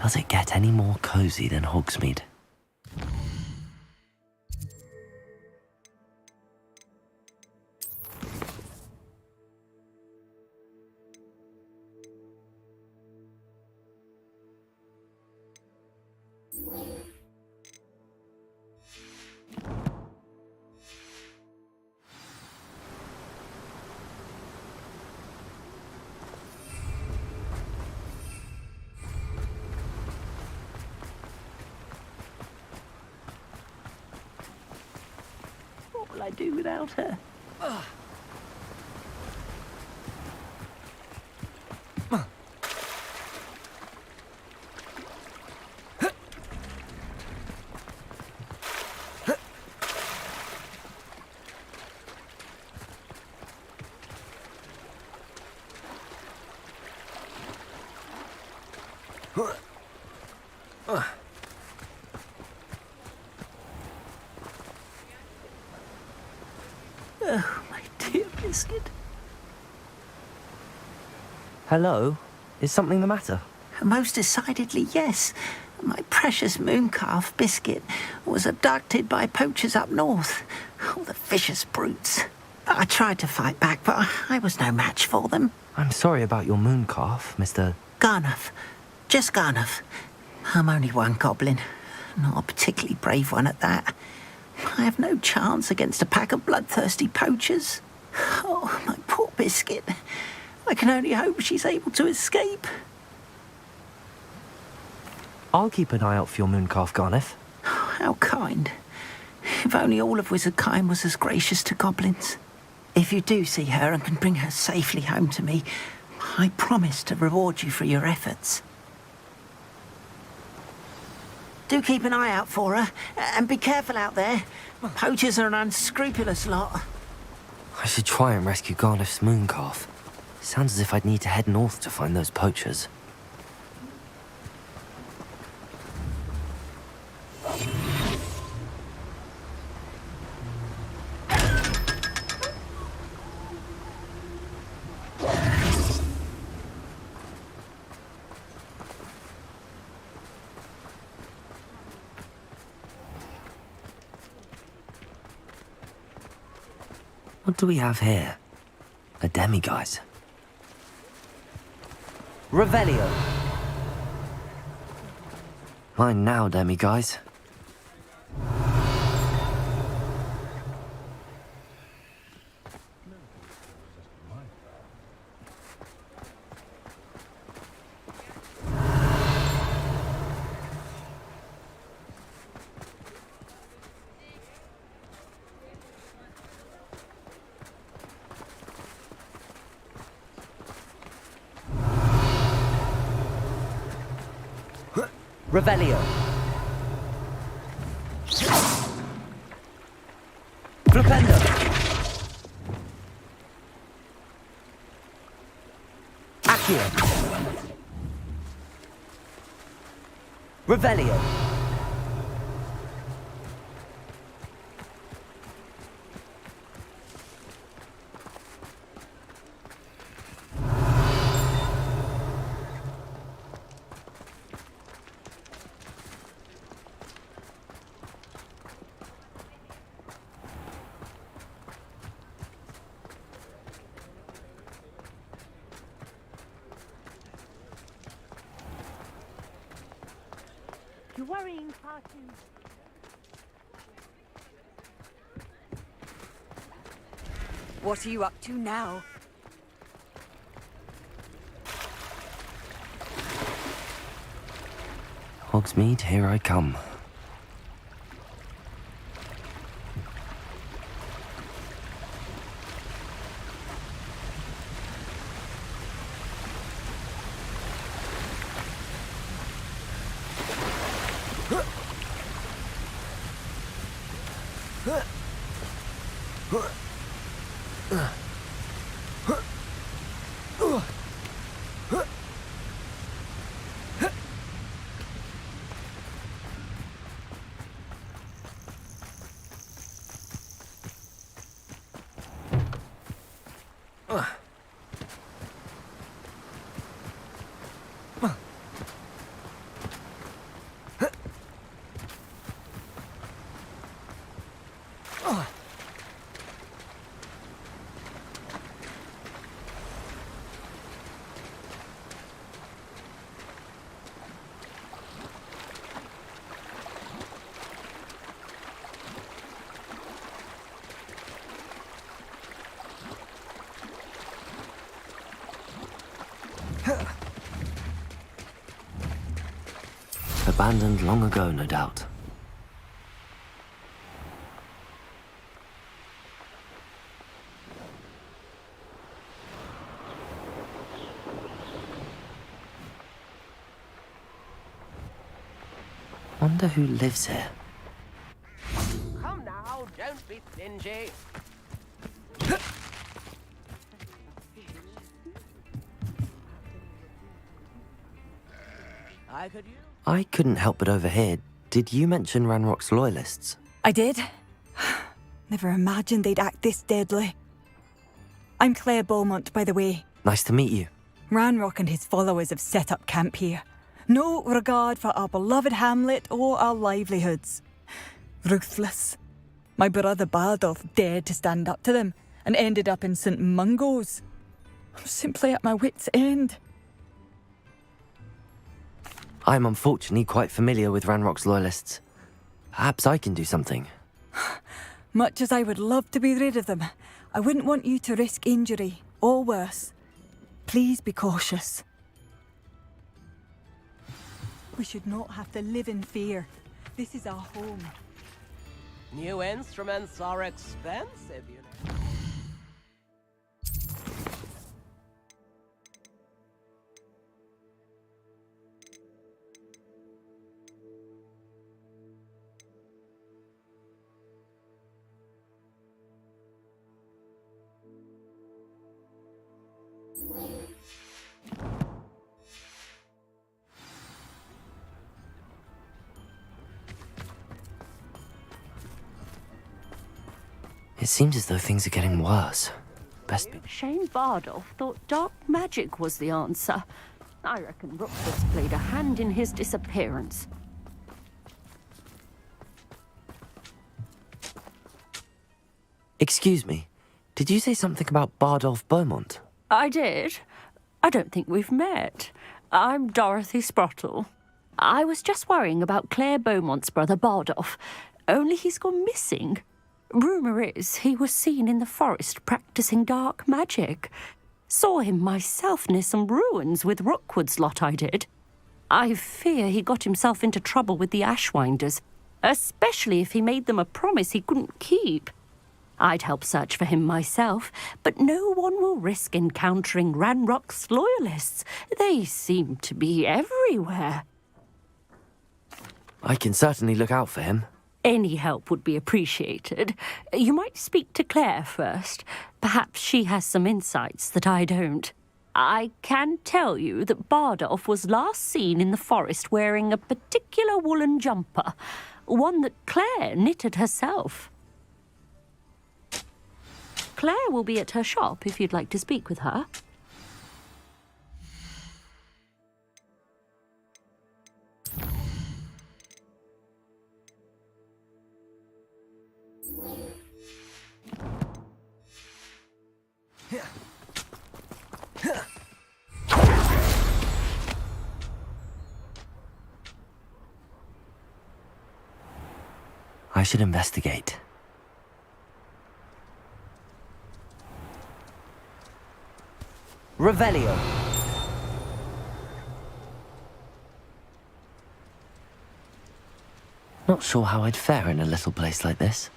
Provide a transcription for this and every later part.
Does it get any more cozy than Hogsmeade? What will I do without her? Oh, my dear Biscuit. Hello? Is something the matter? Most decidedly, yes. My precious moon calf, Biscuit, was abducted by poachers up north. Oh, the vicious brutes. I tried to fight back, but I was no match for them. I'm sorry about your moon calf, Mr. Garnuff. Just Garnuff. I'm only one goblin. Not a particularly brave one at that. I have no chance against a pack of bloodthirsty poachers. Oh, my poor Biscuit. I can only hope she's able to escape. I'll keep an eye out for your moon calf, Garniff. Oh, how kind. If only all of Wizardkind was as gracious to goblins. If you do see her and can bring her safely home to me, I promise to reward you for your efforts. Do keep an eye out for her, and be careful out there. Poachers are an unscrupulous lot. I should try and rescue Garniff's moon calf. Sounds as if I'd need to head north to find those poachers. What do we have here? A demiguise. Revelio! Mine now, demiguise. Revelio. Flipendo. Accio. Revelio. You're worrying, Parton. What are you up to now? Hogsmeade, here I come. abandoned long ago, no doubt. Wonder who lives here. Come now, don't be stingy. I couldn't help but overhear. Did you mention Ranrock's loyalists? I did. Never imagined they'd act this deadly. I'm Claire Beaumont, by the way. Nice to meet you. Ranrock and his followers have set up camp here. No regard for our beloved hamlet or our livelihoods. Ruthless. My brother Bardolph dared to stand up to them and ended up in St. Mungo's. I'm simply at my wit's end. I'm unfortunately quite familiar with Ranrock's loyalists. Perhaps I can do something. Much as I would love to be rid of them, I wouldn't want you to risk injury, or worse. Please be cautious. We should not have to live in fear. This is our home. New instruments are expensive, you know. It seems as though things are getting worse. Best be... Shane Bardolph thought dark magic was the answer. I reckon Rookwood's played a hand in his disappearance. Excuse me, did you say something about Bardolph Beaumont? I did. I don't think we've met. I'm Dorothy Sprottle. I was just worrying about Claire Beaumont's brother Bardolph, only he's gone missing. Rumour is he was seen in the forest practicing dark magic. Saw him myself near some ruins with Rookwood's lot I did. I fear he got himself into trouble with the Ashwinders, especially if he made them a promise he couldn't keep. I'd help search for him myself, but no one will risk encountering Ranrock's loyalists. They seem to be everywhere. I can certainly look out for him. Any help would be appreciated. You might speak to Claire first. Perhaps she has some insights that I don't. I can tell you that Bardolph was last seen in the forest wearing a particular woolen jumper, one that Claire knitted herself. Claire will be at her shop if you'd like to speak with her. I should investigate. Revelio. Not sure how I'd fare in a little place like this.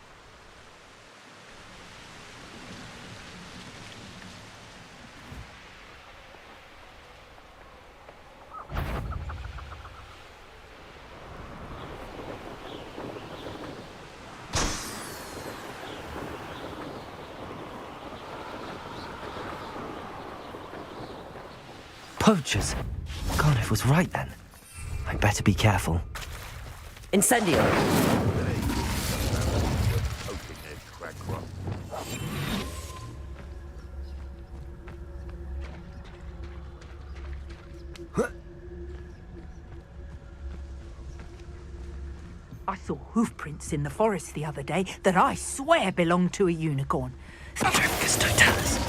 Poachers! Garniff was right then. I'd better be careful. Incendio! I saw hoofprints in the forest the other day that I swear belonged to a unicorn. Patricus totalis.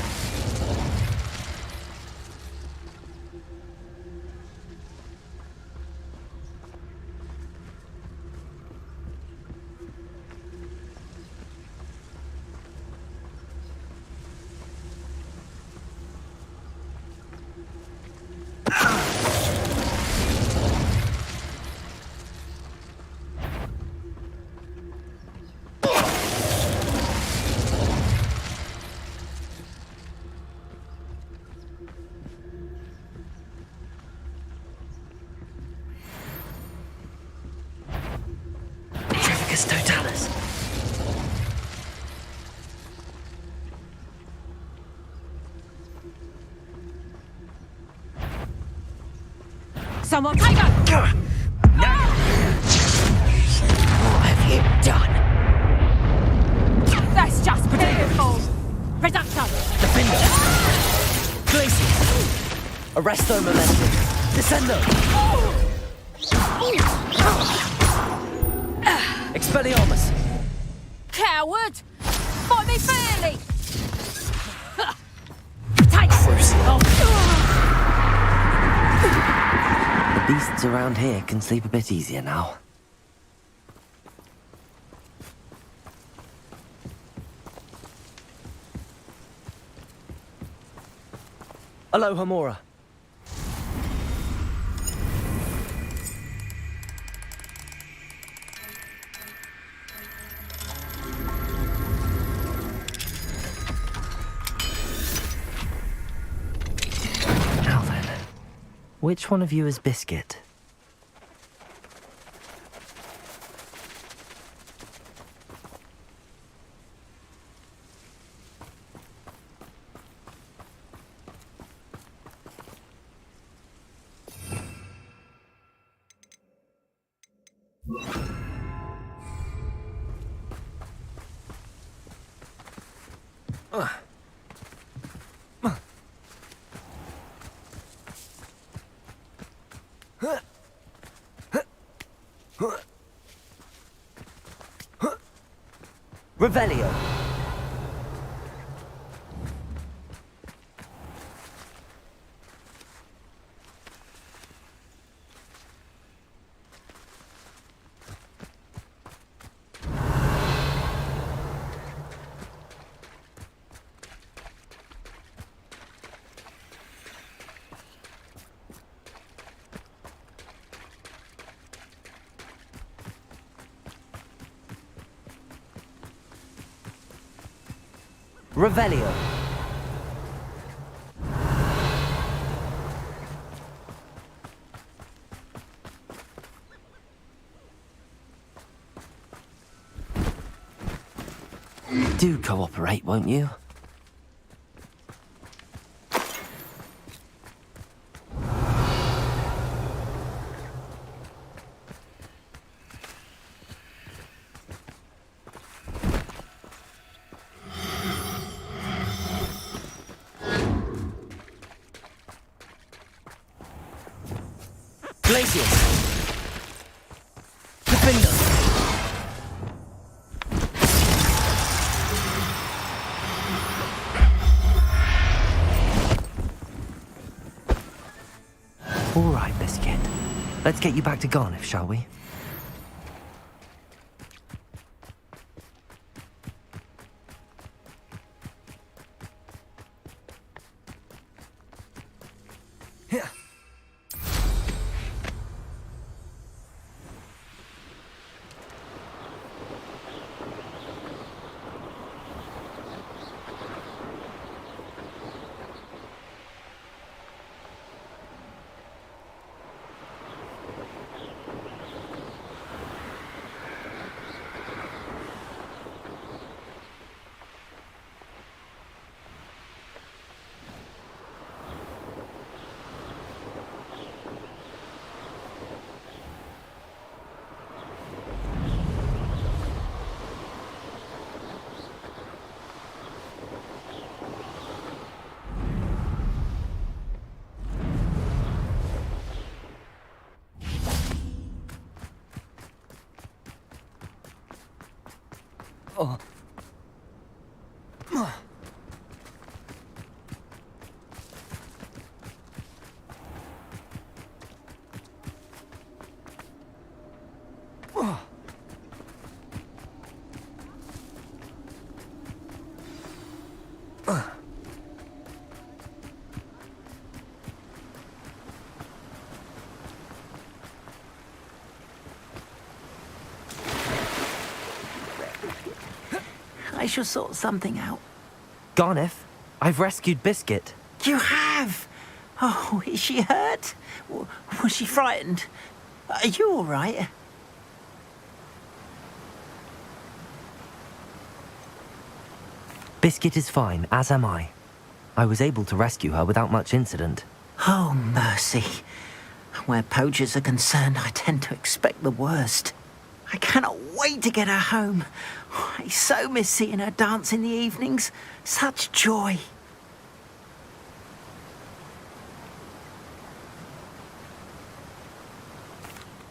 someone take her! What have you done? That's just pitiful! Reduction! Defender! Glacius! Arresto momentum! Descendo! Expelliarmus! Coward! Fight me fairly! Take it! The beasts around here can sleep a bit easier now. Aloha, Mora. Now then, which one of you is Biscuit? Revelio. Revelio. Do cooperate, won't you? Glacius! Defender! All right, Biscuit. Let's get you back to Garniff, shall we? Oh. I shall sort something out. Garniff, I've rescued Biscuit. You have? Oh, is she hurt? Was she frightened? Are you all right? Biscuit is fine, as am I. I was able to rescue her without much incident. Oh, mercy. Where poachers are concerned, I tend to expect the worst. I cannot wait to get her home. I so miss seeing her dance in the evenings. Such joy.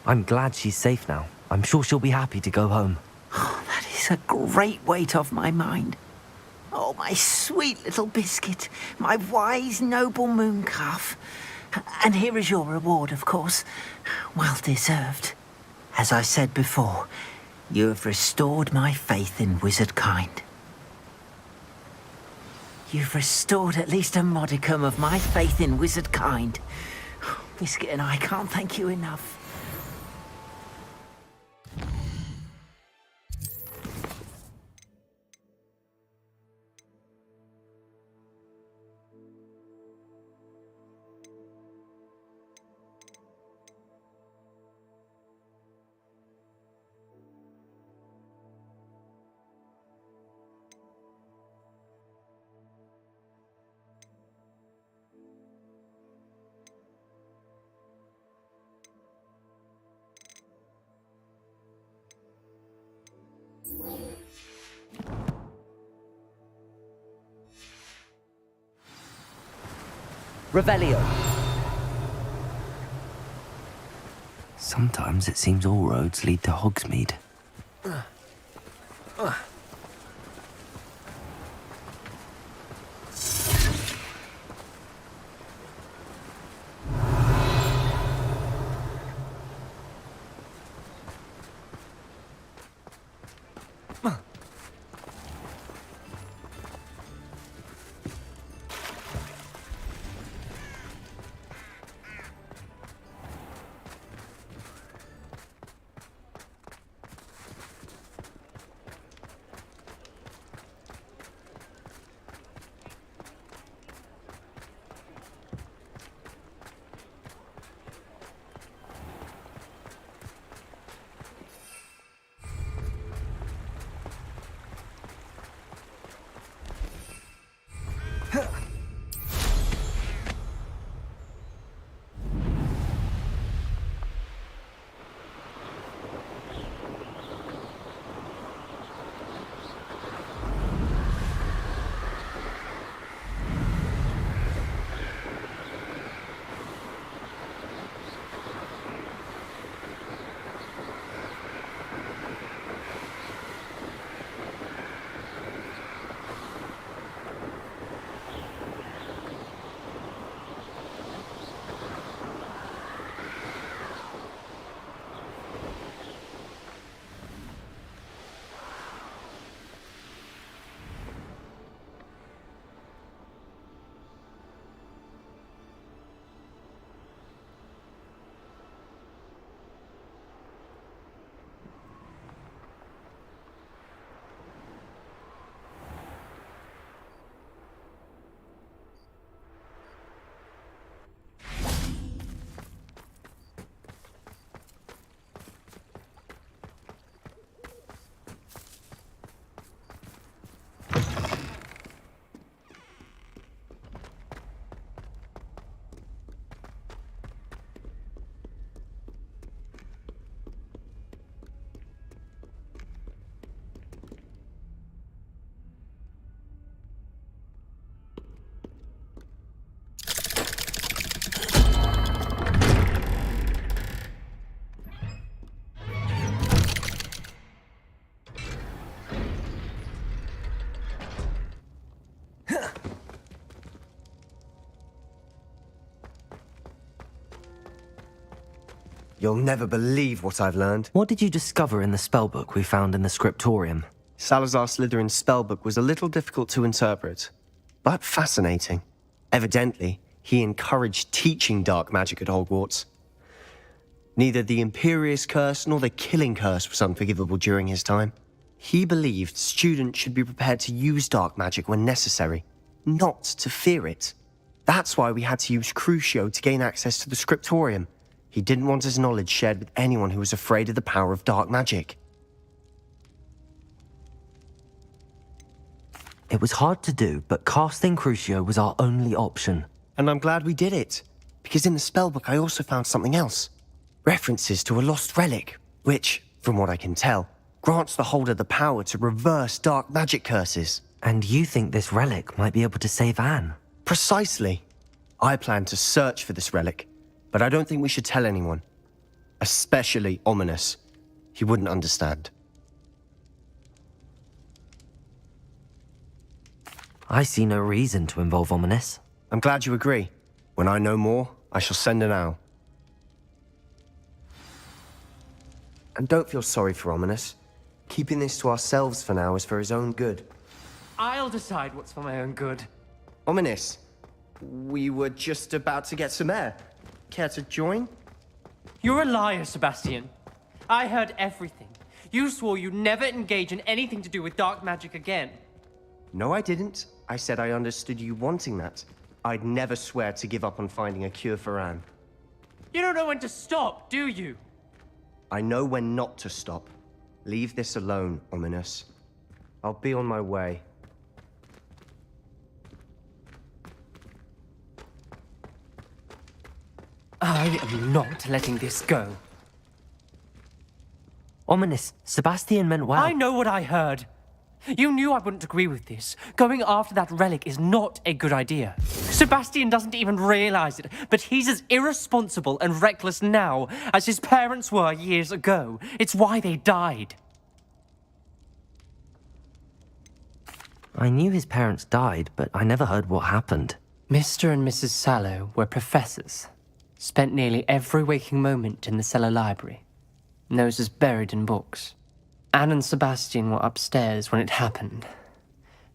I'm glad she's safe now. I'm sure she'll be happy to go home. Oh, that is a great weight off my mind. Oh, my sweet little biscuit, my wise, noble mooncalf. And here is your reward, of course. Well deserved. As I said before, you have restored my faith in wizard kind. You've restored at least a modicum of my faith in wizard kind. Biscuit and I can't thank you enough. Revelio. Sometimes it seems all roads lead to Hogsmeade. You'll never believe what I've learned. What did you discover in the spellbook we found in the scriptorium? Salazar Slytherin's spellbook was a little difficult to interpret, but fascinating. Evidently, he encouraged teaching dark magic at Hogwarts. Neither the Imperious Curse nor the Killing Curse was unforgivable during his time. He believed students should be prepared to use dark magic when necessary, not to fear it. That's why we had to use Crucio to gain access to the scriptorium. He didn't want his knowledge shared with anyone who was afraid of the power of dark magic. It was hard to do, but casting Crucio was our only option. And I'm glad we did it. Because in the spellbook I also found something else. References to a lost relic, which, from what I can tell, grants the holder the power to reverse dark magic curses. And you think this relic might be able to save Anne? Precisely. I plan to search for this relic, but I don't think we should tell anyone. Especially Ominous. He wouldn't understand. I see no reason to involve Ominous. I'm glad you agree. When I know more, I shall send an owl. And don't feel sorry for Ominous. Keeping this to ourselves for now is for his own good. I'll decide what's for my own good. Ominous, we were just about to get some air. Care to join? You're a liar, Sebastian. I heard everything. You swore you'd never engage in anything to do with dark magic again. No, I didn't. I said I understood you wanting that. I'd never swear to give up on finding a cure for Anne. You don't know when to stop, do you? I know when not to stop. Leave this alone, Ominous. I'll be on my way. I am not letting this go. Ominous, Sebastian meant well. I know what I heard. You knew I wouldn't agree with this. Going after that relic is not a good idea. Sebastian doesn't even realize it, but he's as irresponsible and reckless now as his parents were years ago. It's why they died. I knew his parents died, but I never heard what happened. Mr. and Mrs. Sallow were professors. Spent nearly every waking moment in the cellar library. Noses buried in books. Anne and Sebastian were upstairs when it happened.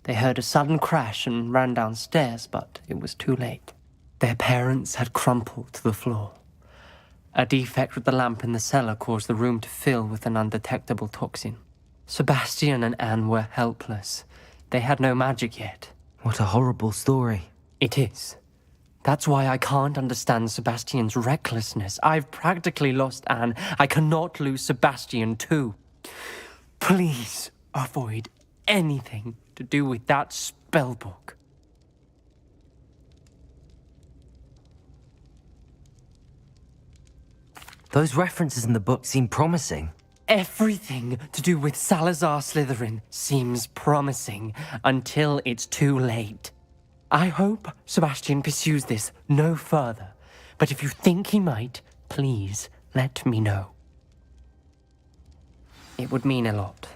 They heard a sudden crash and ran downstairs, but it was too late. Their parents had crumpled to the floor. A defect with the lamp in the cellar caused the room to fill with an undetectable toxin. Sebastian and Anne were helpless. They had no magic yet. What a horrible story. It is. That's why I can't understand Sebastian's recklessness. I've practically lost Anne. I cannot lose Sebastian too. Please avoid anything to do with that spellbook. Those references in the book seem promising. Everything to do with Salazar Slytherin seems promising until it's too late. I hope Sebastian pursues this no further, but if you think he might, please let me know. It would mean a lot.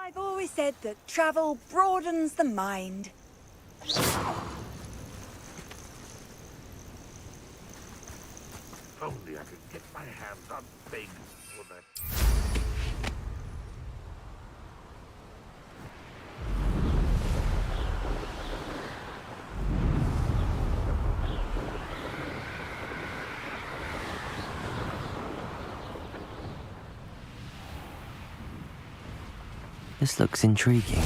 I've always said that travel broadens the mind. Only I could get my hands on things for that. This looks intriguing.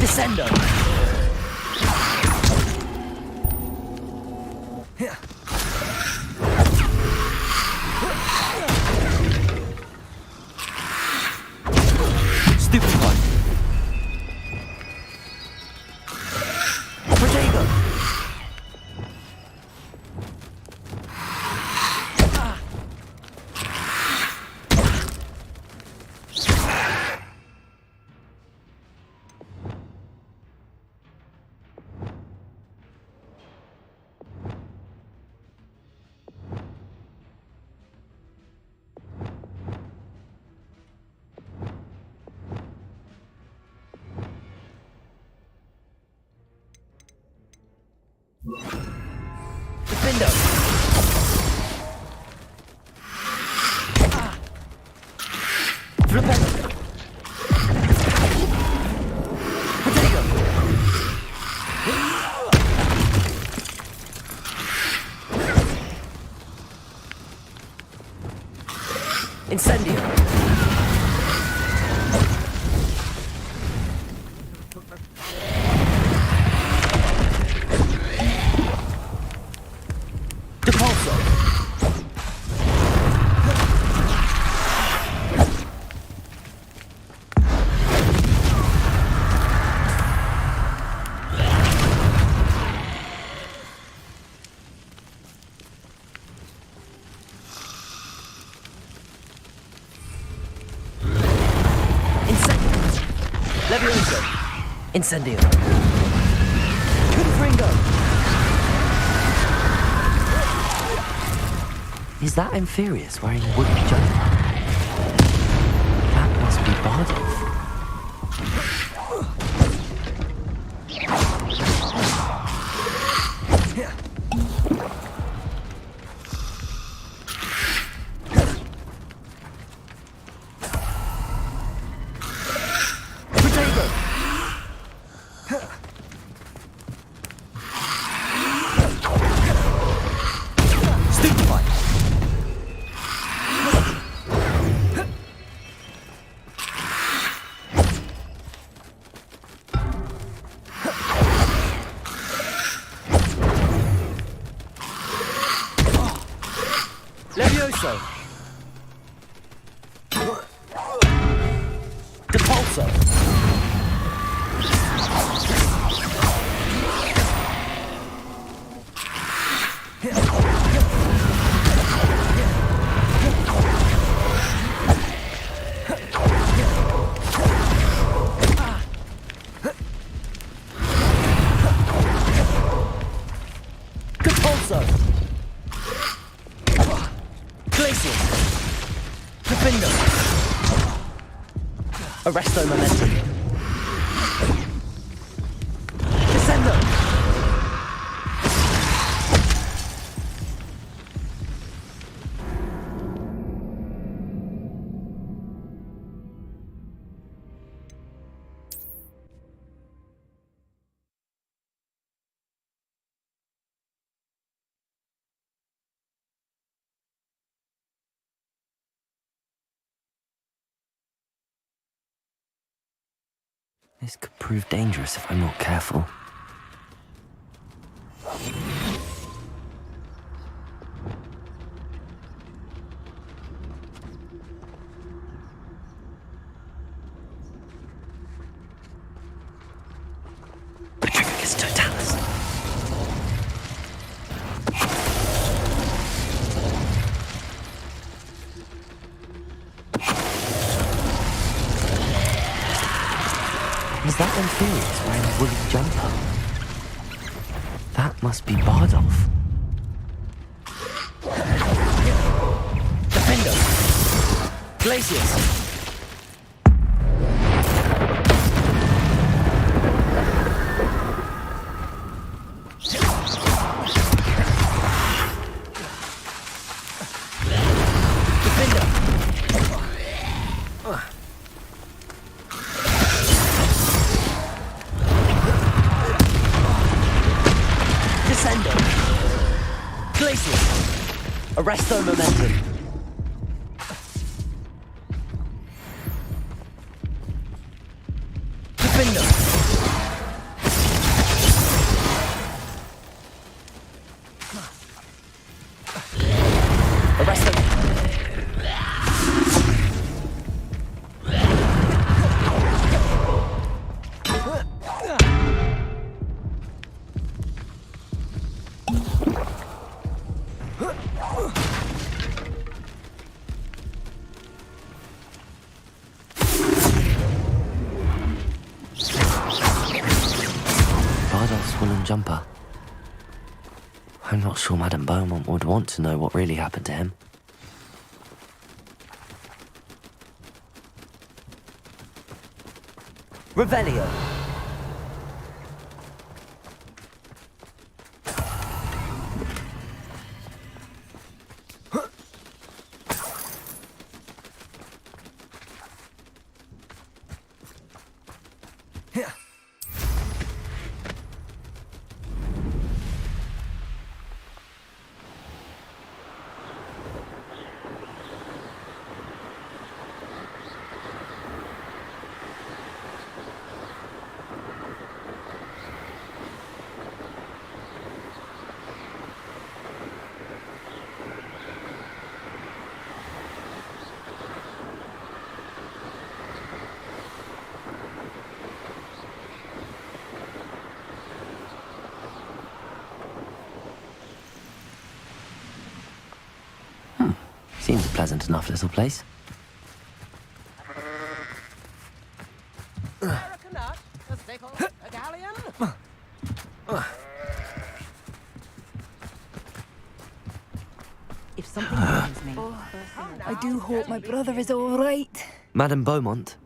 Descendo! Stupid one! Protego! Defendo! Flipendo! Protego! Incendio! Levioso! Incendio! Confringo! Is that Inferius wearing a wooden jumper? That must be Bardolph. Levioso! Depulso! Depulso! Defendo! Arresto momentum. Descendo! This could prove dangerous if I'm not careful. Is that NVidia's wearing a woolly jumper? That must be Bardolph. Defender! Glacius! Arresto momentum. Defender. Arresto. Bardolph's woolen jumper. I'm not sure Madame Beaumont would want to know what really happened to him. Revelio. Seems a pleasant enough little place. If something happens me, I do hope my brother is all right. Madame Beaumont,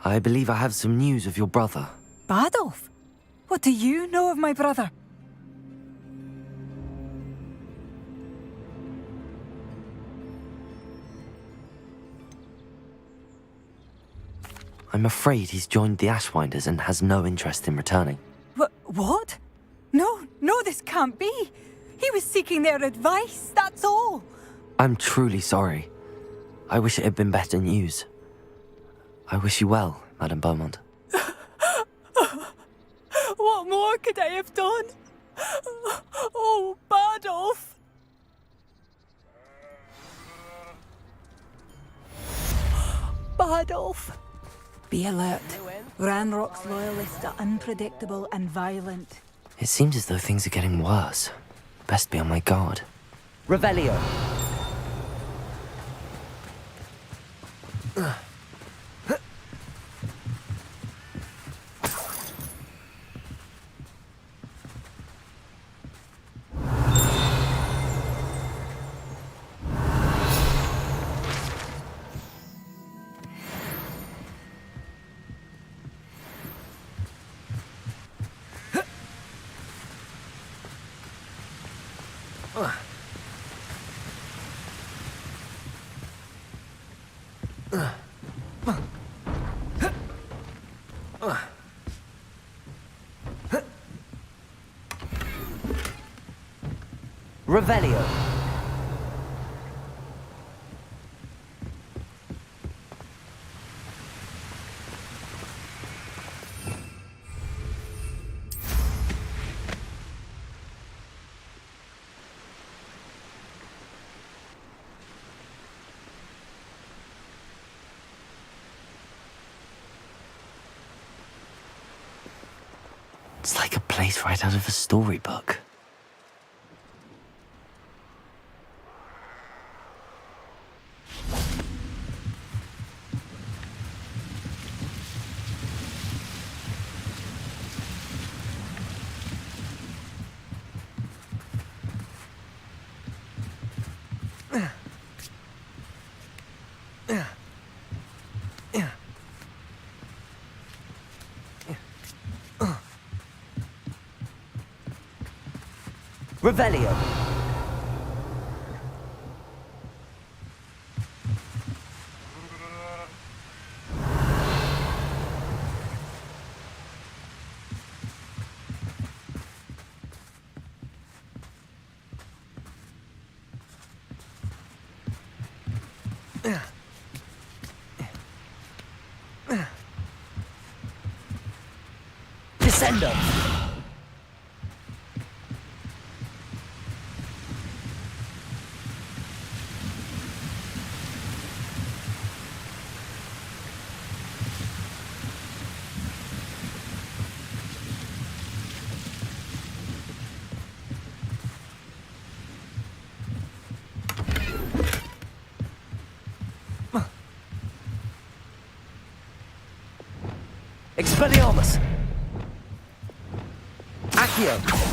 I believe I have some news of your brother. Bardolph? What do you know of my brother? I'm afraid he's joined the Ashwinders and has no interest in returning. What? No, this can't be. He was seeking their advice, that's all. I'm truly sorry. I wish it had been better news. I wish you well, Madame Beaumont. What more could I have done? Oh, Bardolph. Bardolph. Be alert. Ranrock's loyalists are unpredictable and violent. It seems as though things are getting worse. Best be on my guard. Revelio. Revelio. It's like a place right out of a storybook. Revelio. Descendo. Expelliarmus! Accio!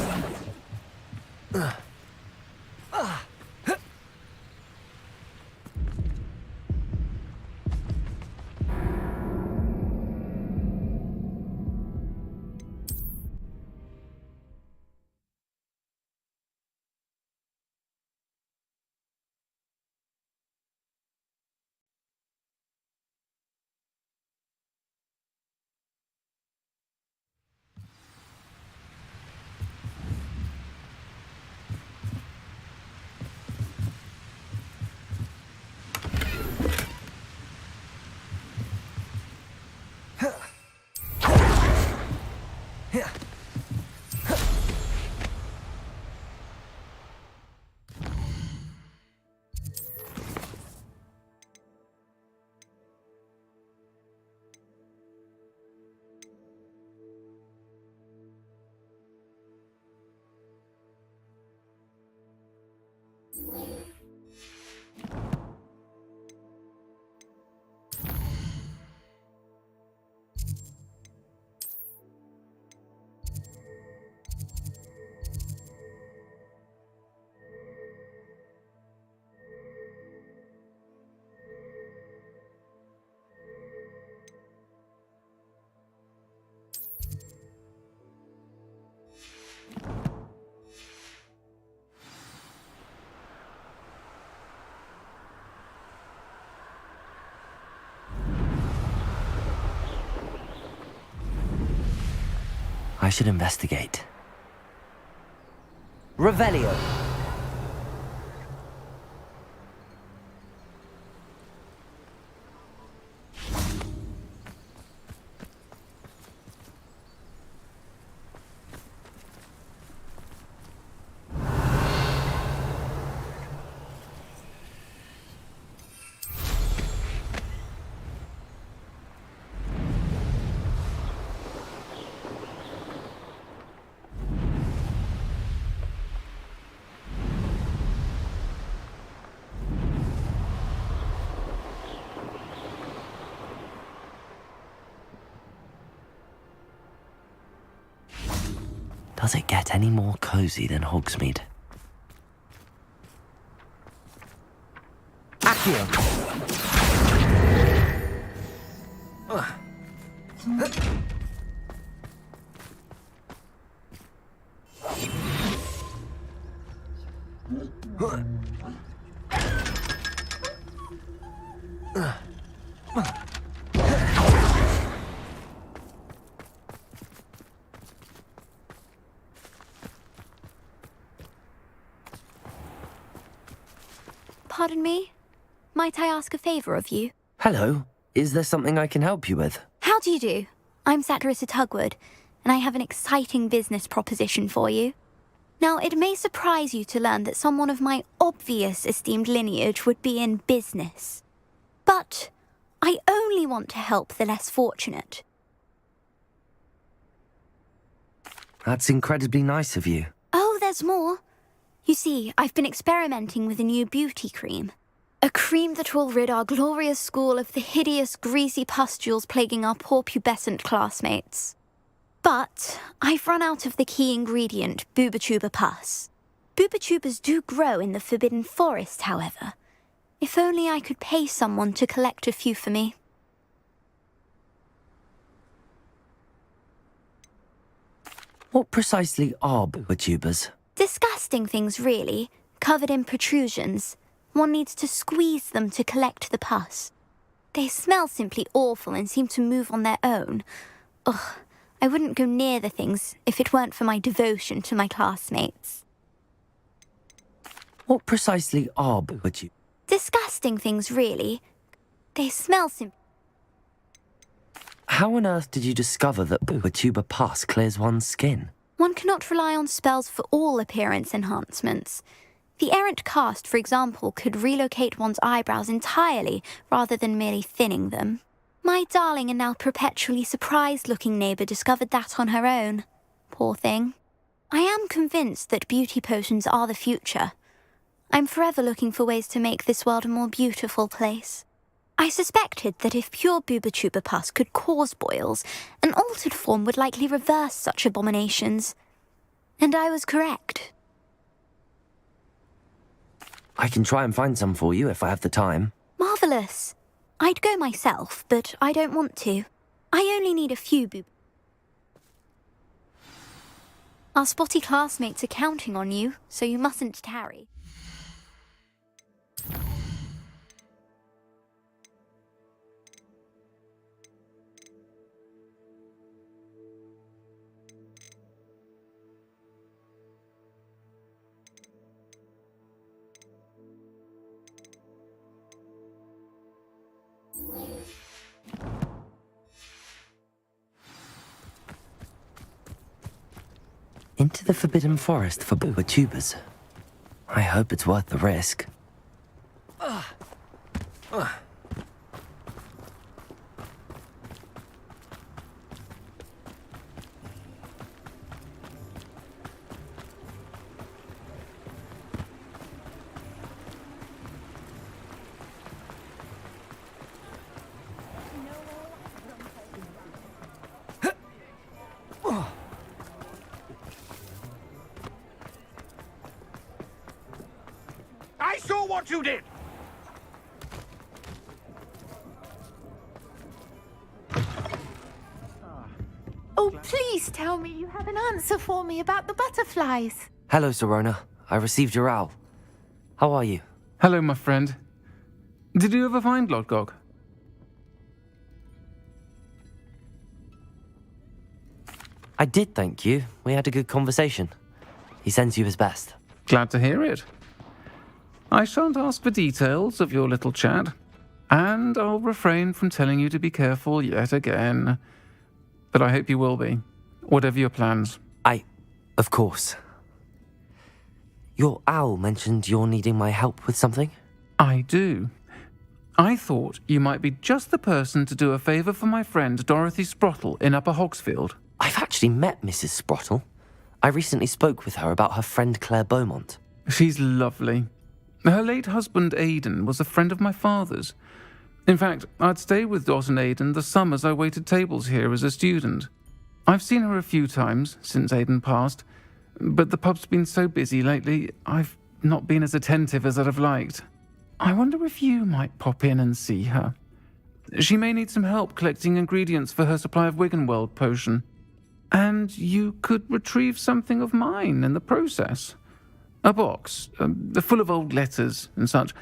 I should investigate. Revelio. Does it get any more cozy than Hogsmeade? Accio. Pardon me? Might I ask a favour of you? Hello. Is there something I can help you with? How do you do? I'm Satirissa Tugwood, and I have an exciting business proposition for you. Now, it may surprise you to learn that someone of my obvious esteemed lineage would be in business. But I only want to help the less fortunate. That's incredibly nice of you. Oh, there's more. You see, I've been experimenting with a new beauty cream. A cream that will rid our glorious school of the hideous, greasy pustules plaguing our poor pubescent classmates. But I've run out of the key ingredient, boobotuber pus. Boobotubers do grow in the Forbidden Forest, however. If only I could pay someone to collect a few for me. What precisely are boobotubers? Disgusting things, really, covered in protrusions. One needs to squeeze them to collect the pus. They smell simply awful and seem to move on their own. Ugh, I wouldn't go near the things if it weren't for my devotion to my classmates. What precisely are booba? Disgusting things, really. They smell simply... How on earth did you discover that booba pus clears one's skin? One cannot rely on spells for all appearance enhancements. The errant cast, for example, could relocate one's eyebrows entirely rather than merely thinning them. My darling and now perpetually surprised-looking neighbour discovered that on her own. Poor thing. I am convinced that beauty potions are the future. I'm forever looking for ways to make this world a more beautiful place. I suspected that if pure booba pus could cause boils, an altered form would likely reverse such abominations. And I was correct. I can try and find some for you if I have the time. Marvellous. I'd go myself, but I don't want to. I only need a few Our spotty classmates are counting on you, so you mustn't tarry. Into the Forbidden Forest for booba tubers. I hope it's worth the risk. I saw what you did! Oh, please tell me you have an answer for me about the butterflies. Hello, Serona. I received your owl. How are you? Hello, my friend. Did you ever find Lodgog? I did, thank you. We had a good conversation. He sends you his best. Glad to hear it. I shan't ask for details of your little chat, and I'll refrain from telling you to be careful yet again. But I hope you will be, whatever your plans. Of course. Your owl mentioned you're needing my help with something? I do. I thought you might be just the person to do a favour for my friend Dorothy Sprottle in Upper Hogsfield. I've actually met Mrs. Sprottle. I recently spoke with her about her friend Claire Beaumont. She's lovely. Her late husband Aidan was a friend of my father's. In fact, I'd stay with Dot and Aidan the summers I waited tables here as a student. I've seen her a few times since Aidan passed, but the pub's been so busy lately, I've not been as attentive as I'd have liked. I wonder if you might pop in and see her. She may need some help collecting ingredients for her supply of Wiggenweld potion. And you could retrieve something of mine in the process. A box, full of old letters and such.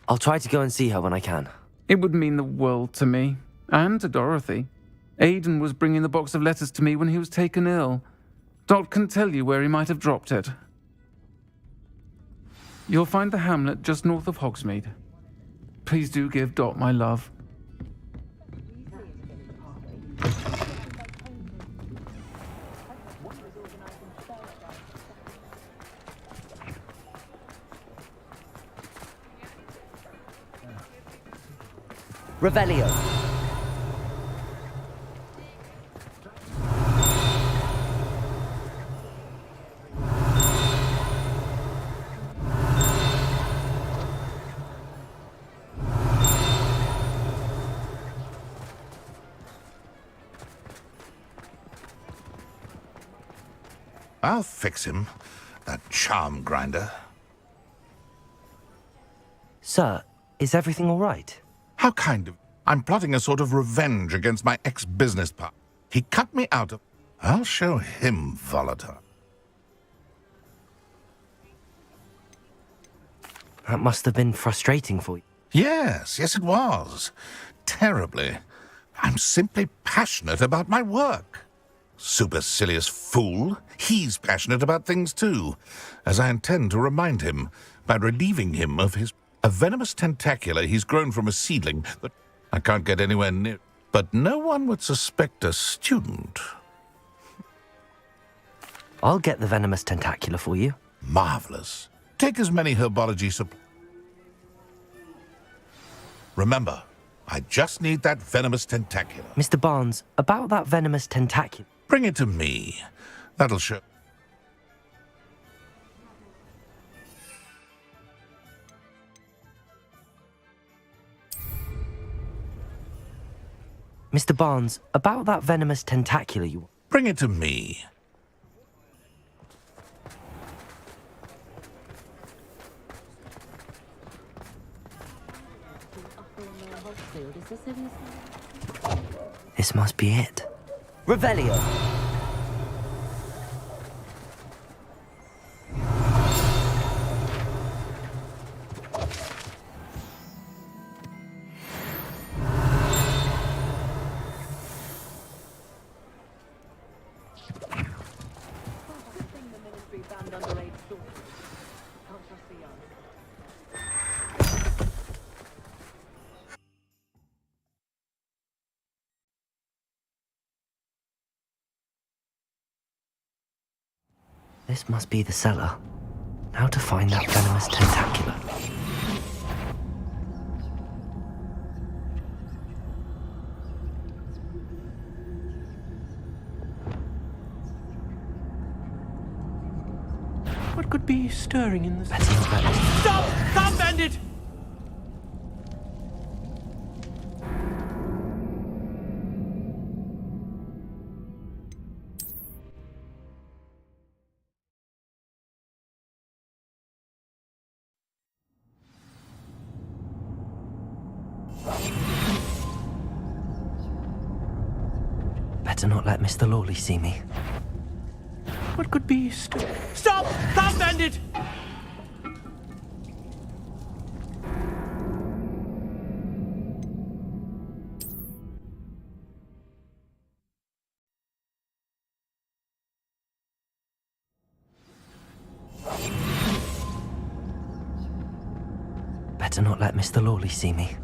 I'll try to go and see her when I can. It would mean the world to me, and to Dorothy. Aidan was bringing the box of letters to me when he was taken ill. Dot can tell you where he might have dropped it. You'll find the hamlet just north of Hogsmeade. Please do give Dot my love. Revelio. I'll fix him, that charm grinder. Sir, is everything all right? How kind of... I'm plotting a sort of revenge against my ex-business partner. He cut me out of... I'll show him volatile. That must have been frustrating for you. Yes, it was. Terribly. I'm simply passionate about my work. Supercilious fool. He's passionate about things too, as I intend to remind him by relieving him of a venomous tentacula he's grown from a seedling that I can't get anywhere near. But no one would suspect a student. I'll get the venomous tentacula for you. Marvelous. Take as many herbology supplies. Remember, I just need that venomous tentacula. Mr. Barnes, about that venomous tentacula. Bring it to me. That'll show. Mr. Barnes, about that venomous tentacula you... Bring it to me. This must be it. Revelio. This must be the cellar. Now to find that venomous tentacula. What could be stirring in the... Better not let this... Stop! Stop, bandit! Better not let Mr. Lawley see me. What could be stirring... Stop! Stop, bandit! Better not let Mr. Lawley see me.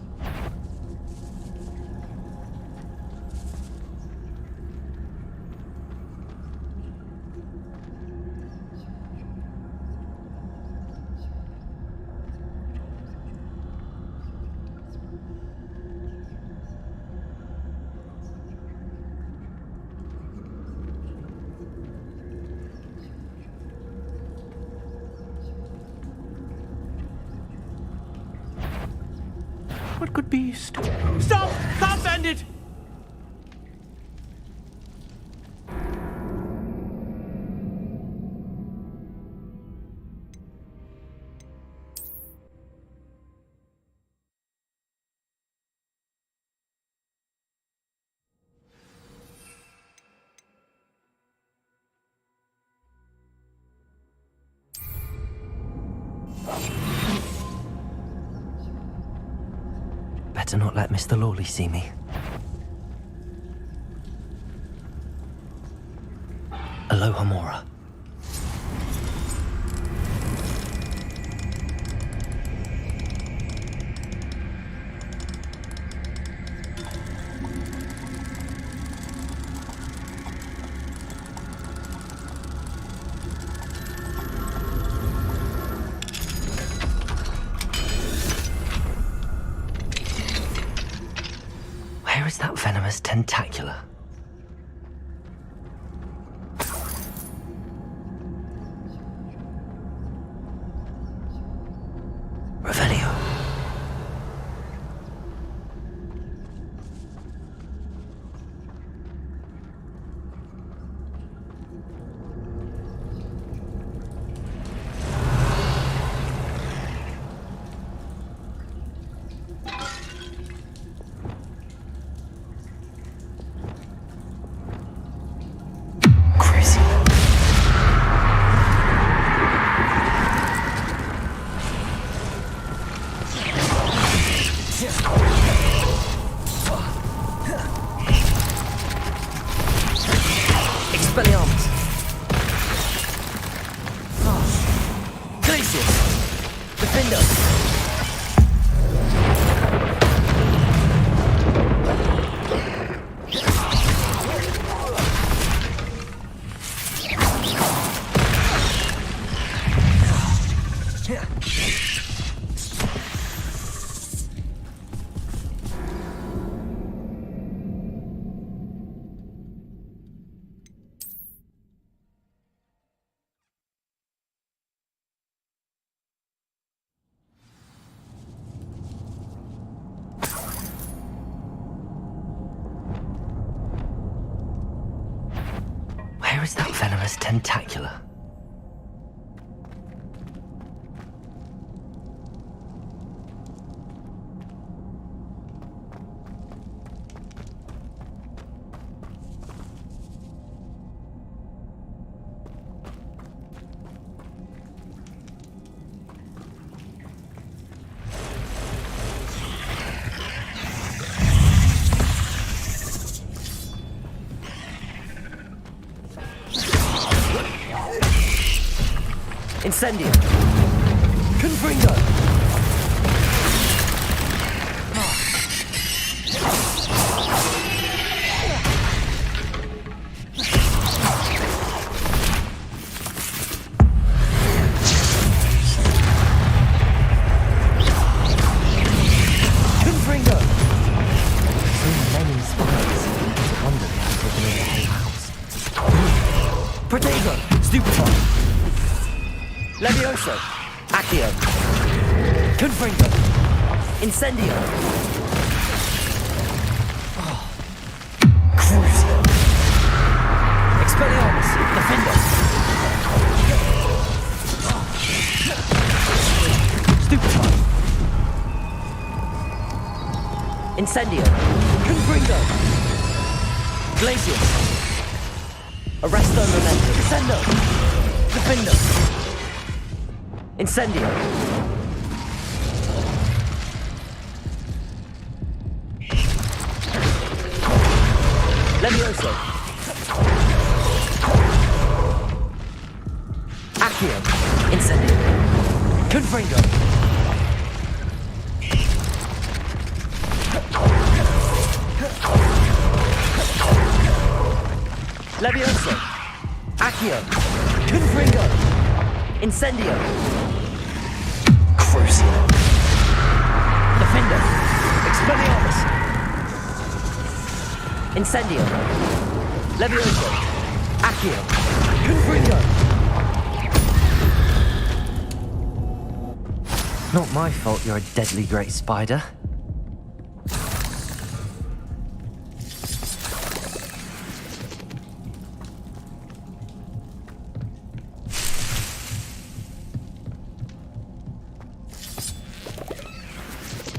What could be stirring... Stop! Stop, bandit! Better not let Mr. Lawley see me. Aloha Mora. Where is that venomous tentacula? Revelio. Glacius! Defend us! Where is that venomous tentacula? Incendio! Confringo! Confringo! So many spikes. No wonder they have taken over the whole house. Protego! Stupefy! Levioso! Accio! Confringo! Incendio! Oh. Crucio! Expelliarmus! Defendo! Stupefy! Incendio! Confringo! Glacius! Arresto Memento! Descendo! Defendo! Incendio! Levioso! Accio! Incendio! Confringo! Levioso! Accio! Confringo! Incendio! Crucio! Defender! Expelliarmus! Incendio! Levioso! Accio! Confringo! Not my fault you're a deadly great spider.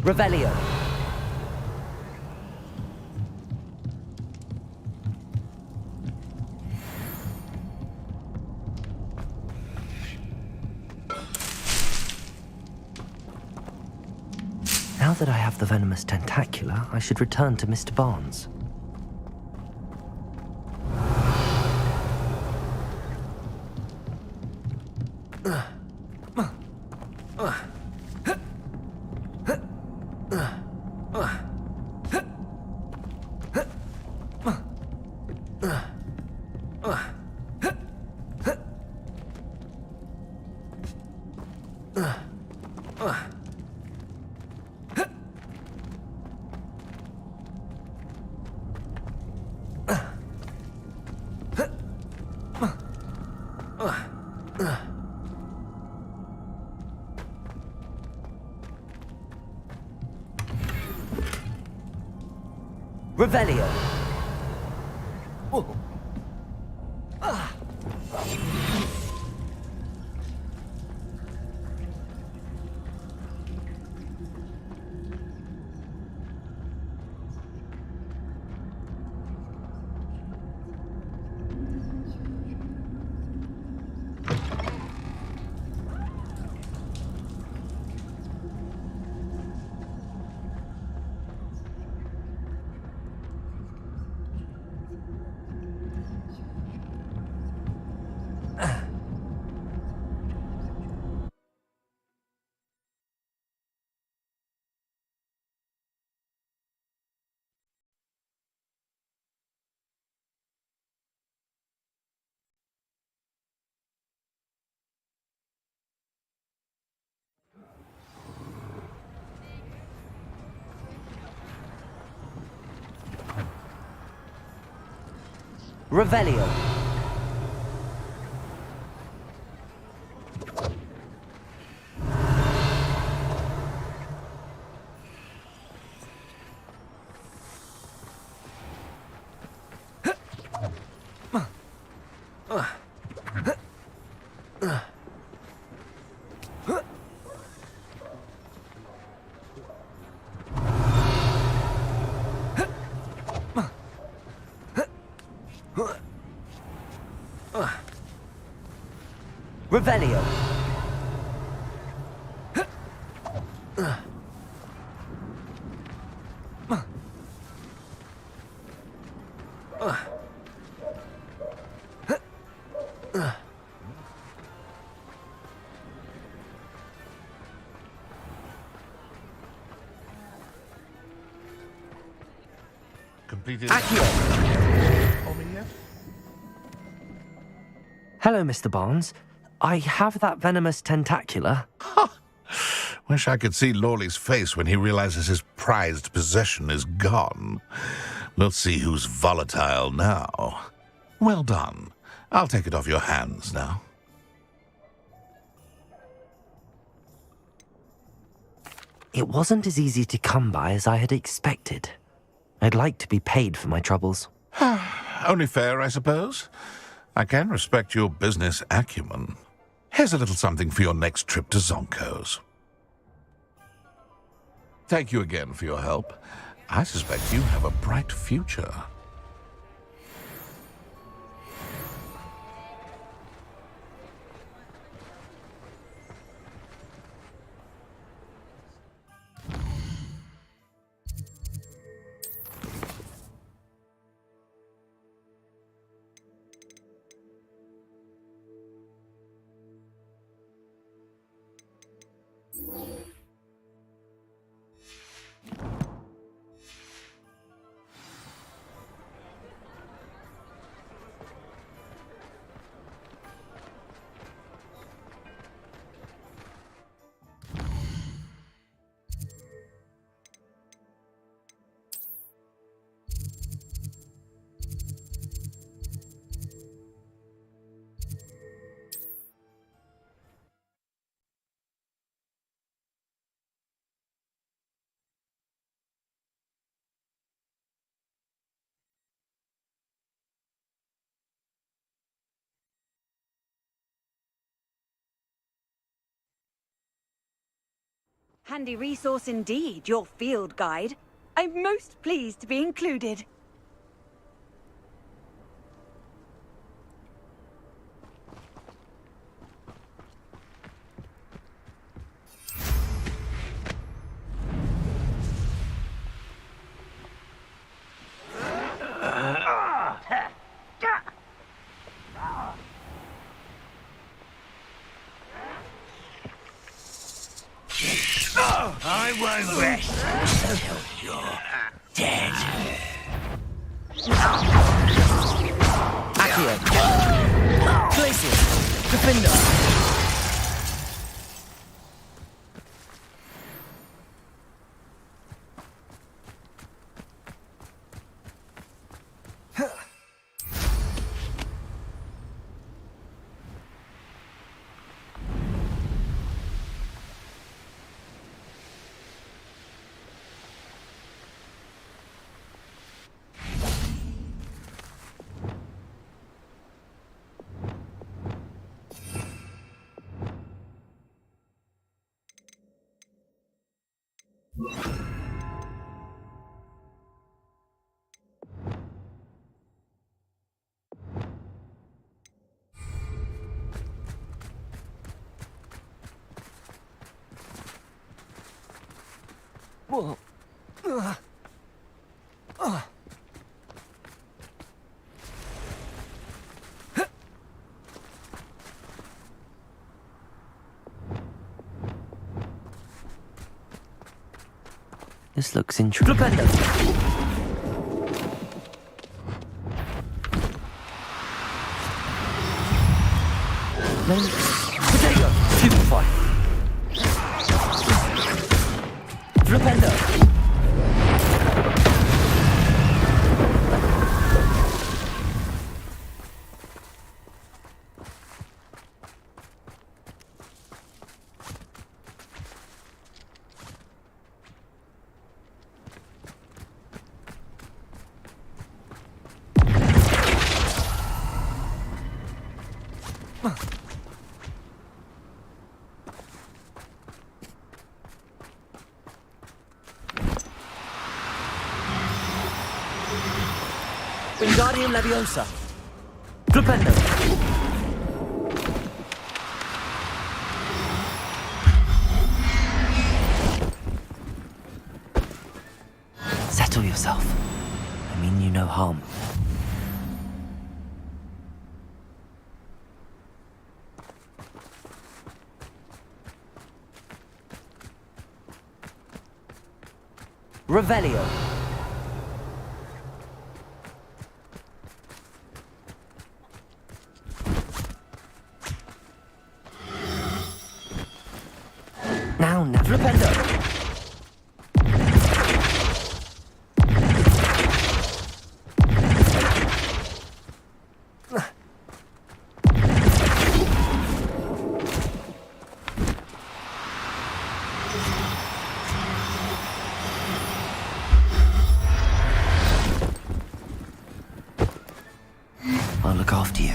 Revelio. Now that I have the venomous tentacula, I should return to Mr. Barnes. Revelio. Revelio. Revelio. Completed. Hello, Mr. Barnes. I have that venomous tentacular. Wish I could see Lawley's face when he realizes his prized possession is gone. We'll see who's volatile now. Well done. I'll take it off your hands now. It wasn't as easy to come by as I had expected. I'd like to be paid for my troubles. Only fair, I suppose. I can respect your business acumen. Here's a little something for your next trip to Zonko's. Thank you again for your help. I suspect you have a bright future. Handy resource indeed, your field guide. I'm most pleased to be included. I won't rest until you're dead. Accio. Glacius. Defender. Whoa. This looks interesting. Potato. Purify. Flipendo. Wingardium Leviosa. Flipendo. Settle yourself. I mean you no harm. Revelio. Now. Flipendo. I'll look after you.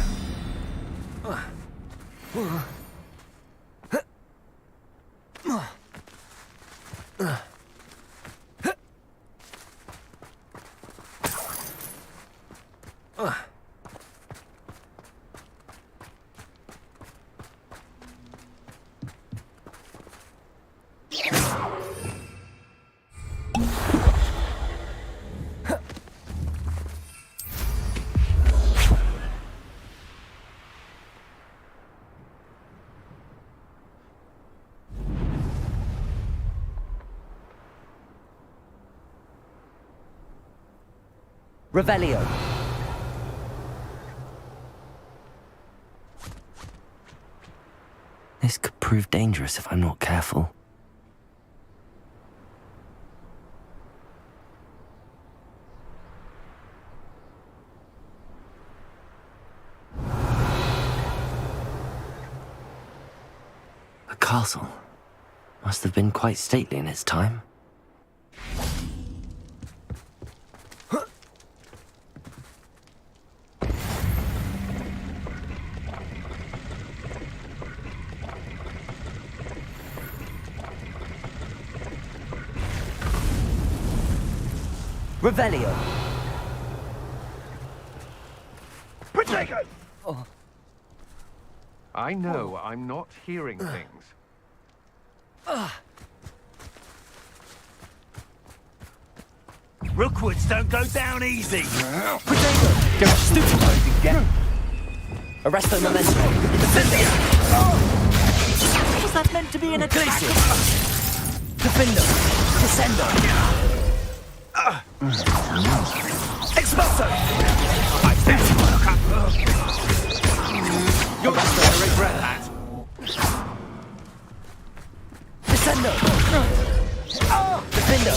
Revelio. This could prove dangerous if I'm not careful. The castle must have been quite stately in its time. Revelio. Protego! I know I'm not hearing things. Rookwoods don't go down easy. Protego. Go stupefy again. Arresto Memento. Was that meant to be an attack? Defendo. Descendo. Expulso! I said you're gonna regret that. Descendo. Defendo.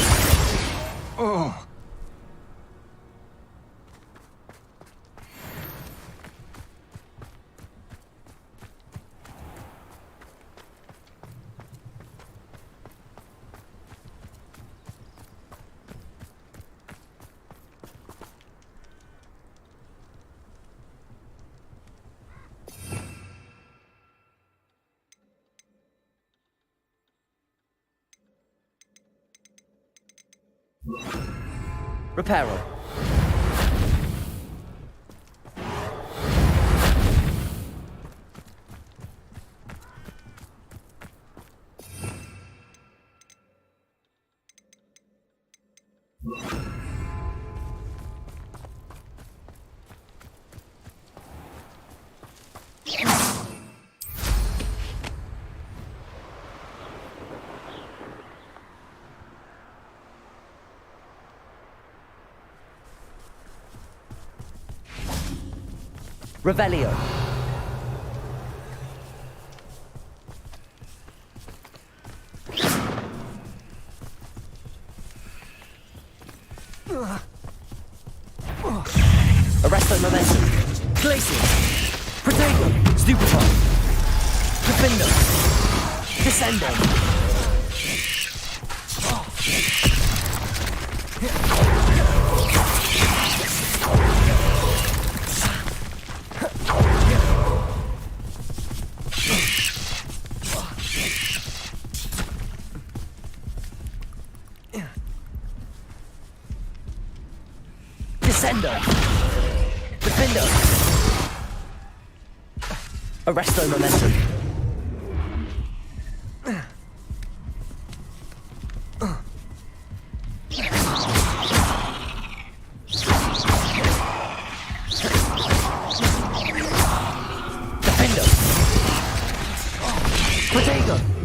Reparo. Revelio. Arresto Momentum. Glacial. Protego. Stupefy. Defendo. Descendo. Descendo. Defender! Arresto momentum. Defender! Potato!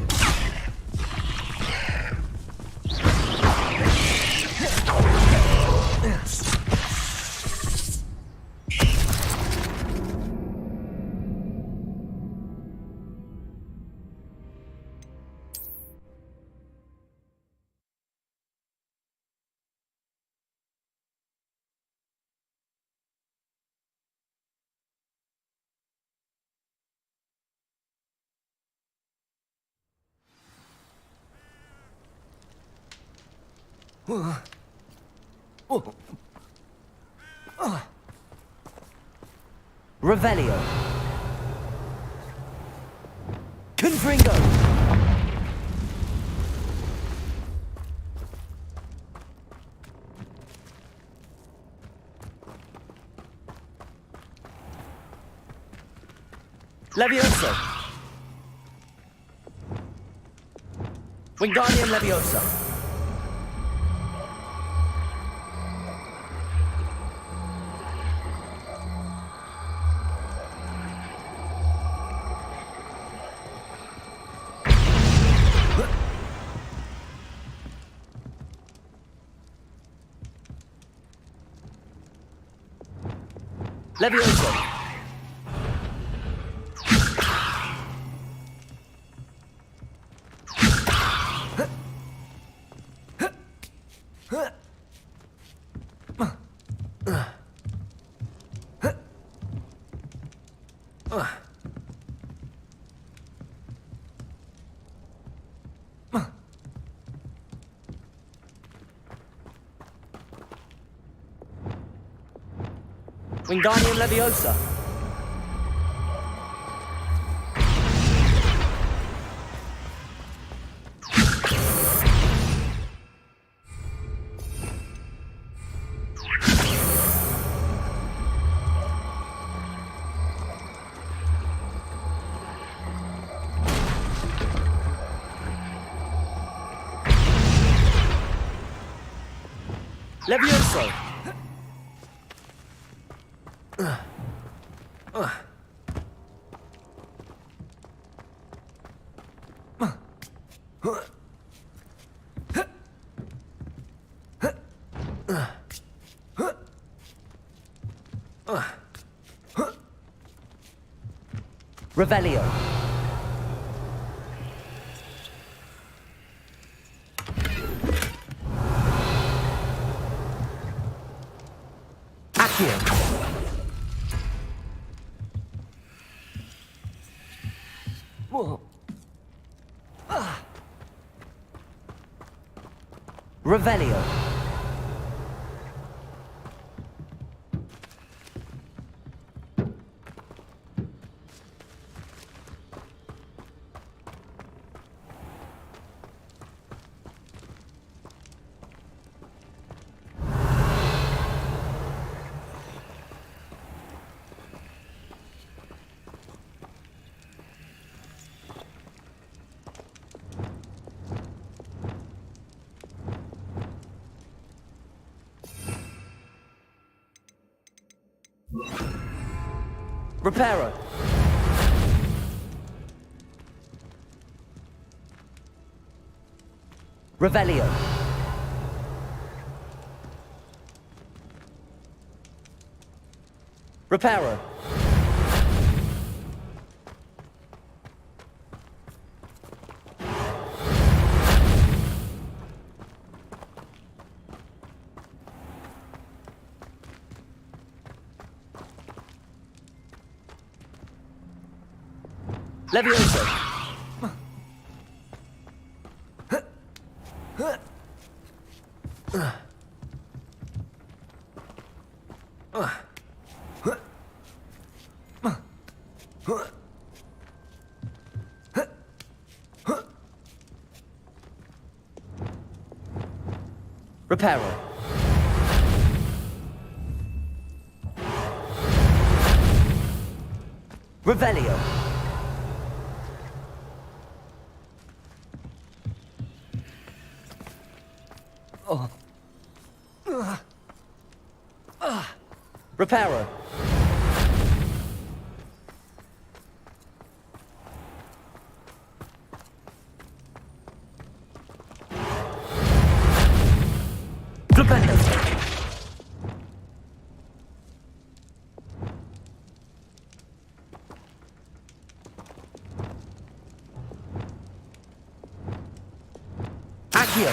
Revelio. Confringo. Levioso. Wingardium Leviosa. Levioso. Wingardium Leviosa. Levioso. Revelio. Accio. Revelio. Reparo. Revelio. Reparo. Levioso. Reparo. Revelio. Reparo. Flipendo. Accio.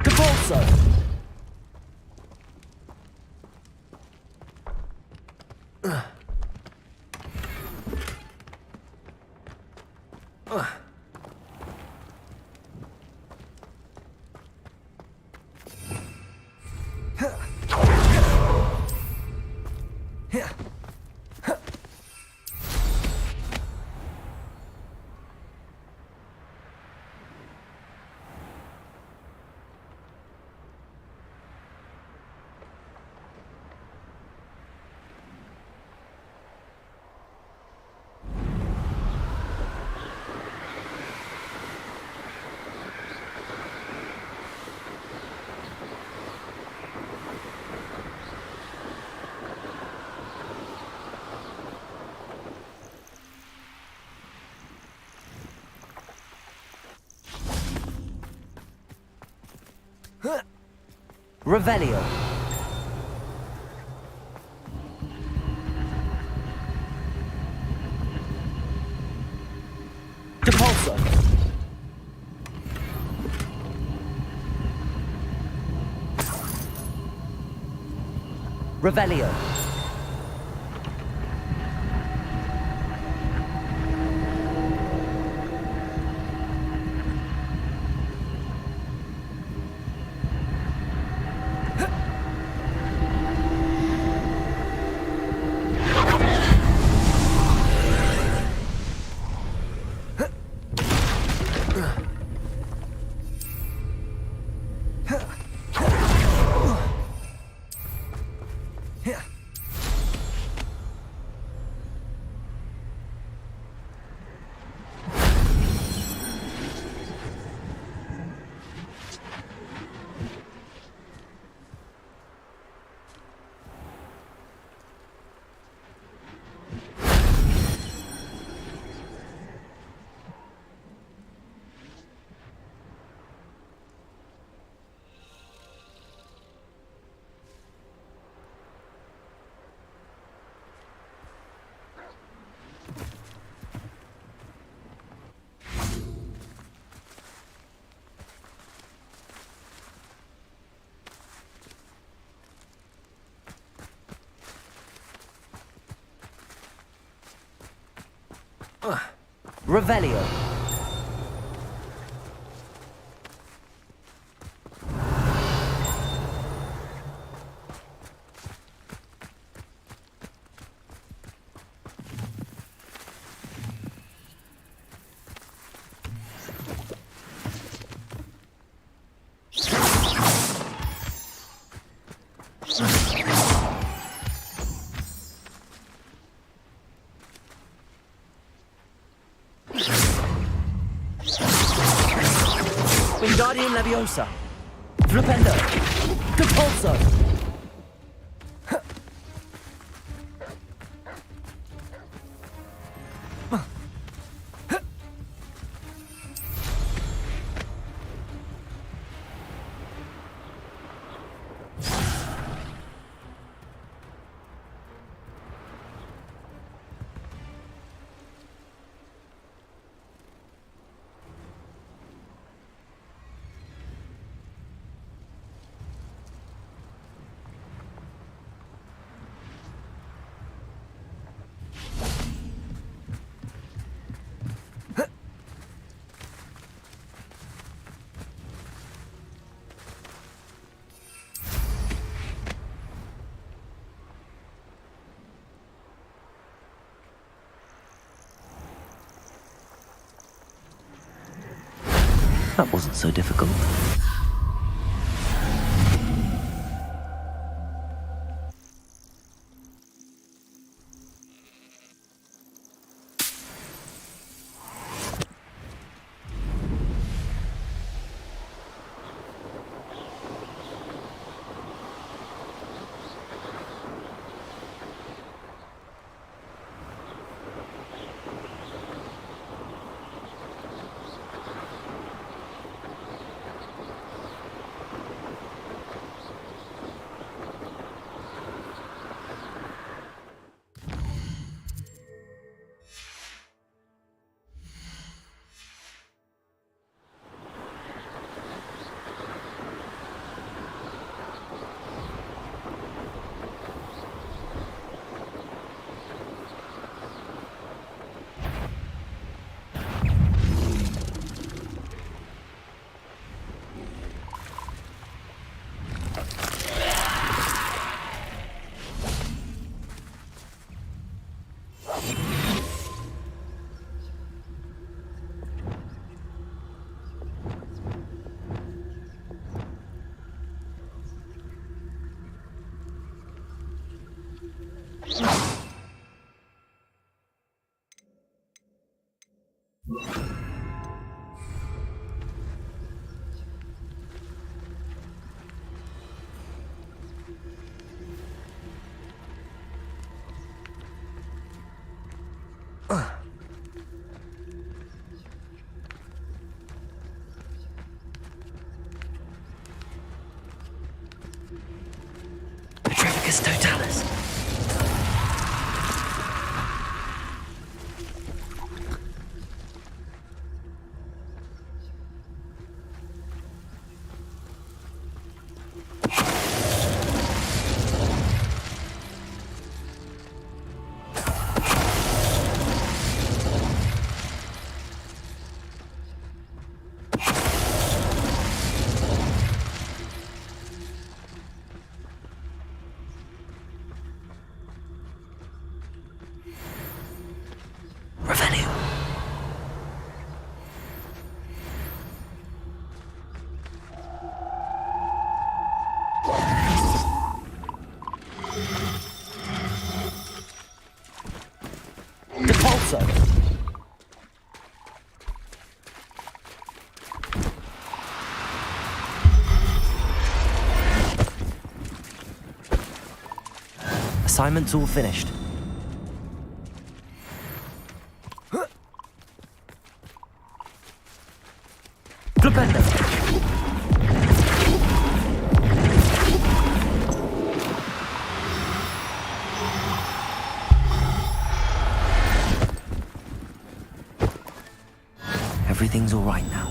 Depulso. Revelio. Depulso. Revelio. Revelio. Wingardium Leviosa. Flipendo. Depulso. That wasn't so difficult. Petrificus totalis. Assignment's all finished. Flipendo. Everything's all right now.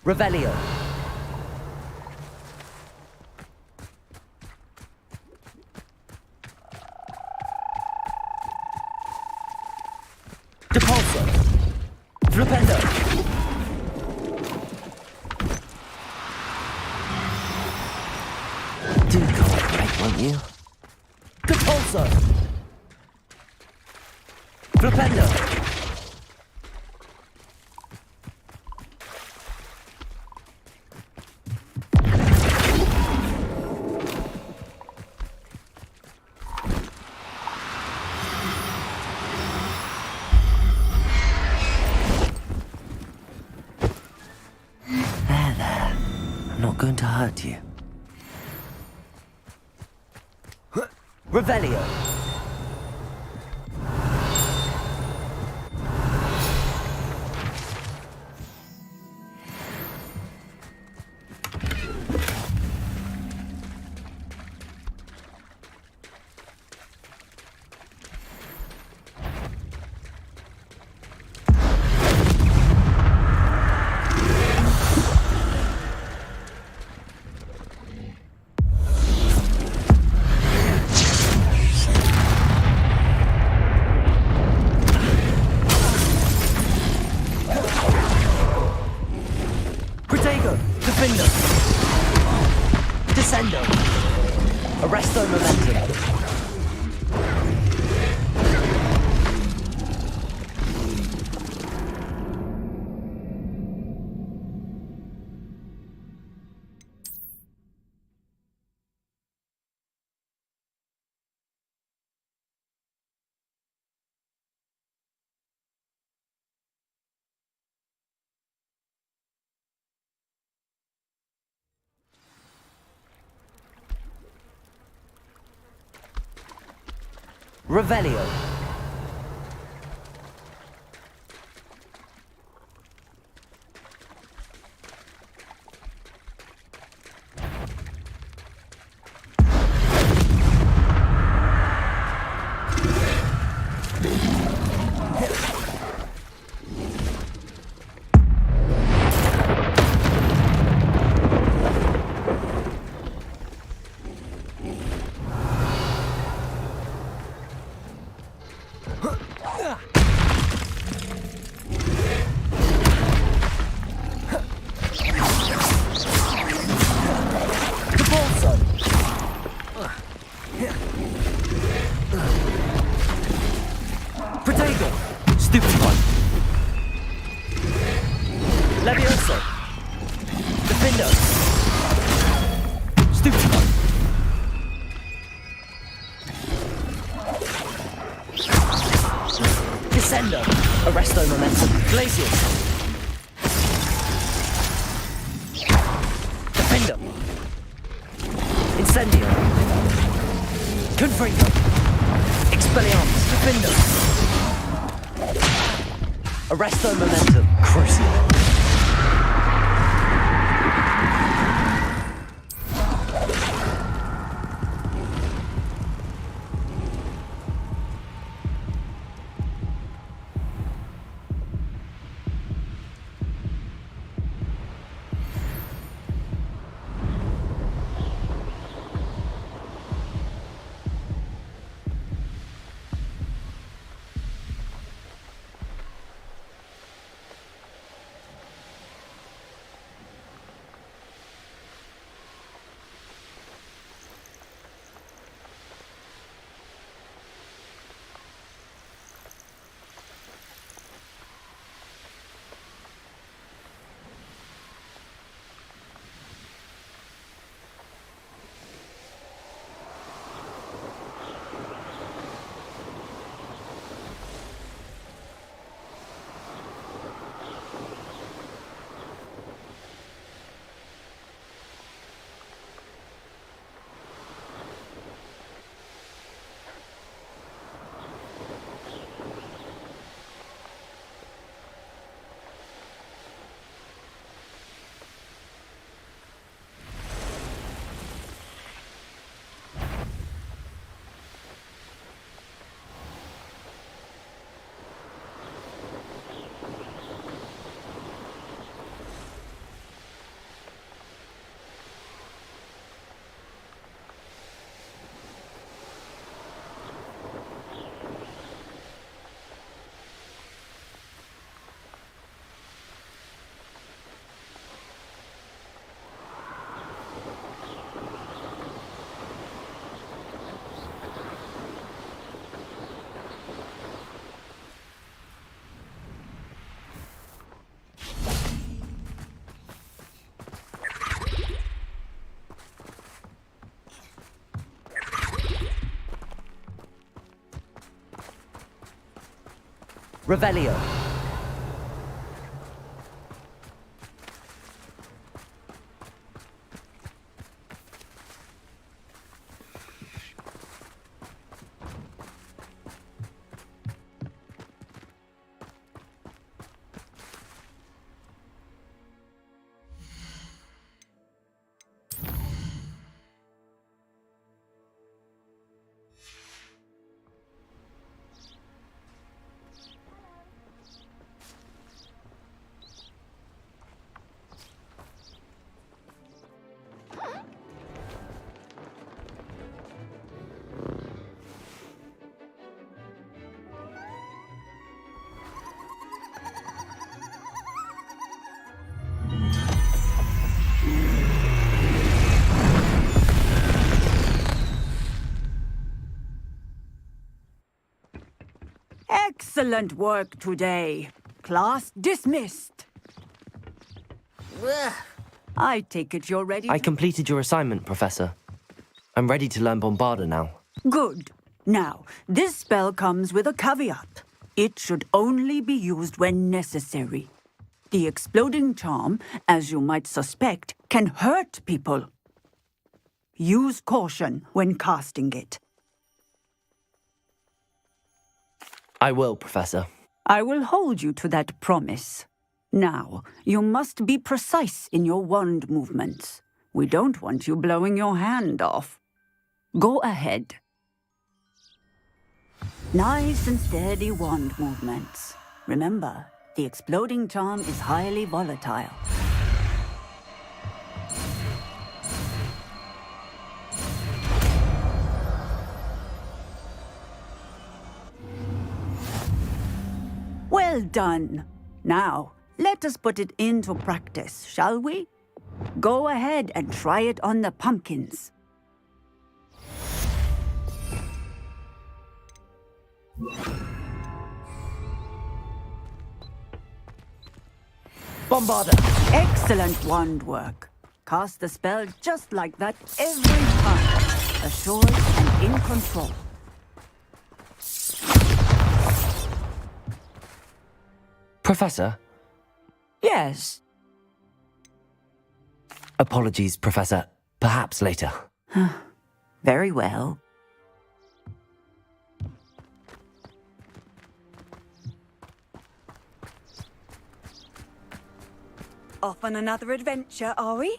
Revelio. Depulso. Flipendo. Do cooperate, won't you? Depulso. Flipendo. There. I'm not going to hurt you. Revelio. Revelio. Stupid one. Levioso. Defendo. Stupid one. Descendo. Arresto momentum. Glacius. Defendo. Incendio. Confringo. Expelliarmus. Defendo. Arresto momentum. Crucial. Revelio. Excellent work today. Class dismissed. I take it you're ready. I completed your assignment, Professor. I'm ready to learn Bombarda now. Good. Now, this spell comes with a caveat. It should only be used when necessary. The exploding charm, as you might suspect, can hurt people. Use caution when casting it. I will, Professor. I will hold you to that promise. Now, you must be precise in your wand movements. We don't want you blowing your hand off. Go ahead. Nice and steady wand movements. Remember, the exploding charm is highly volatile. Well done. Now, let us put it into practice, shall we? Go ahead and try it on the pumpkins. Bombarder! Excellent wand work. Cast the spell just like that every time. Assured and in control. Professor? Yes. Apologies, Professor. Perhaps later. Very well. Off on another adventure, are we?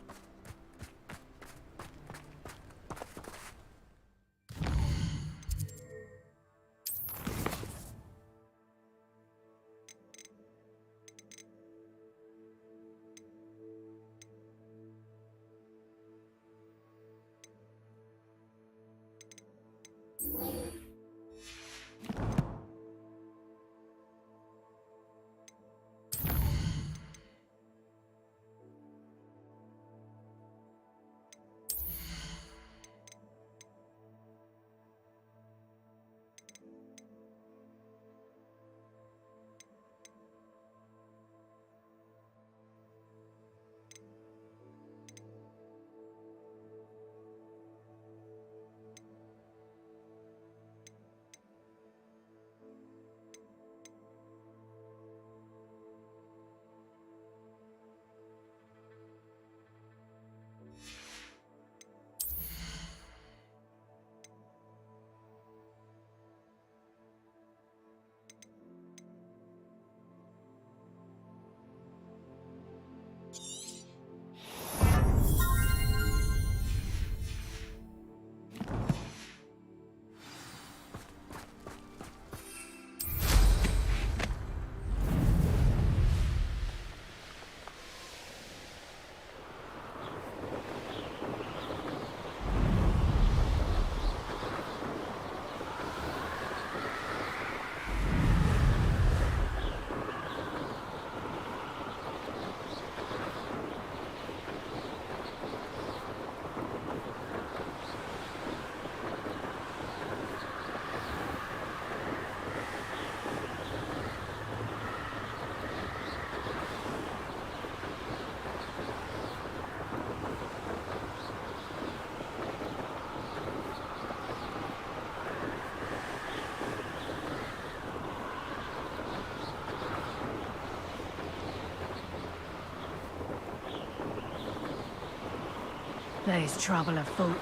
There's trouble afoot.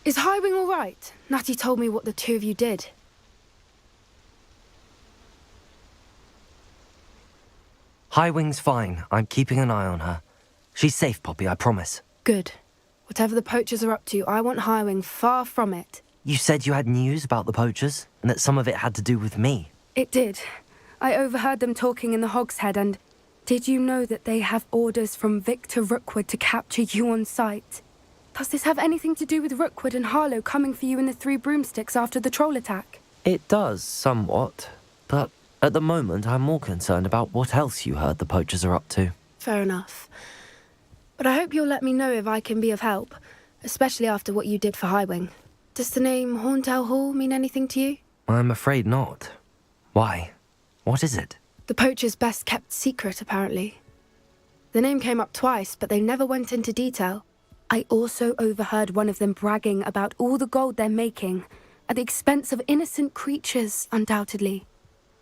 Is Highwing all right? Natty told me what the two of you did. Highwing's fine. I'm keeping an eye on her. She's safe, Poppy, I promise. Good. Whatever the poachers are up to, I want Highwing far from it. You said you had news about the poachers, and that some of it had to do with me. It did. I overheard them talking in the Hogshead, and did you know that they have orders from Victor Rookwood to capture you on sight? Does this have anything to do with Rookwood and Harlow coming for you in the Three Broomsticks after the troll attack? It does, somewhat. But at the moment, I'm more concerned about what else you heard the poachers are up to. Fair enough. But I hope you'll let me know if I can be of help, especially after what you did for Highwing. Does the name Horntail Hall mean anything to you? I'm afraid not. Why? What is it? The poacher's best kept secret, apparently. The name came up twice, but they never went into detail. I also overheard one of them bragging about all the gold they're making, at the expense of innocent creatures, undoubtedly.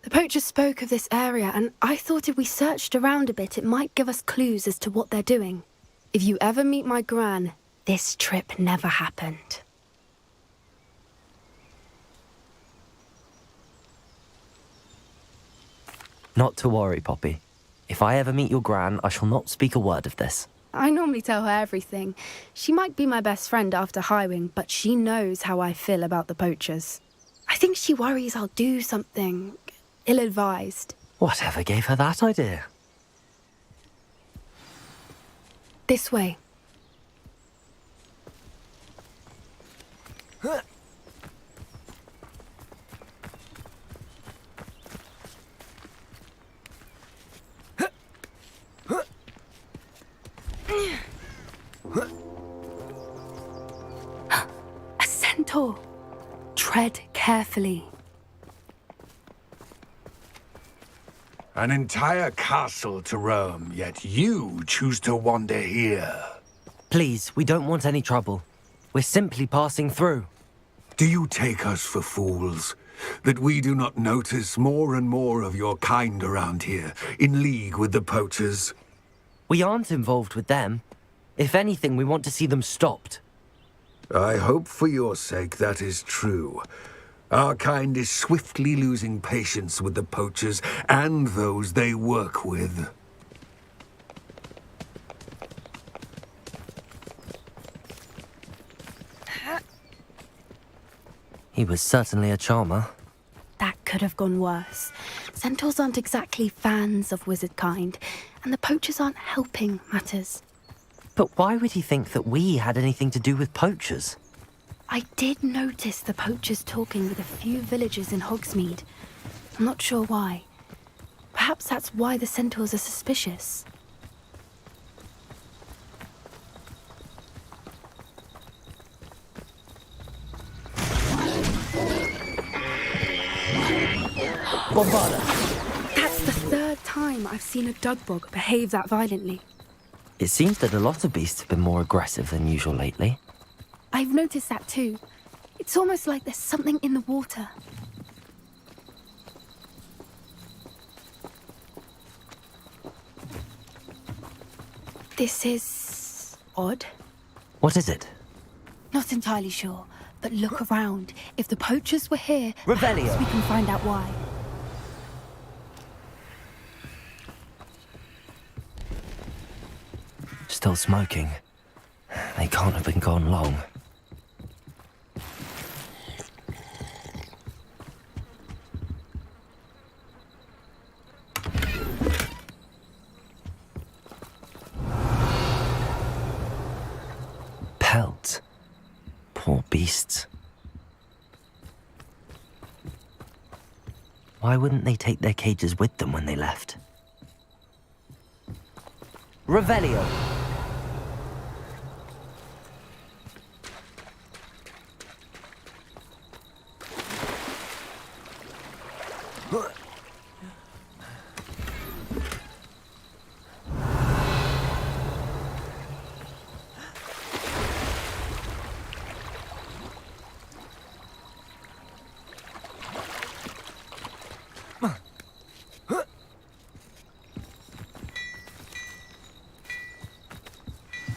The poachers spoke of this area, and I thought if we searched around a bit, it might give us clues as to what they're doing. If you ever meet my gran, this trip never happened. Not to worry, Poppy. If I ever meet your gran, I shall not speak a word of this. I normally tell her everything. She might be my best friend after Highwing, but she knows how I feel about the poachers. I think she worries I'll do something ill-advised. Whatever gave her that idea? This way. A centaur. Tread carefully. An entire castle to roam, yet you choose to wander here. Please, we don't want any trouble. We're simply passing through. Do you take us for fools? That we do not notice more and more of your kind around here, in league with the poachers? We aren't involved with them. If anything, we want to see them stopped. I hope for your sake that is true. Our kind is swiftly losing patience with the poachers and those they work with. He was certainly a charmer. That could have gone worse. Centaurs aren't exactly fans of wizard kind, and the poachers aren't helping matters. But why would he think that we had anything to do with poachers? I did notice the poachers talking with a few villagers in Hogsmeade. I'm not sure why. Perhaps that's why the centaurs are suspicious. Bombarda! That's the third time I've seen a dugbog behave that violently. It seems that a lot of beasts have been more aggressive than usual lately. I've noticed that too. It's almost like there's something in the water. This is odd. What is it? Not entirely sure, but look around. If the poachers were here, Revelio. perhaps we can find out why. Still smoking. They can't have been gone long. Pelt. Poor beasts. Why wouldn't they take their cages with them when they left? Revelio!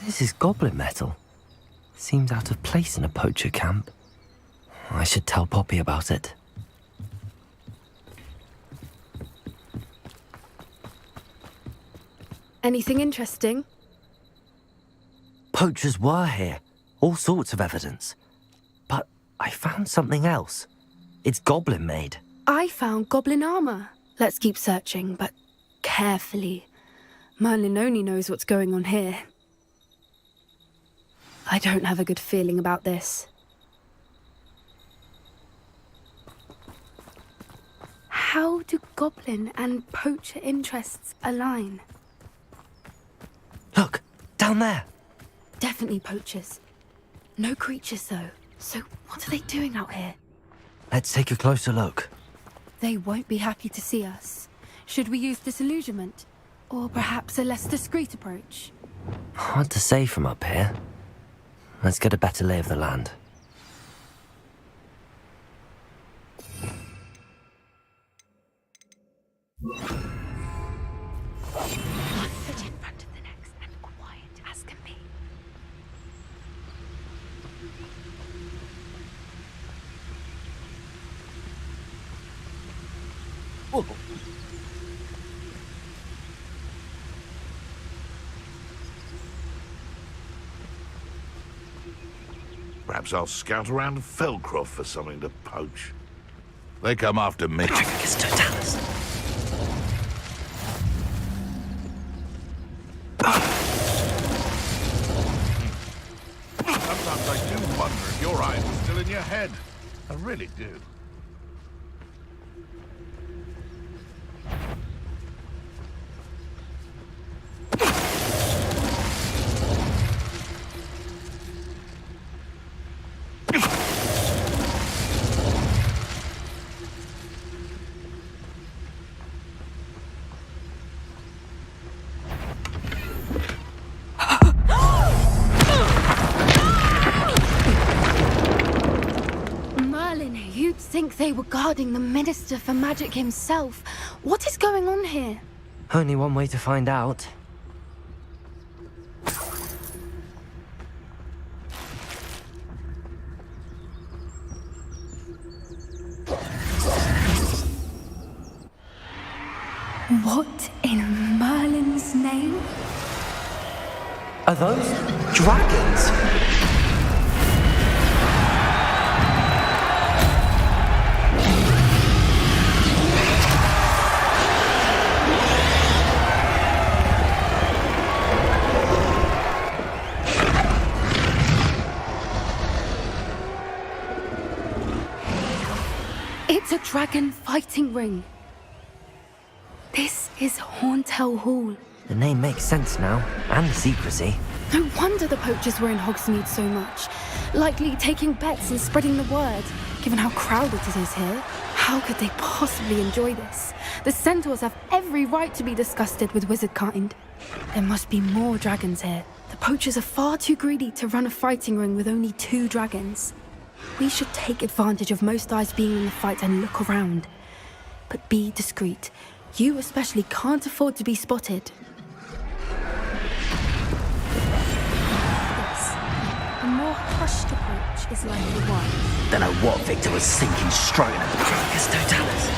This is goblin metal. Seems out of place in a poacher camp. I should tell Poppy about it. Anything interesting? Poachers were here. All sorts of evidence. But I found something else. It's goblin-made. I found goblin armor. Let's keep searching, but carefully. Merlin only knows what's going on here. I don't have a good feeling about this. How do goblin and poacher interests align? Look, down there. Definitely poachers. No creatures, though. So what are they doing out here? Let's take a closer look. They won't be happy to see us. Should we use disillusionment? Or perhaps a less discreet approach? Hard to say from up here. Let's get a better lay of the land. One foot in front of the next and quiet as can be. Whoa. Perhaps I'll scout around Felcroft for something to poach. They come after me. Totalis. Sometimes I do wonder if your eyes are still in your head. I really do. You'd think they were guarding the Minister for Magic himself. What is going on here? Only one way to find out. What in Merlin's name? Are those dragons? It's a dragon fighting ring. This is Horntail Hall. The name makes sense now, and the secrecy. No wonder the poachers were in Hogsmeade so much. Likely taking bets and spreading the word, given how crowded it is here. How could they possibly enjoy this? The centaurs have every right to be disgusted with wizard kind. There must be more dragons here. The poachers are far too greedy to run a fighting ring with only 2 dragons. We should take advantage of most eyes being in the fight and look around. But be discreet. You especially can't afford to be spotted. A more hushed approach is likely one. Don't know what Victor was thinking, strolling at the Crocus Totalis.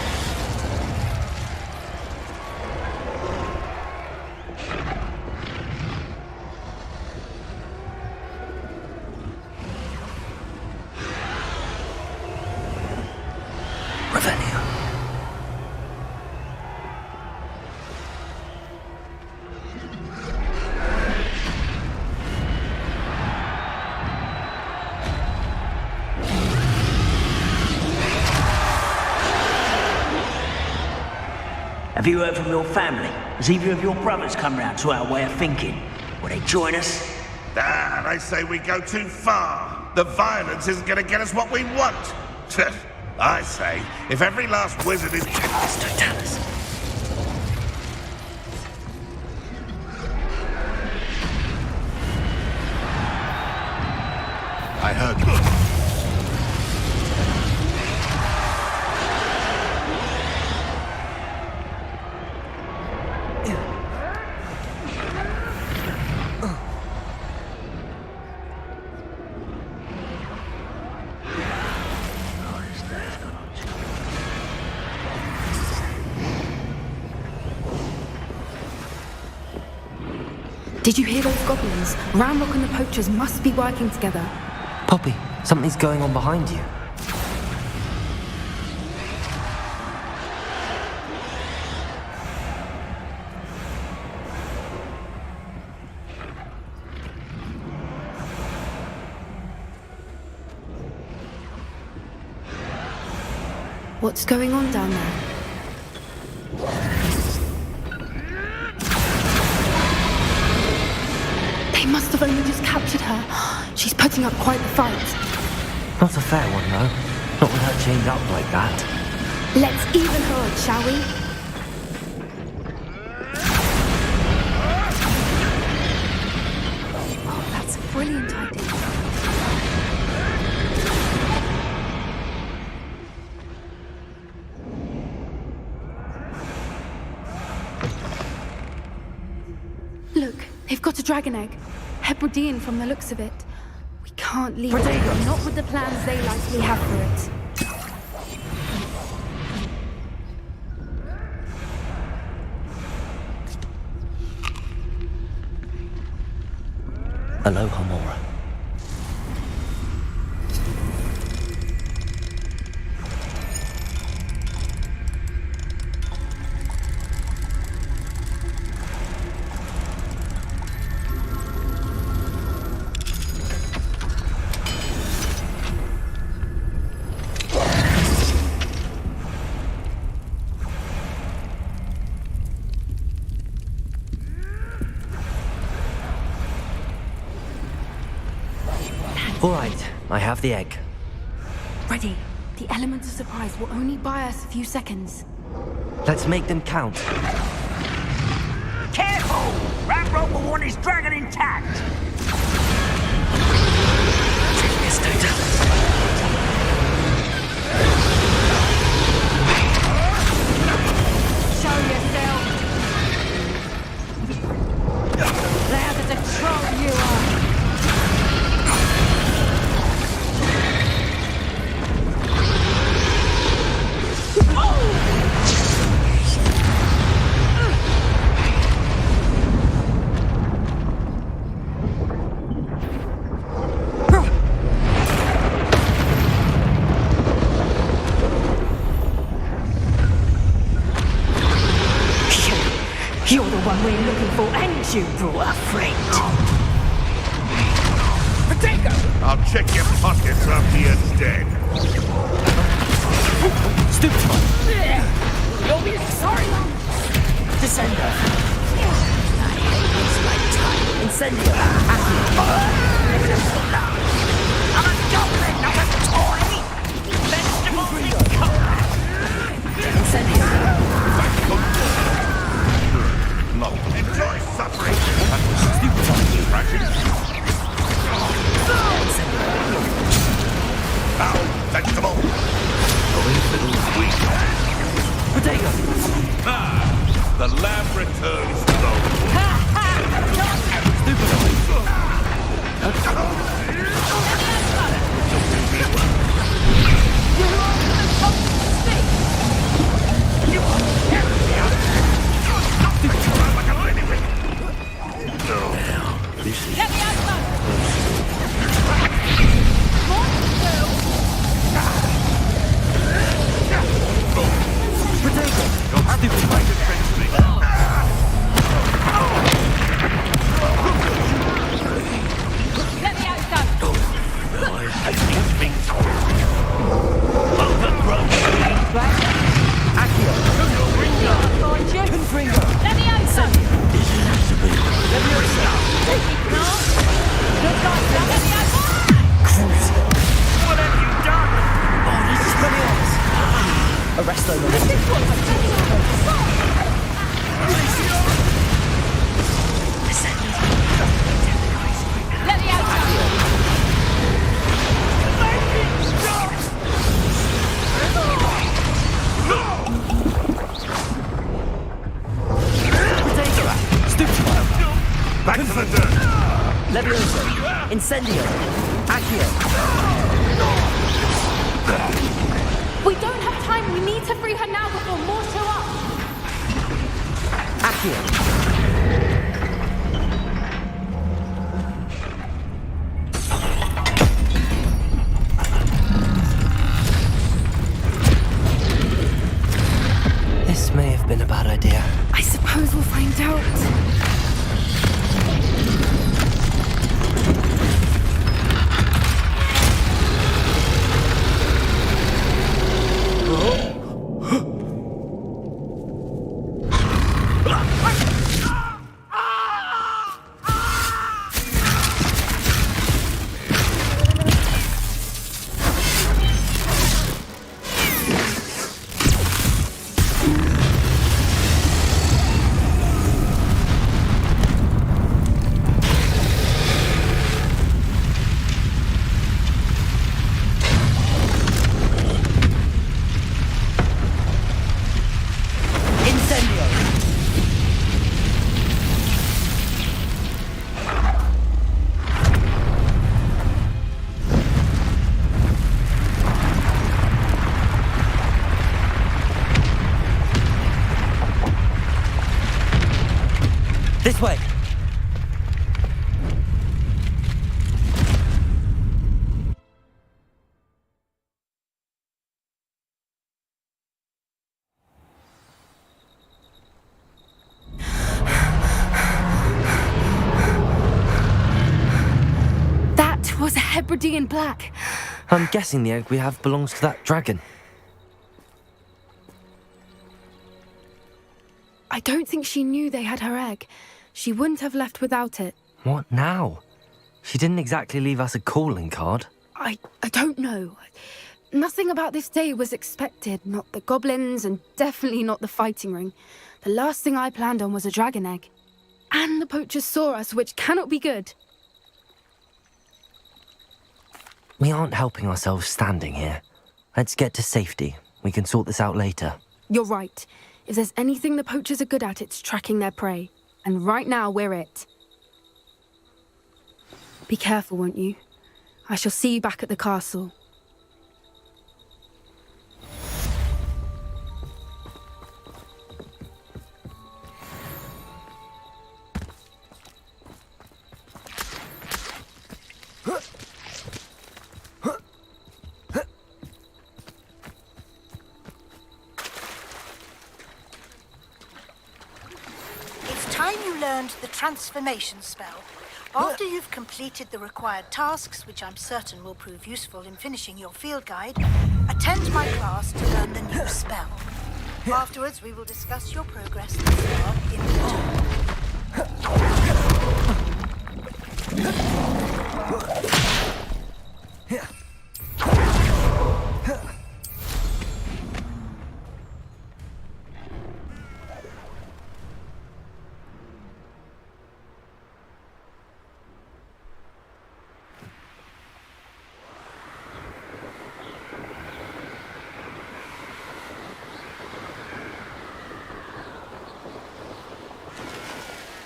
Have you heard from your family? Has either of your brothers come round to our way of thinking? Will they join us? Ah, they say we go too far. The violence isn't going to get us what we want. I say, if every last wizard is... Totalis. I heard... Did you hear those goblins? Ramrock and the poachers must be working together. Poppy, something's going on behind you. What's going on down there? They must have only just captured her. She's putting up quite the fight. Not a fair one, though. Not with her chained up like that. Let's even her odds, shall we? Oh, that's a brilliant idea. Look, they've got a dragon egg. Hebridean from the looks of it. We can't leave it, not with the plans they likely have for it. Aloha, Mora. All right, I have the egg. Ready. The element of surprise will only buy us a few seconds. Let's make them count. Careful! Ramrock will want his dragon intact! Show yourself! Louder to troll you are! You're the one we're looking for, and you brought a friend. Potato! I'll check your pockets after you're dead. Stupid one! You'll be sorry! Descender! I hate this lifetime. Incendio! I'm a goblin, not a toy! Vegetables in color! Incendio! Not enjoy suffering. Stupid one. Crashing. Now, vegetable. Going little sweet. Potato! Ah, the lab returns slowly. Arrest them. Let me out! Back to the dirt. Levioso. Incendio. Accio. We don't have time. We need to free her now before more show up. Accio. This way! That was a Hebridean black. I'm guessing the egg we have belongs to that dragon. I don't think she knew they had her egg. She wouldn't have left without it. What now? She didn't exactly leave us a calling card. I don't know. Nothing about this day was expected. Not the goblins, and definitely not the fighting ring. The last thing I planned on was a dragon egg. And the poachers saw us, which cannot be good. We aren't helping ourselves standing here. Let's get to safety. We can sort this out later. You're right. If there's anything the poachers are good at, it's tracking their prey. And right now, we're it. Be careful, won't you? I shall see you back at the castle. Time you learned the transformation spell. After you've completed the required tasks, which I'm certain will prove useful in finishing your field guide, attend my class to learn the new spell. Afterwards, we will discuss your progress thus far in detail.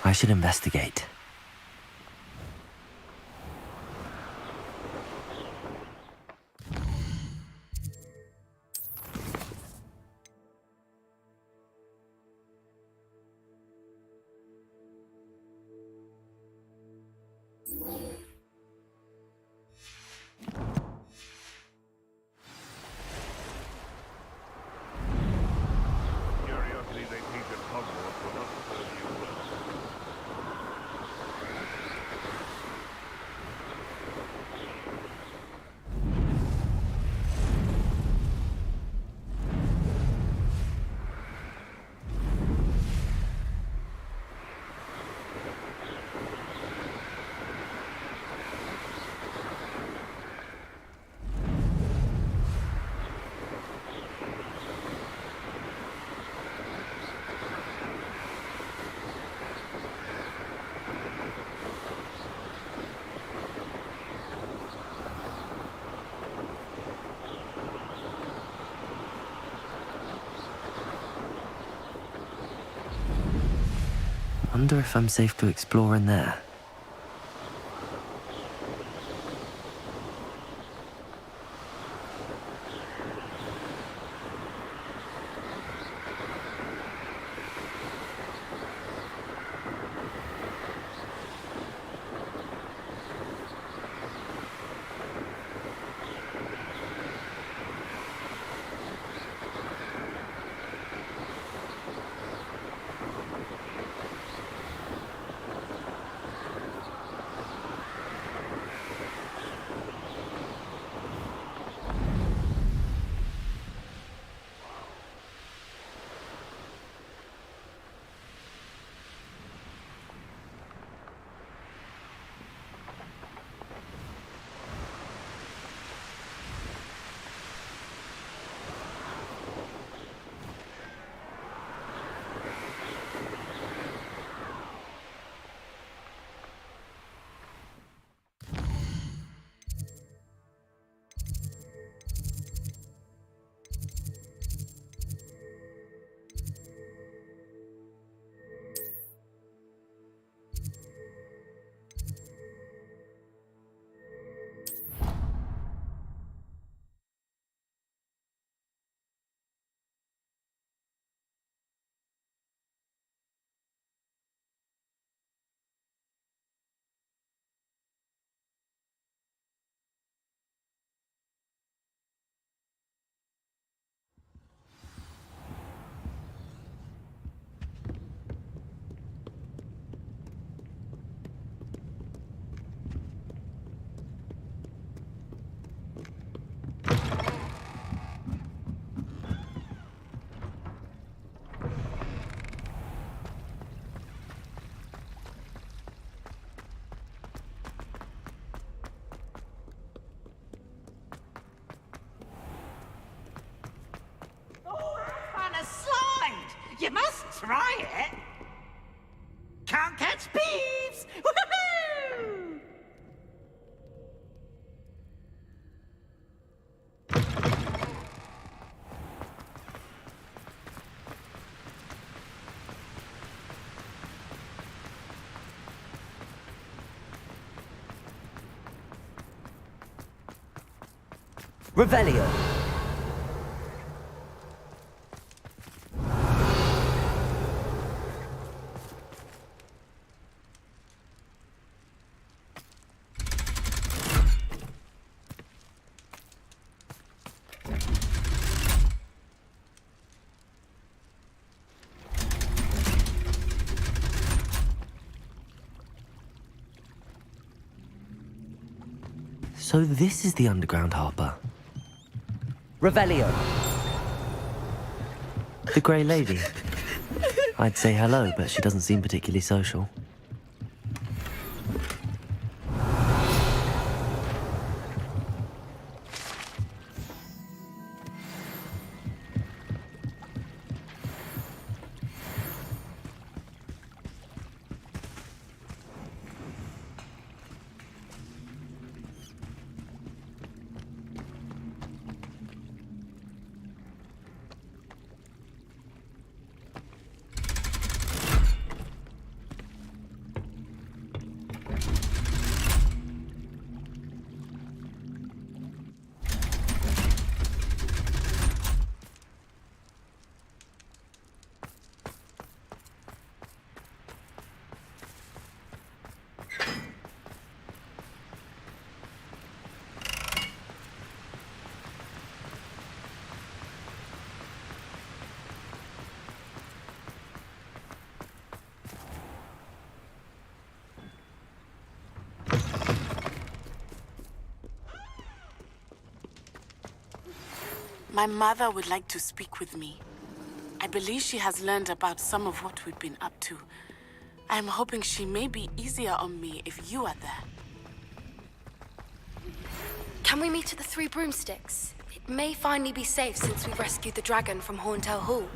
I should investigate. Curiosity they teach at Hogwarts will not serve you well. Wonder if I'm safe to explore in there. try it? Can't catch thieves! Woohoo! Revelio. So this is the underground harbour. Revelio. The Grey Lady. I'd say hello, but she doesn't seem particularly social. My mother would like to speak with me. I believe she has learned about some of what we've been up to. I am hoping she may be easier on me if you are there. Can we meet at the Three Broomsticks? It may finally be safe since we've rescued the dragon from Horntail Hall.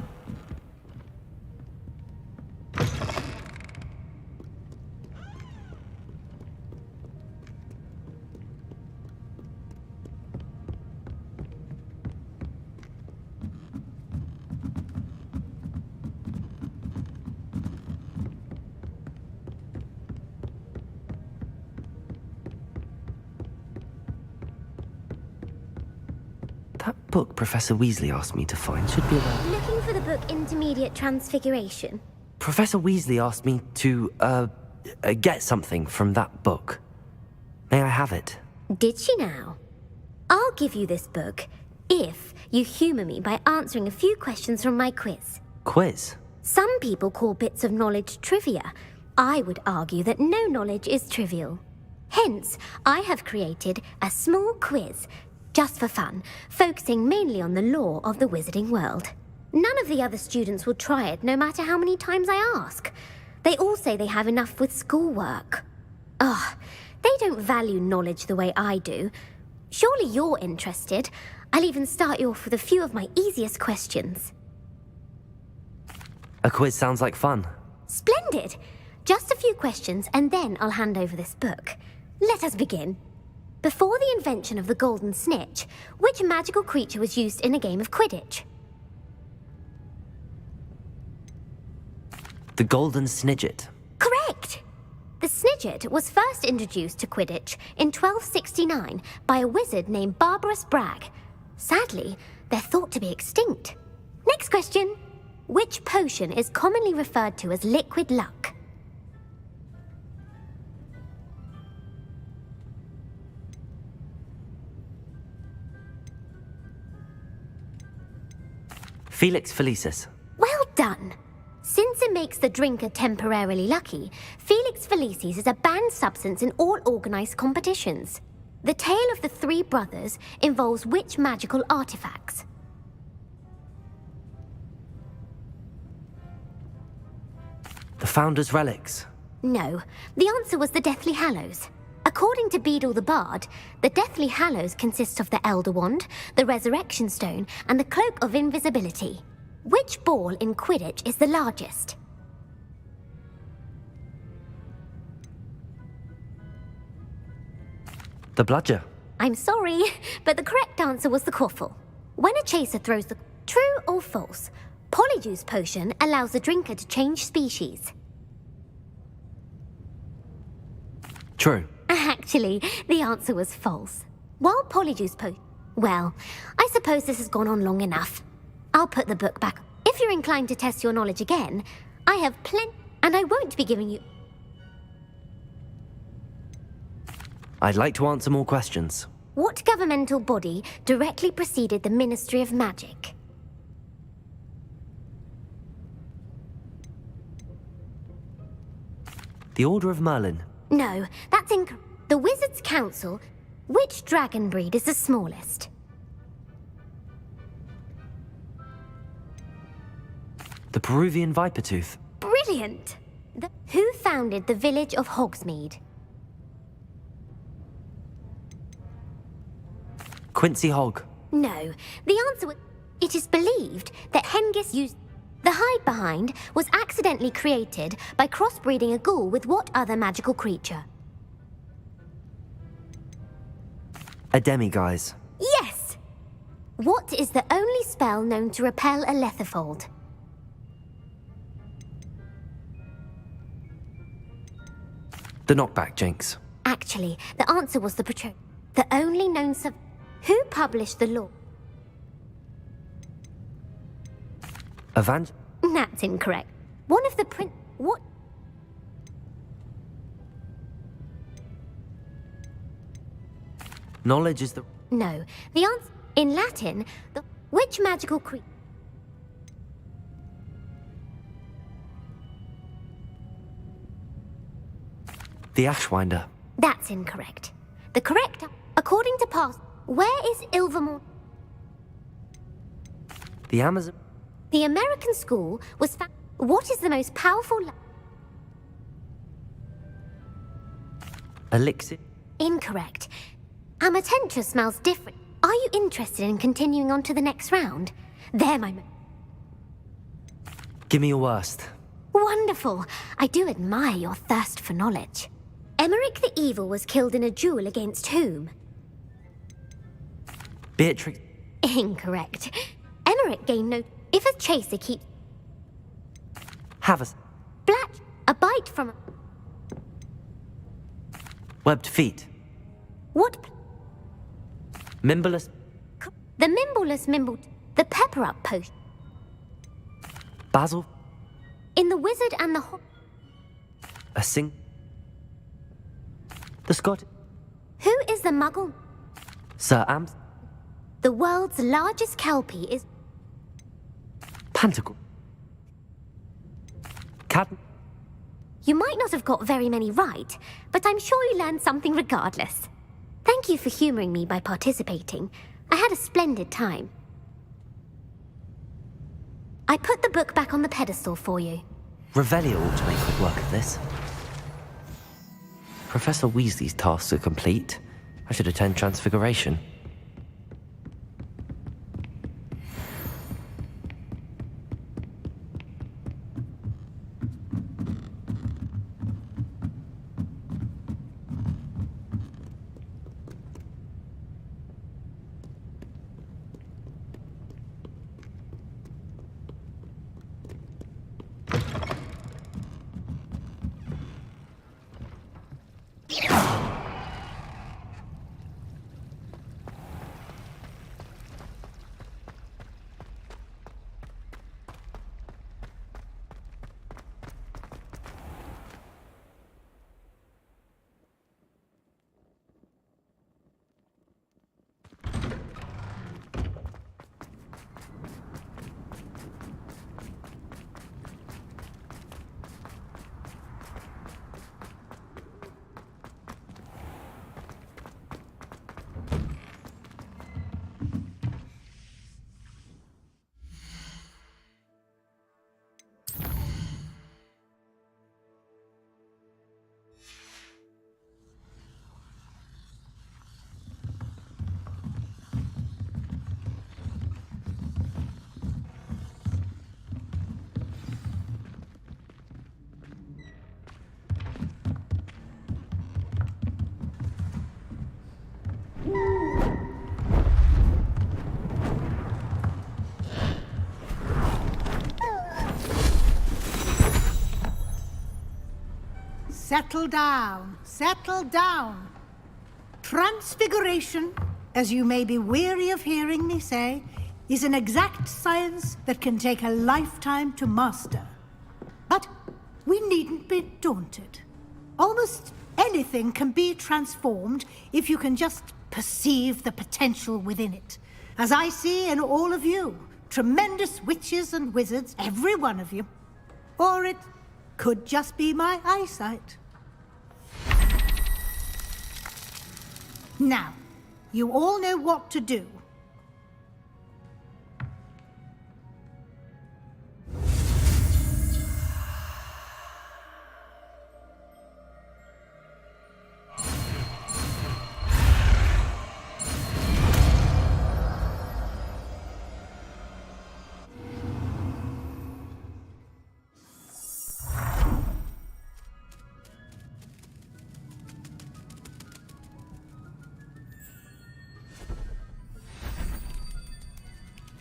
That book Professor Weasley asked me to find should be about... Looking for the book Intermediate Transfiguration? Professor Weasley asked me to, get something from that book. May I have it? Did she now? I'll give you this book if you humour me by answering a few questions from my quiz. Quiz? Some people call bits of knowledge trivia. I would argue that no knowledge is trivial. Hence, I have created a small quiz, just for fun, focusing mainly on the lore of the wizarding world. None of the other students will try it, no matter how many times I ask. They all say they have enough with schoolwork. Ugh, they don't value knowledge the way I do. Surely you're interested. I'll even start you off with a few of my easiest questions. A quiz sounds like fun. Splendid! Just a few questions, and then I'll hand over this book. Let us begin. Before the invention of the golden snitch, which magical creature was used in a game of Quidditch? The Golden Snidget. Correct! The Snidget was first introduced to Quidditch in 1269 by a wizard named Barbarous Bragg. Sadly, they're thought to be extinct. Next question. Which potion is commonly referred to as liquid luck? Felix Felicis. Well done! Since it makes the drinker temporarily lucky, Felix Felicis is a banned substance in all organised competitions. The tale of the three brothers involves which magical artifacts? The Founder's Relics. No, the answer was the Deathly Hallows. According to Beadle the Bard, the Deathly Hallows consists of the Elder Wand, the Resurrection Stone, and the Cloak of Invisibility. Which ball in Quidditch is the largest? The bludger. I'm sorry, but the correct answer was the quaffle. When a chaser throws the... True or false? Polyjuice potion allows the drinker to change species. True. Actually, the answer was false. While Polyjuice potion... Well, I suppose this has gone on long enough. I'll put the book back. If you're inclined to test your knowledge again, I have plenty... And I won't be giving you... I'd like to answer more questions. What governmental body directly preceded the Ministry of Magic? The Order of Merlin. No, that's incorrect. The Wizards' Council. Which dragon breed is the smallest? The Peruvian Vipertooth. Brilliant! Who founded the village of Hogsmeade? Quincy Hogg. No, the answer was... It is believed that Hengist used... The hide behind was accidentally created by crossbreeding a ghoul with what other magical creature? A demiguise. Yes! What is the only spell known to repel a letherfold? The knockback jinx. Actually, the answer was the The only known Who published the law? That's incorrect. One of the What? Knowledge is the... No. The answer... In Latin, Which magical creature... The Ashwinder. That's incorrect. The correct... According to past... Where is Ilvermorny? The Amazon... The American school was What is the most powerful... Elixir. Incorrect. Amatentra smells different. Are you interested in continuing on to the next round? There, my... Give me your worst. Wonderful. I do admire your thirst for knowledge. Emmerich the Evil was killed in a duel against whom? Beatrix. Incorrect. Emmerich gained no... If a chaser keeps... Have a... Black... A bite from... Webbed feet. What... Mimbleless. The Mimbleless Mimble... The pepper-up potion. Basil. In the Wizard and the... A sing... The Scot... Who is the Muggle? Sir Ams... The world's largest kelpie is... Pantacle. Cat... You might not have got very many right, but I'm sure you learned something regardless. Thank you for humouring me by participating. I had a splendid time. I put the book back on the pedestal for you. Revelio ought to make quick work of this. Professor Weasley's tasks are complete. I should attend Transfiguration. settle down. Settle down. Transfiguration, as you may be weary of hearing me say, is an exact science that can take a lifetime to master. But we needn't be daunted. Almost anything can be transformed if you can just perceive the potential within it. As I see in all of you, tremendous witches and wizards, every one of you. Or it could just be my eyesight. Now, you all know what to do.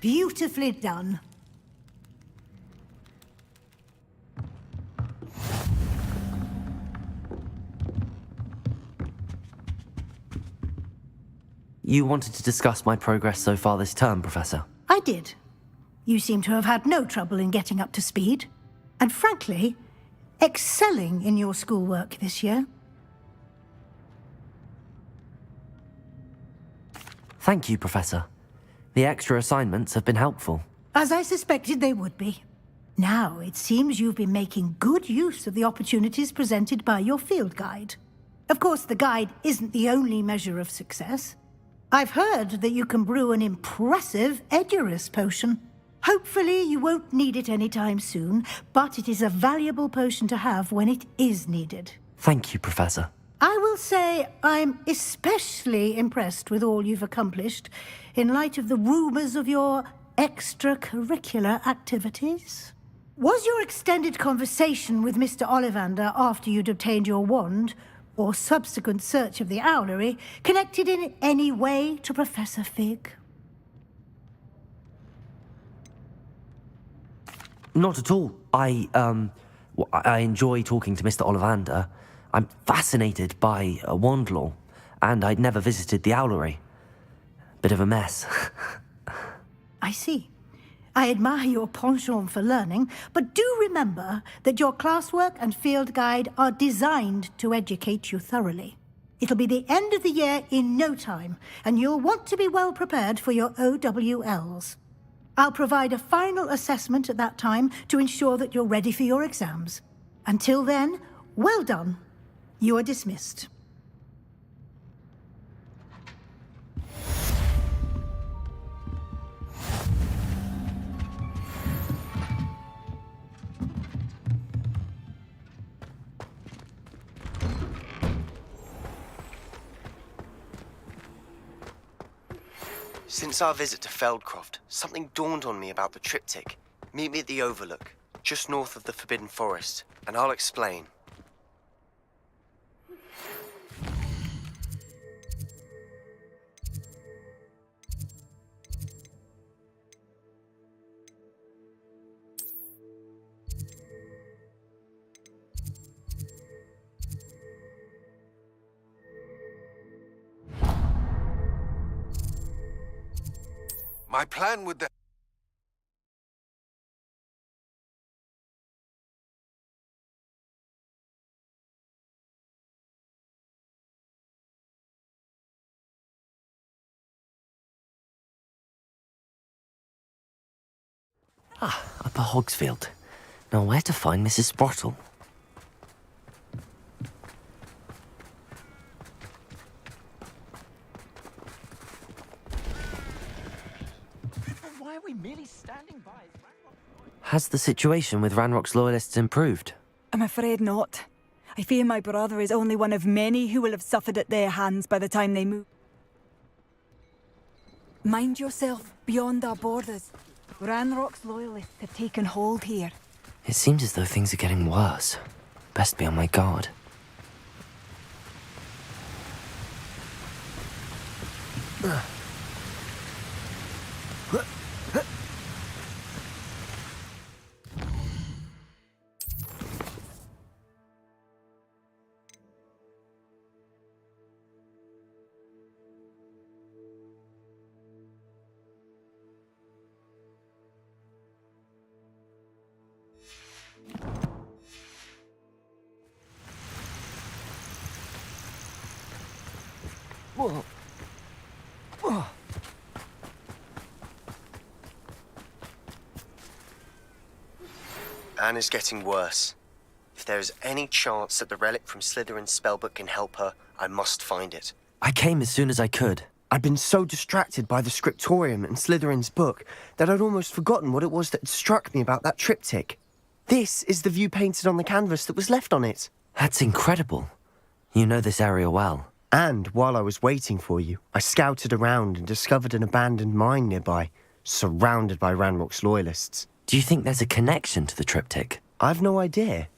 Beautifully done. You wanted to discuss my progress so far this term, Professor? I did. You seem to have had no trouble in getting up to speed. And frankly, excelling in your schoolwork this year. Thank you, Professor. The extra assignments have been helpful. As I suspected they would be. Now, it seems you've been making good use of the opportunities presented by your field guide. Of course, the guide isn't the only measure of success. I've heard that you can brew an impressive Edurus potion. Hopefully, you won't need it anytime soon, but it is a valuable potion to have when it is needed. Thank you, Professor. I will say I'm especially impressed with all you've accomplished in light of the rumors of your extracurricular activities. Was your extended conversation with Mr. Ollivander after you'd obtained your wand, or subsequent search of the owlery, connected in any way to Professor Fig? Not at all. I enjoy talking to Mr. Ollivander. I'm fascinated by wand law, and I'd never visited the owlery. Bit of a mess. I see. I admire your penchant for learning, but do remember that your classwork and field guide are designed to educate you thoroughly. It'll be the end of the year in no time, and you'll want to be well prepared for your OWLs. I'll provide a final assessment at that time to ensure that you're ready for your exams. Until then, well done. You are dismissed. Since our visit to Feldcroft, something dawned on me about the triptych. Meet me at the Overlook, just north of the Forbidden Forest, and I'll explain. My plan with the... Upper Hogsfield. Now where to find Mrs. Sprottle? Why are we merely standing by? Has the situation with Ranrock's loyalists improved? I'm afraid not. I fear my brother is only one of many who will have suffered at their hands by the time they move. Mind yourself beyond our borders. Ranrock's loyalists have taken hold here. It seems as though things are getting worse. Best be on my guard. Anna's getting worse. If there is any chance that the relic from Slytherin's spellbook can help her, I must find it. I came as soon as I could. I'd been so distracted by the scriptorium and Slytherin's book that I'd almost forgotten what it was that struck me about that triptych. This is the view painted on the canvas that was left on it. That's incredible. You know this area well. And while I was waiting for you, I scouted around and discovered an abandoned mine nearby, surrounded by Ranrock's loyalists. Do you think there's a connection to the triptych? I've no idea.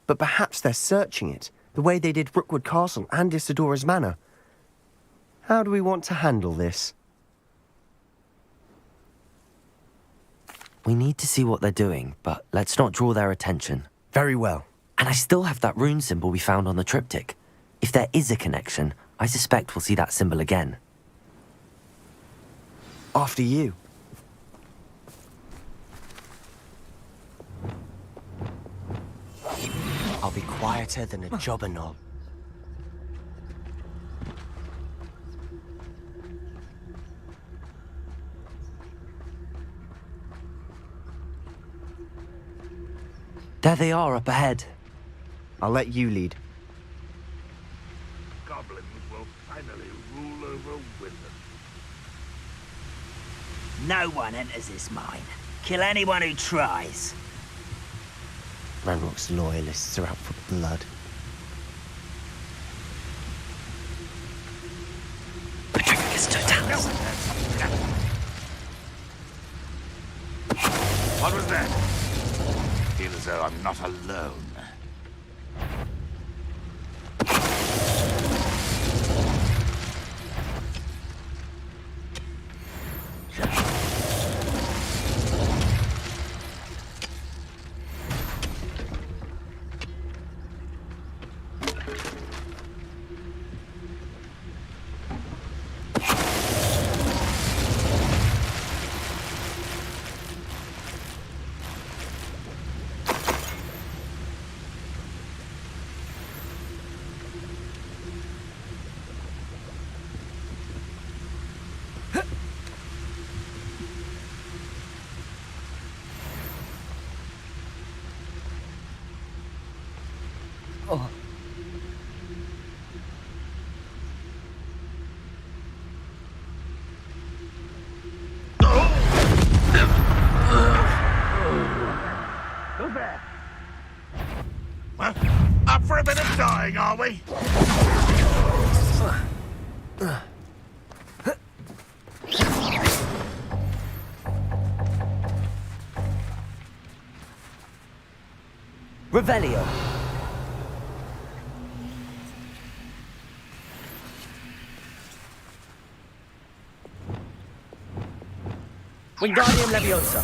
But perhaps they're searching it, the way they did Rookwood Castle and Isidora's Manor. How do we want to handle this? We need to see what they're doing, but let's not draw their attention. Very well. And I still have that rune symbol we found on the triptych. If there is a connection, I suspect we'll see that symbol again. After you. I'll be quieter than a jobberknoll. There they are up ahead. I'll let you lead. Goblins will finally rule over Wyndham. No one enters this mine. Kill anyone who tries. Ranrock's loyalists are out for blood. What was that? Feel as though I'm not alone. Oh. Go back. Well, up for a bit of dying, are we? Revelio. Wingardium Leviosa.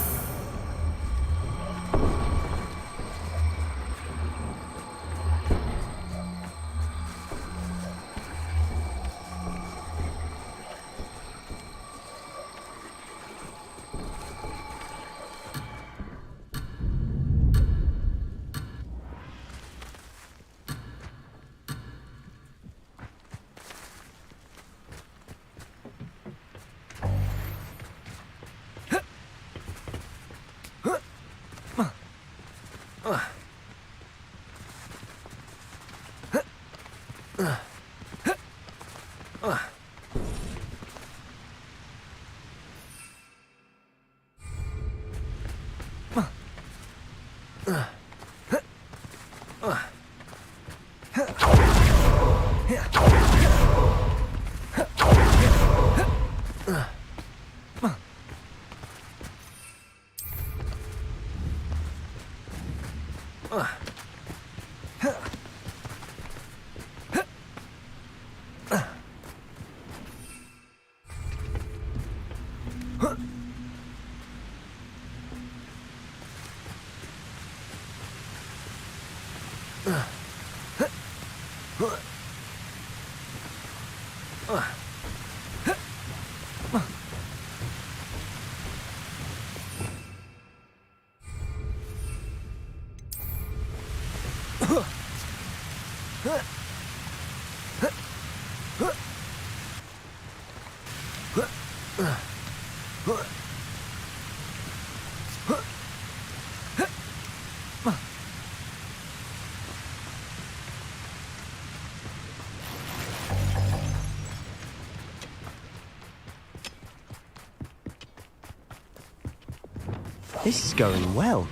This is going well.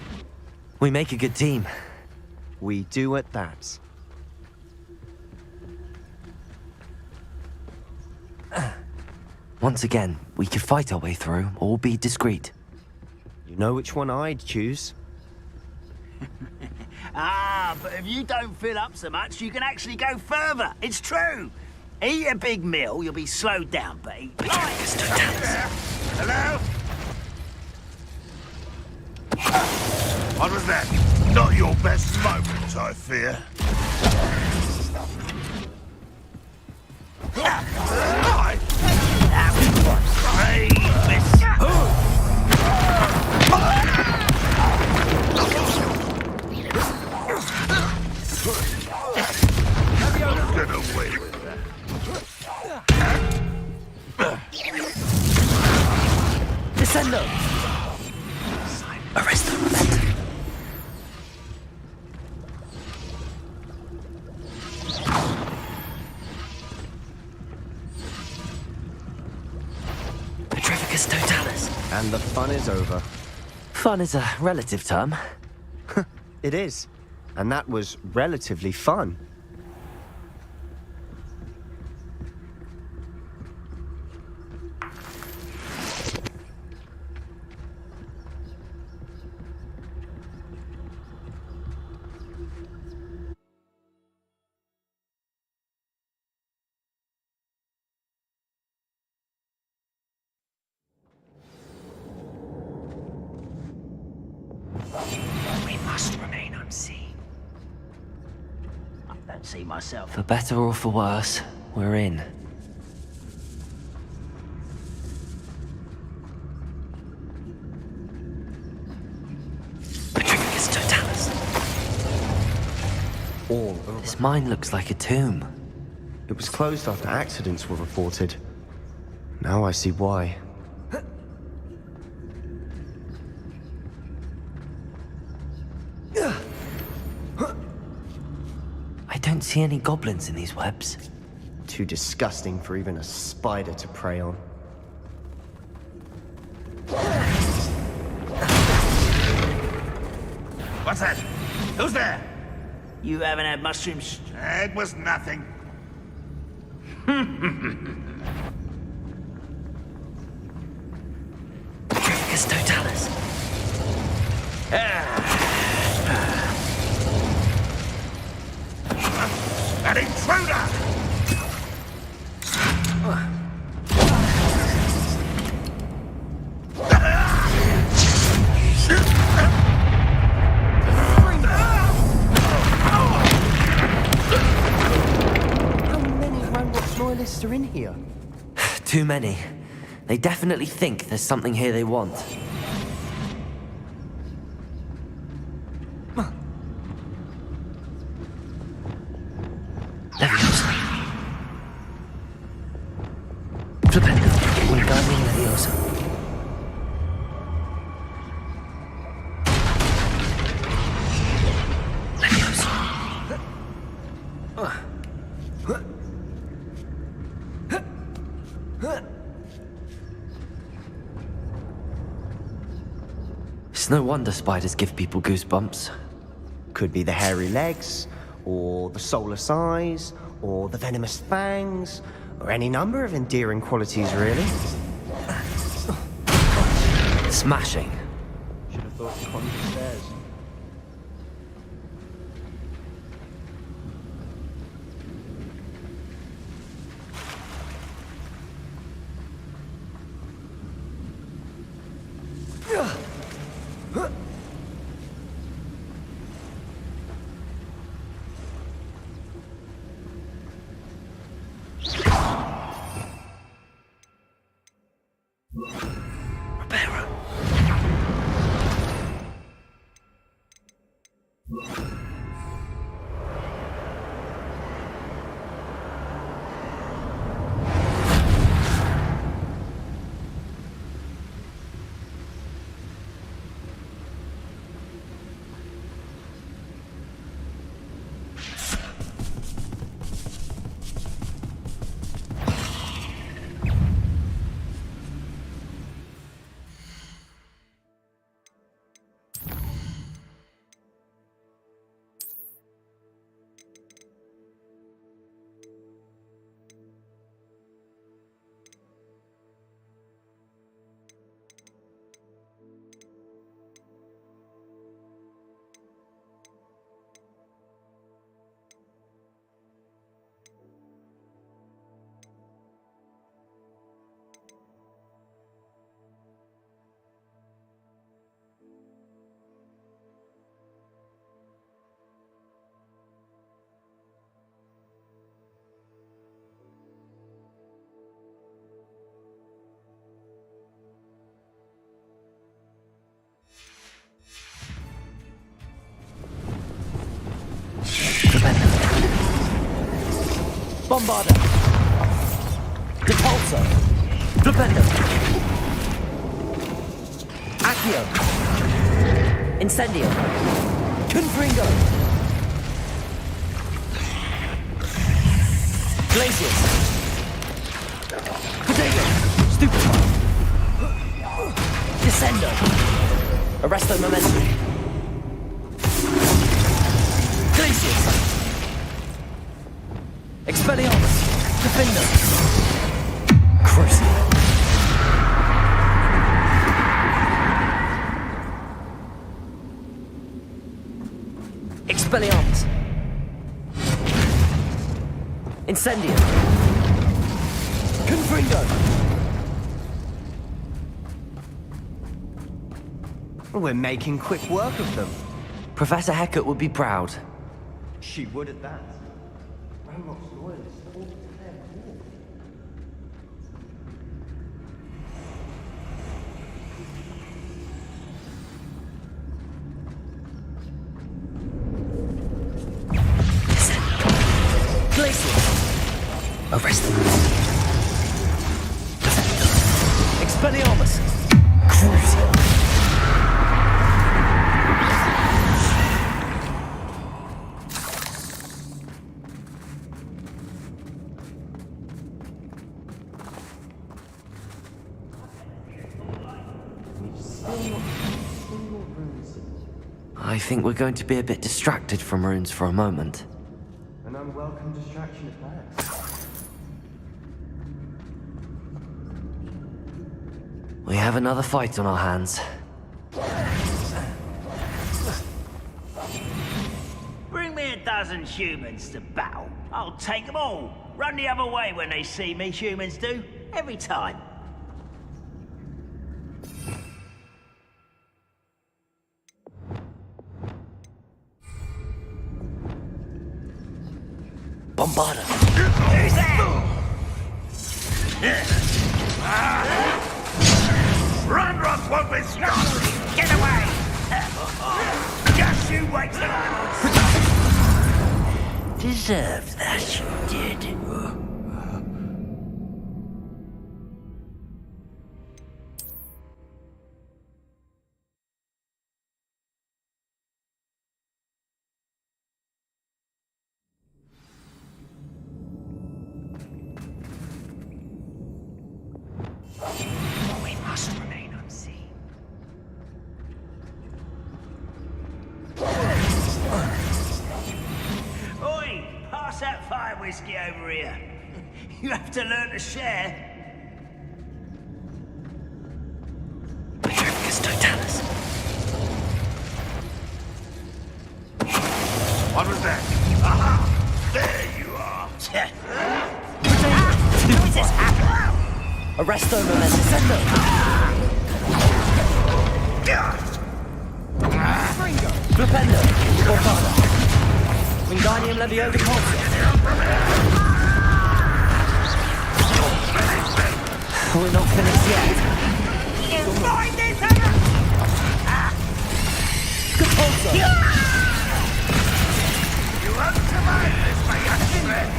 We make a good team. We do at that. Once again, we could fight our way through or be discreet. You know which one I'd choose. But if you don't fill up so much, you can actually go further. It's true. Eat a big meal, you'll be slowed down, but eat... Hello? What was that? Not your best moment, I fear. Get away with that. Descendo! Arrest the momentum. Petrificus totalis. And the fun is over. Fun is a relative term. It is. And that was relatively fun. We must remain unseen. I don't see myself. For better or for worse, we're in. Petrificus totalis. All This mine looks like a tomb. It was closed after accidents were reported. Now I see why. I don't see any goblins in these webs. Too disgusting for even a spider to prey on. What's that? Who's there? You haven't had mushrooms? It was nothing. Petrificus totalis. An intruder! How many Hogwarts loyalists are in here? Too many. They definitely think there's something here they want. Leviosa. Flipendo. Wingardium Leviosa. Leviosa. It's no wonder spiders give people goosebumps. Could be the hairy legs, or the soulless eyes, or the venomous fangs, or any number of endearing qualities, really. Smashing. Should have thought to conjure stairs. Bombarda. Depulso. Flipendo. Accio. Incendio. Confringo. Glacius. Potato. Stupefy. Descendo. Arresto Momentum. Glacius. Expelliarmus. Defender. Crucible. Expelliarmus. Incendio. Confringo. We're making quick work of them. Professor Hecat would be proud. She would at that. Ranrock's loyalists all declared war. Glacius. Arrest them. Expelliarmus. Crucible. I think we're going to be a bit distracted from runes for a moment. An unwelcome distraction at that. We have another fight on our hands. Bring me a dozen humans to battle. I'll take them all. Run the other way when they see me, humans do. Every time. Bombarda. Who's that? Ranrock won't be stopped! Get away! Just you wait till I deserve that, you did. We must remain unseen. Oi! Pass that fire whiskey over here. You have to learn to share. Petrificus totalis. What was that? Aha! There you are! How is this happening? Arresto Momentum. Flipendo. Bombarda. Wingardium Leviosa Pulse. We're not finished yet. Find this Depulso. You won't survive this, my young friend!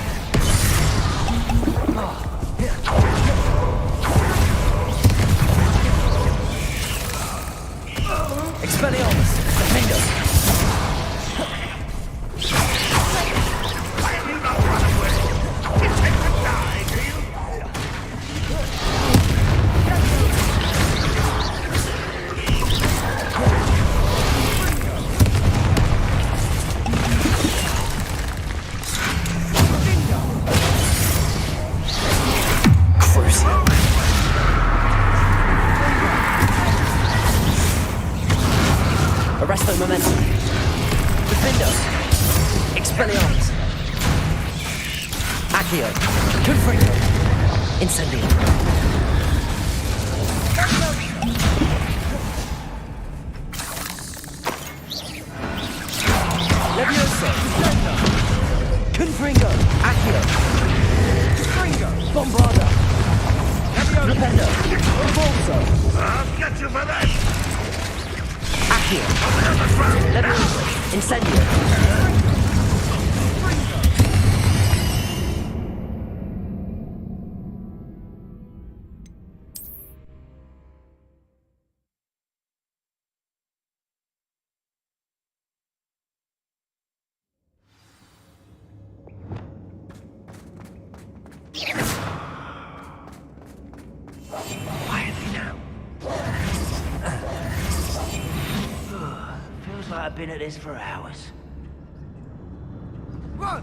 Expelliarmus. Defender. Why have you not run away? You take the die, do you? Crucible. Arresto Momentum. Defender. Expelliarmus. Accio. Confringo. Incendio. Leviosa. Confringo. Accio. Confringo. Bombarda. Flipendo. Reforzo. I'll get you for that! Accio. Leviosa. Incendio. Quietly now. Feels like I've been at this for hours. Run!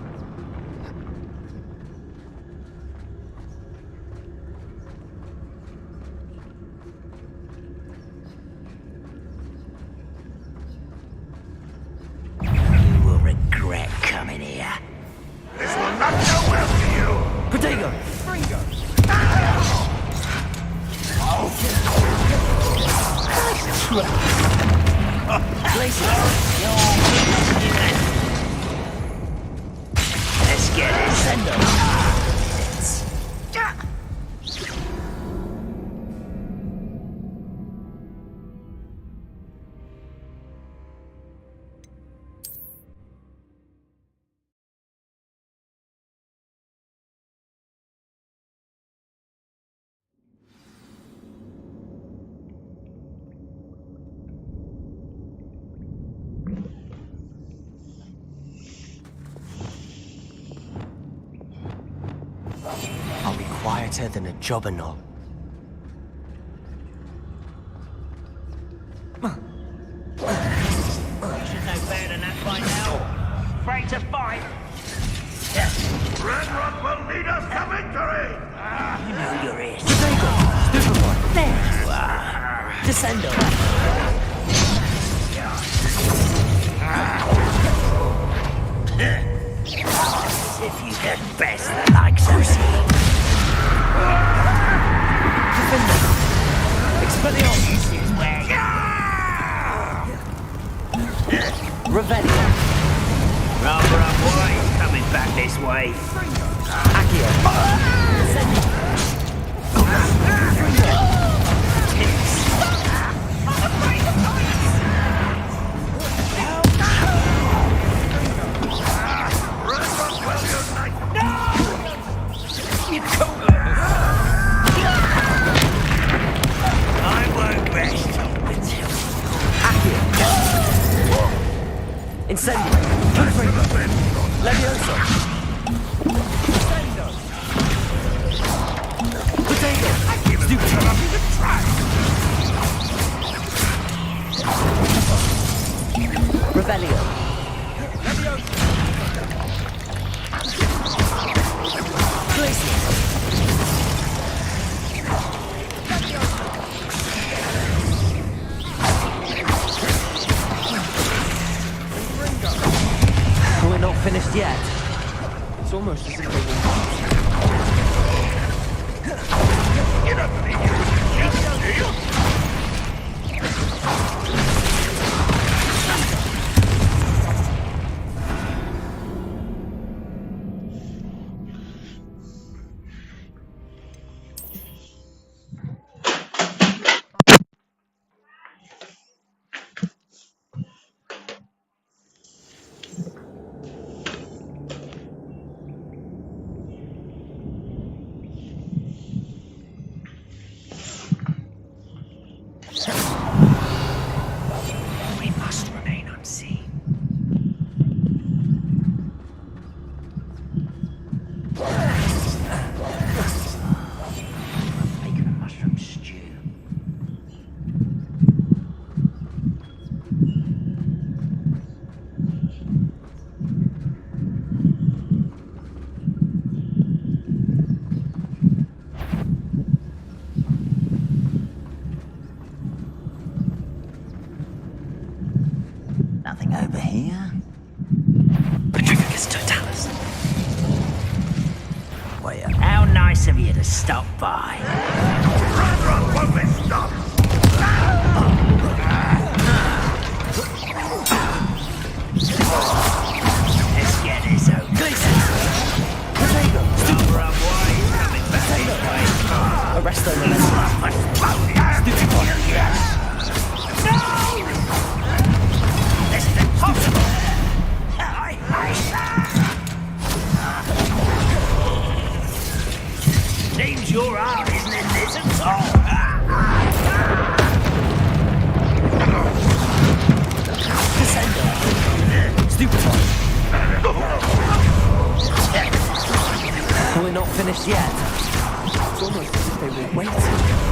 You will regret coming here. This will not go well for you! Protego! Let's get it. Send them. I'll be quieter than a jobberknoll. You should know better than that by now. Afraid to fight? Red Rock will lead us to victory! You know you're it. There you are. Descendo. As if you had best the likes of Expelliarmus. This is where Revelio. Rather unwise coming back this way. I won't rest until Incendio. Levioso. Potato. Revelio. Glacius. We're not finished yet. It's almost as if they will. You don't think you can cheat, do you? we must remain unseen. Making a mushroom stew. Nothing over here. Petrificus totalis. Well, how nice of you to stop by. Run, won't be stopped! Let's get this over. Number of boys coming back this way. Arresto No! This is impossible! I hate that! Seems your heart isn't in this at all. Stupefy. We're not finished yet. It's almost as if they were waiting.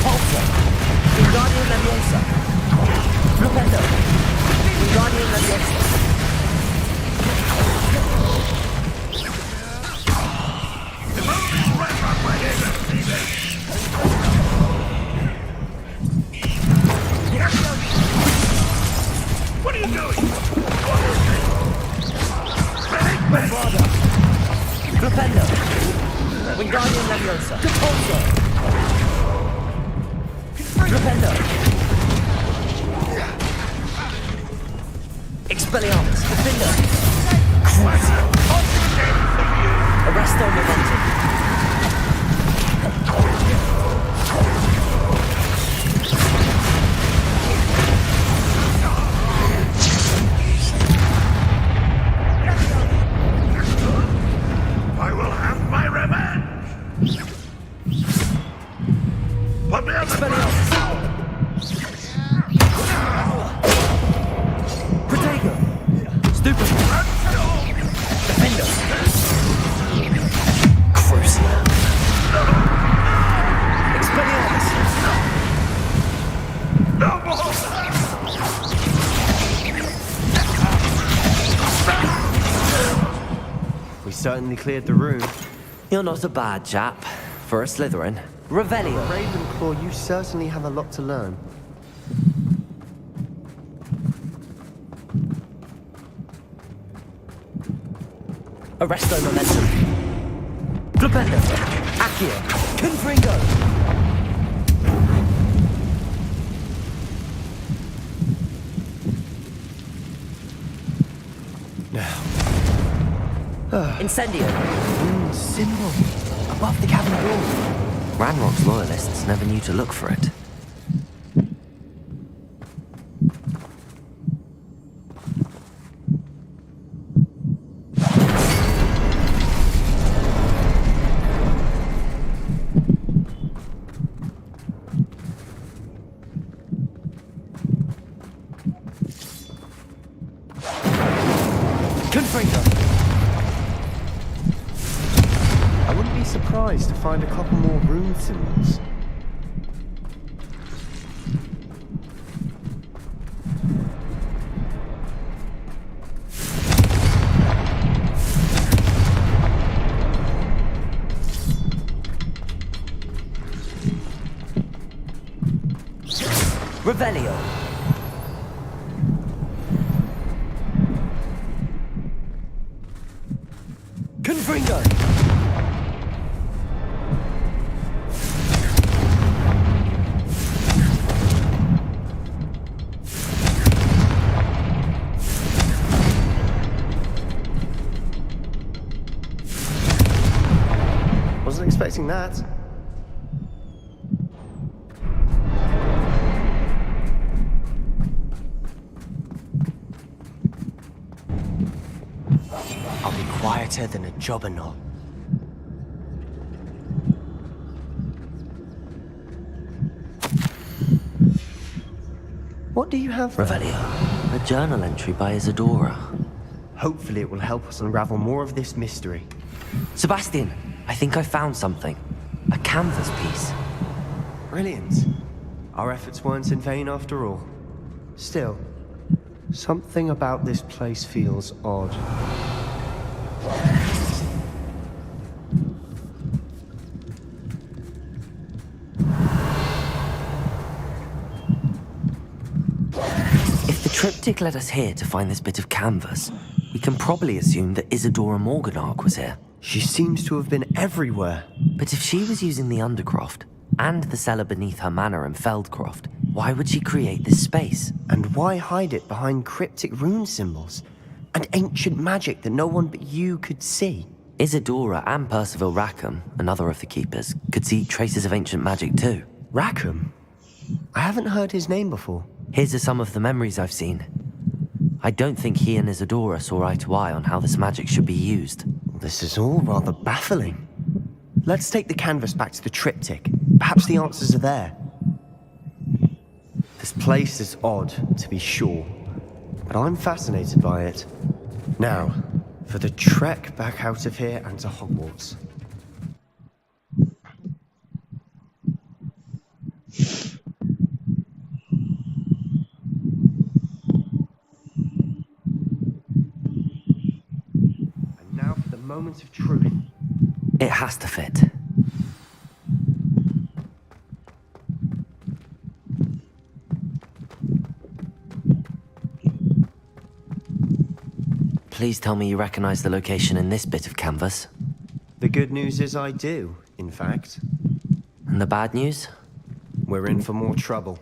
Repulsor! Wingardium Leviosa! Flipendo! Wingardium Leviosa! What are you doing? Bravado! Flipendo! Wingardium Leviosa! Repulsor! Flipendo! Expelliarmus! Defender! Crucio! Arresto Momentum! I will have my revenge! Put me on the ground! Protego! Stupid! Defender! Crucio! Expelliarmus! No more! We certainly cleared the room. You're not a bad chap. For a Slytherin. Revelio! Ravenclaw, you certainly have a lot to learn. Arresto Momentum! Flipendo! Accio! Confringo! Incendio! Symbol. Above the cavern wall. Ranrock's loyalists never knew to look for it. I wouldn't be surprised to find a couple more rune symbols. Revelio! Confringo! Wasn't expecting that. I'll be quieter than a jobberknoll. What do you have there? Revelio. A journal entry by Isadora. Hopefully it will help us unravel more of this mystery. Sebastian, I think I found something. A canvas piece. Brilliant. Our efforts weren't in vain after all. Still, something about this place feels odd. If the triptych led us here to find this bit of canvas, we can probably assume that Isadora Morganark was here. She seems to have been everywhere. But if she was using the Undercroft, and the cellar beneath her manor in Feldcroft, why would she create this space? And why hide it behind cryptic rune symbols? And ancient magic that no one but you could see? Isadora and Percival Rackham, another of the Keepers, could see traces of ancient magic too. Rackham? I haven't heard his name before. His are some of the memories I've seen. I don't think he and Isadora saw eye to eye on how this magic should be used. This is all rather baffling. Let's take the canvas back to the triptych. Perhaps the answers are there. This place is odd, to be sure, but I'm fascinated by it. Now, for the trek back out of here and to Hogwarts. moment of truth. It has to fit. Please tell me you recognize the location in this bit of canvas. The good news is I do, in fact. And the bad news? We're in for more trouble.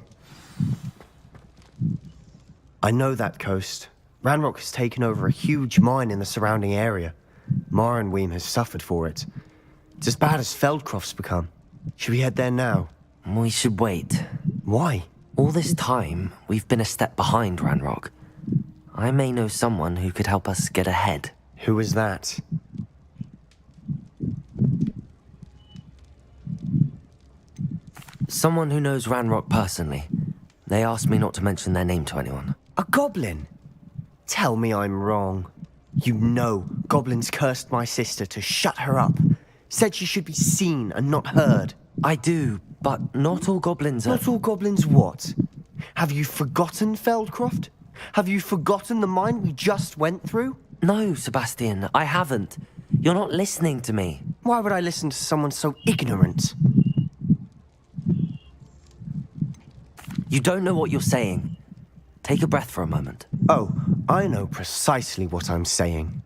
I know that coast. Ranrock has taken over a huge mine in the surrounding area. Marenweem has suffered for it. It's as bad as Feldcroft's become. Should we head there now? We should wait. Why? All this time, we've been a step behind Ranrock. I may know someone who could help us get ahead. Who is that? Someone who knows Ranrock personally. They asked me not to mention their name to anyone. A goblin? Tell me I'm wrong. You know, goblins cursed my sister to shut her up. Said she should be seen and not heard. I do, but not all goblins are... Not all goblins what? Have you forgotten Feldcroft? Have you forgotten the mine we just went through? No, Sebastian, I haven't. You're not listening to me. Why would I listen to someone so ignorant? You don't know what you're saying. Take a breath for a moment. Oh, I know precisely what I'm saying.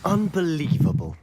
Unbelievable.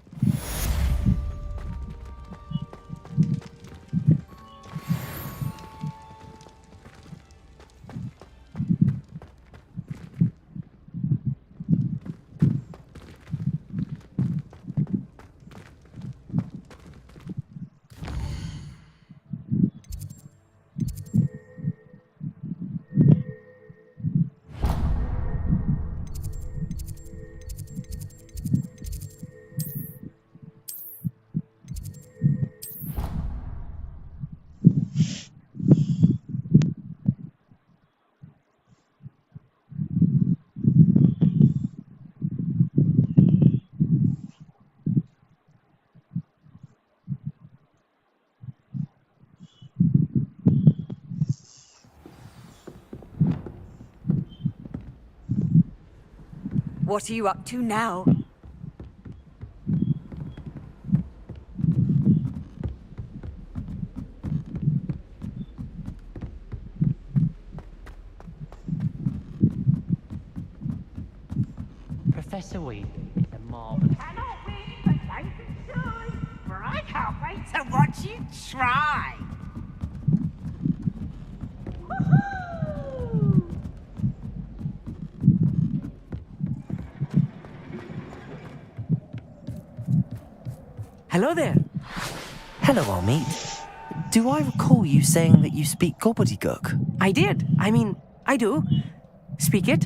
What are you up to now? Professor Weed is a marvelous. Cannot win, but thank you, soon, for I can't wait to watch you try. Hello there. Hello, Almeet. Do I recall you saying that you speak gobbledygook? I did. I do. Speak it.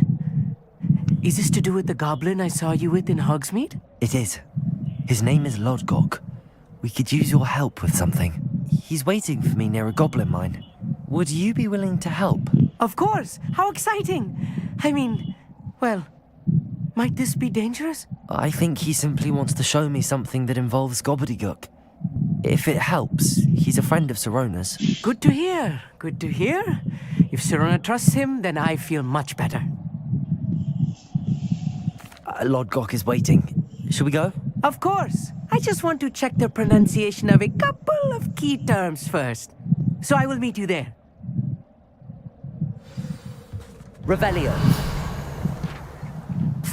Is this to do with the goblin I saw you with in Hogsmeade? It is. His name is Lodgok. We could use your help with something. He's waiting for me near a goblin mine. Would you be willing to help? Of course. How exciting. Might this be dangerous? I think he simply wants to show me something that involves gobbledygook. If it helps, he's a friend of Sirona's. Good to hear. Good to hear. If Sirona trusts him, then I feel much better. Lodgok is waiting. Shall we go? Of course. I just want to check the pronunciation of a couple of key terms first. So I will meet you there. Revelio.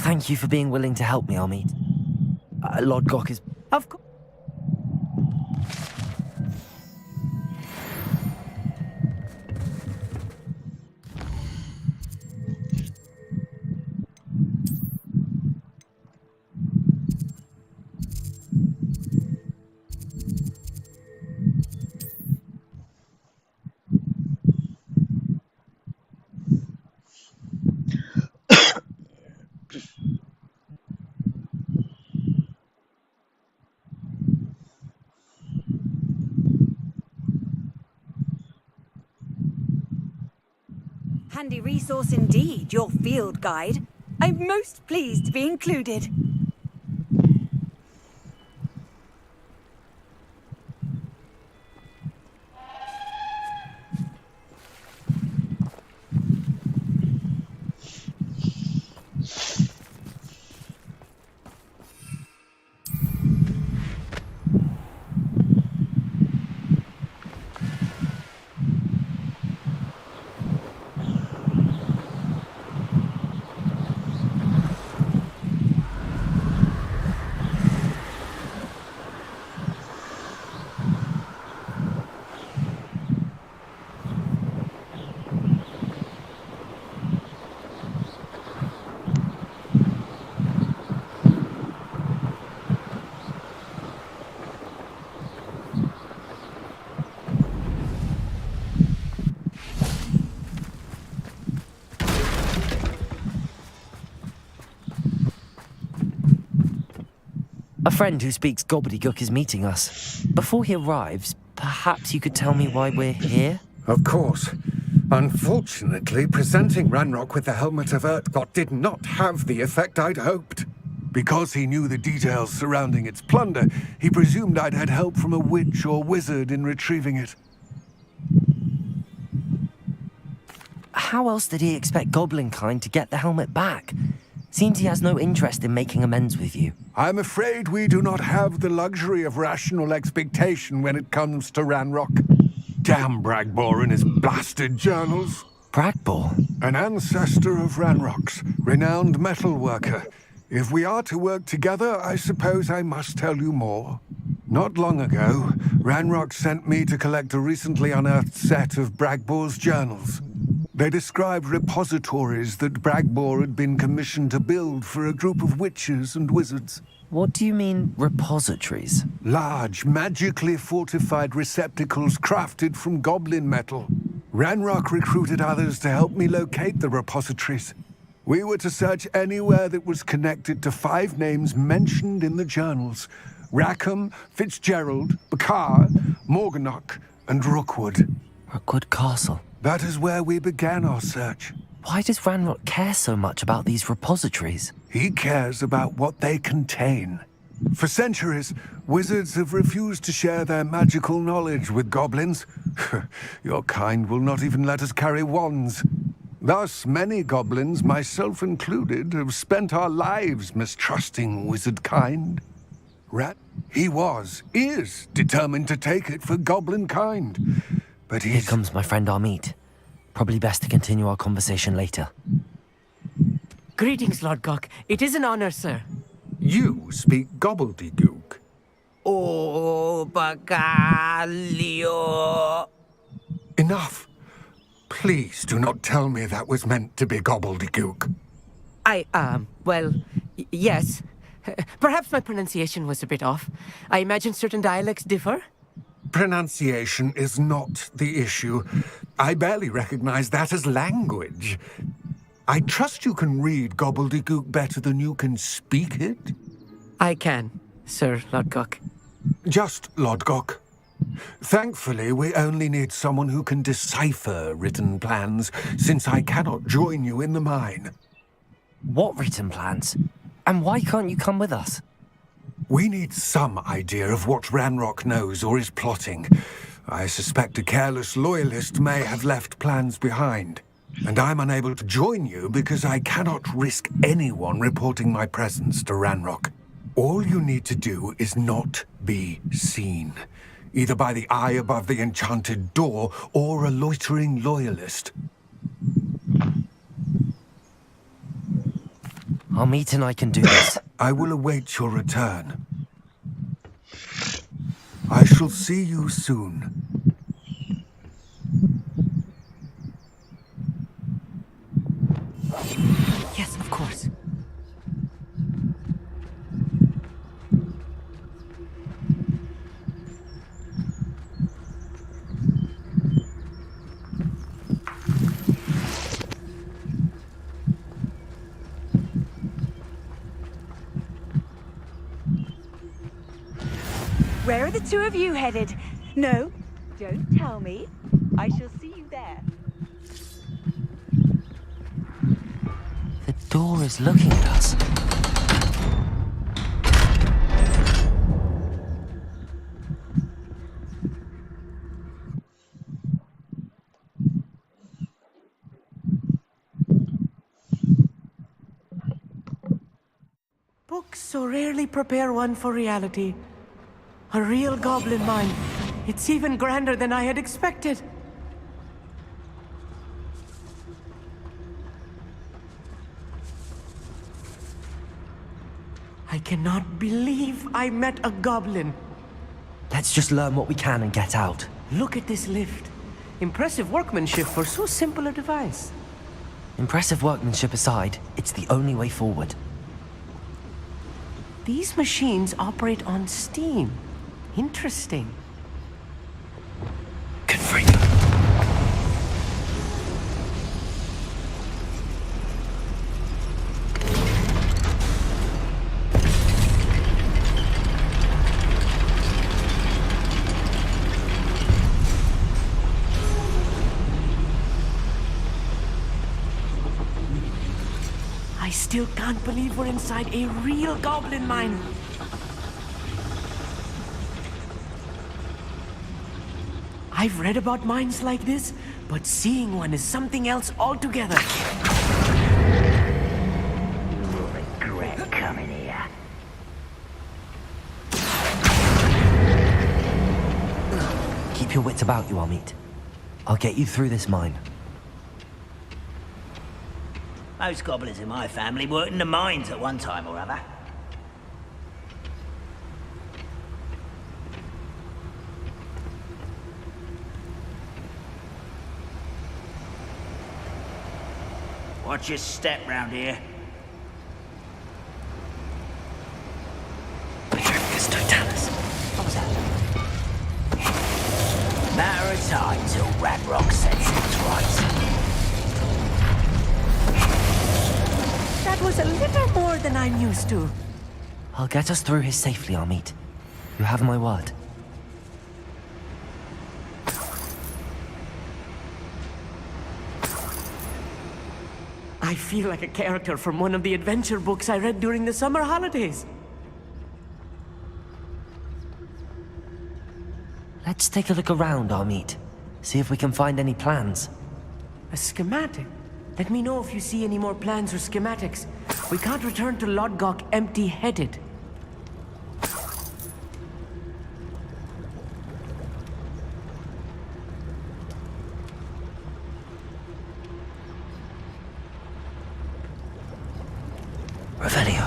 Thank you for being willing to help me, Almeet. Lodgok is... Of course. Handy resource indeed, your field guide. I'm most pleased to be included. A friend who speaks gobbledygook is meeting us. Before he arrives, perhaps you could tell me why we're here? Of course. Unfortunately, presenting Ranrock with the Helmet of Urtkot did not have the effect I'd hoped. Because he knew the details surrounding its plunder, he presumed I'd had help from a witch or wizard in retrieving it. How else did he expect Goblinkind to get the helmet back? Seems he has no interest in making amends with you. I'm afraid we do not have the luxury of rational expectation when it comes to Ranrock. Damn Bragbor and his blasted journals. Bragbor? An ancestor of Ranrock's, renowned metal worker. If we are to work together, I suppose I must tell you more. Not long ago, Ranrock sent me to collect a recently unearthed set of Bragbor's journals. They described repositories that Bragbor had been commissioned to build for a group of witches and wizards. What do you mean, repositories? Large, magically fortified receptacles crafted from goblin metal. Ranrock recruited others to help me locate the repositories. We were to search anywhere that was connected to 5 names mentioned in the journals. Rackham, Fitzgerald, Bakar, Morganach, and Rookwood. Rookwood Castle. That is where we began our search. Why does Ranrock care so much about these repositories? He cares about what they contain. For centuries, wizards have refused to share their magical knowledge with goblins. Your kind will not even let us carry wands. Thus, many goblins, myself included, have spent our lives mistrusting wizard kind. He is determined to take it for goblin kind. But Here comes my friend Amit. Probably best to continue our conversation later. Greetings, Lord Gok. It is an honor, sir. You speak gobbledygook. Oh, Bagalio. Enough. Please do not tell me that was meant to be gobbledygook. Yes. Perhaps my pronunciation was a bit off. I imagine certain dialects differ. Pronunciation is not the issue. I barely recognize that as language. I trust you can read gobbledygook better than you can speak it? I can, Sir Lodgok. Just Lodgok. Thankfully, we only need someone who can decipher written plans, since I cannot join you in the mine. What written plans? And why can't you come with us? We need some idea of what Ranrock knows or is plotting. I suspect a careless loyalist may have left plans behind. And I'm unable to join you because I cannot risk anyone reporting my presence to Ranrock. All you need to do is not be seen, either by the eye above the enchanted door or a loitering loyalist. Amit and I can do this. I will await your return. I shall see you soon. Yes, of course. Where are the two of you headed? No, don't tell me. I shall see you there. The door is looking at us. Books so rarely prepare one for reality. A real goblin mine. It's even grander than I had expected. I cannot believe I met a goblin. Let's just learn what we can and get out. Look at this lift. Impressive workmanship for so simple a device. Impressive workmanship aside, it's the only way forward. These machines operate on steam. Interesting. still can't believe we're inside a real goblin mine. I've read about mines like this, but seeing one is something else altogether. You'll regret coming here. Keep your wits about you, Amit. I'll get you through this mine. Most goblins in my family worked in the mines at one time or other. Watch your step round here. What was that? Matter of time till Radrock sets it right. That was a little more than I'm used to. I'll get us through here safely, Amit. You have my word. I feel like a character from one of the adventure books I read during the summer holidays. Let's take a look around, Amit. See if we can find any plans. A schematic? Let me know if you see any more plans or schematics. We can't return to Lodgok empty-headed. Revelio.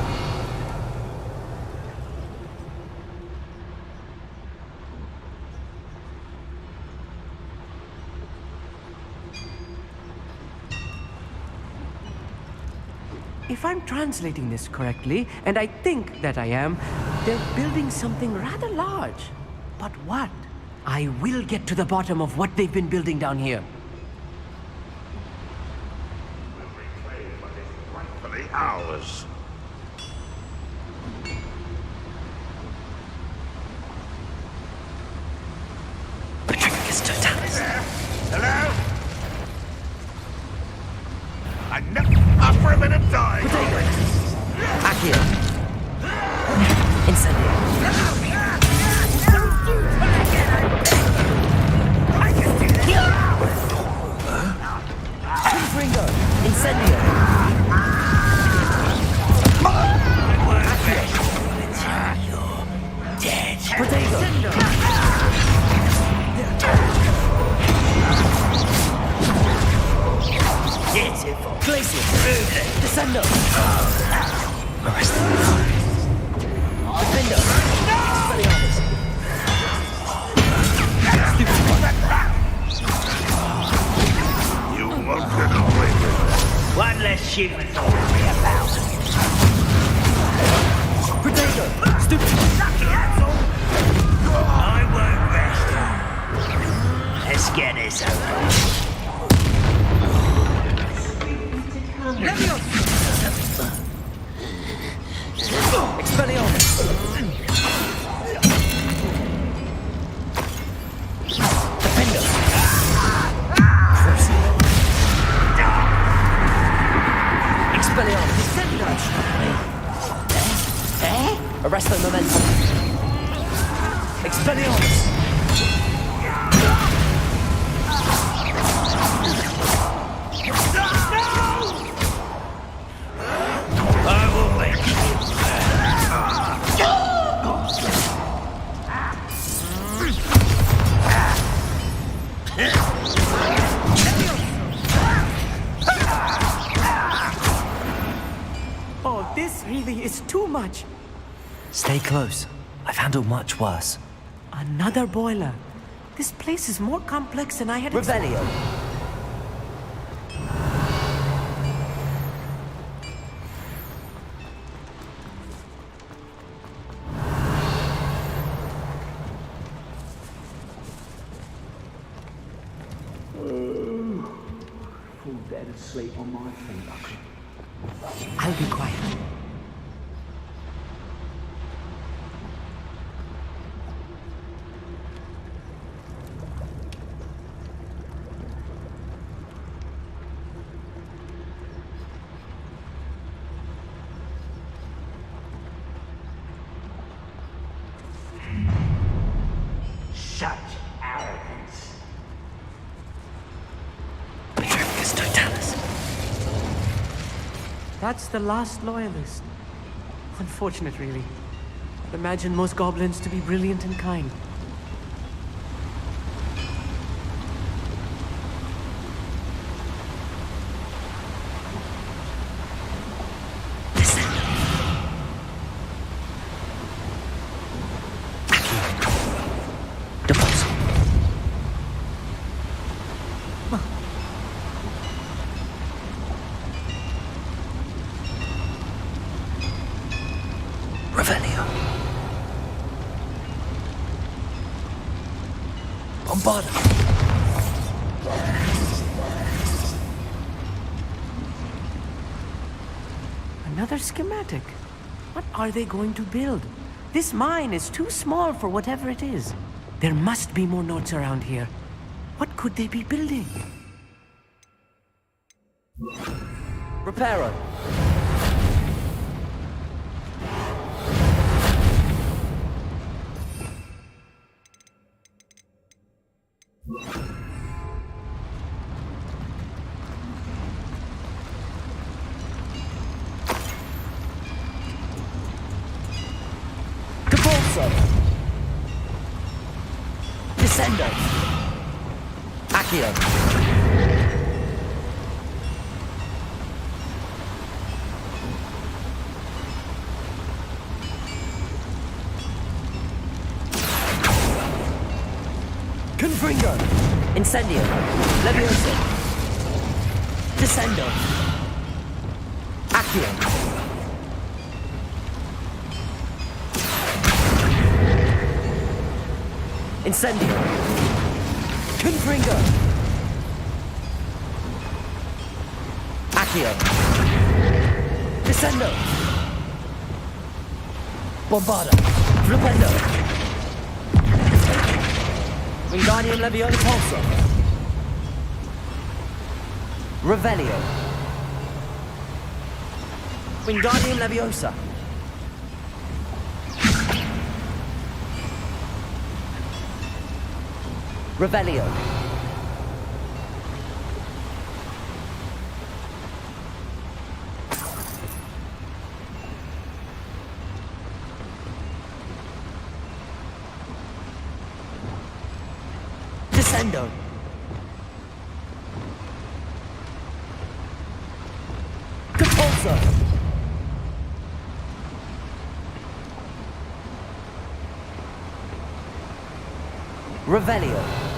If I'm translating this correctly, and I think that I am, they're building something rather large. But what? I will get to the bottom of what they've been building down here. Rightfully ours. Hello? I'm not up for a bit of time. Accio. Incendio. Ringo. Incendio. Dead. Protego. Beautiful. Glacier. Descendo. Arrest him. Defendo. Expelliarmus. You won't get away with it. One less shooting to worry about. Protego. Stupid. Lucky, that's all. I won't rest. Let's get this over. Expelliarmus. Defendo. Expelliarmus. Arresto momentum. Expelliarmus. I will make Oh, this really is too much. Stay close. I've handled much worse. Another boiler. This place is more complex than I had Revelio. Fall dead asleep on my feet, Uncle. I'll be quiet. That's the last loyalist. Unfortunate, really. I'd imagine most goblins to be brilliant and kind. Revelio. Bombarda. Another schematic. What are they going to build? This mine is too small for whatever it is. There must be more notes around here. What could they be building? Reparo. Descendo. Accio. Confringo. Incendio. Levioso. Descendo. Accio. Incendio. Confringo. Accio. Descendo. Bombarda. Flipendo. Wingardium Leviosa Pulsar. Revelio. Wingardium Leviosa. Revelio. Descendo. Compulsor. Revelio.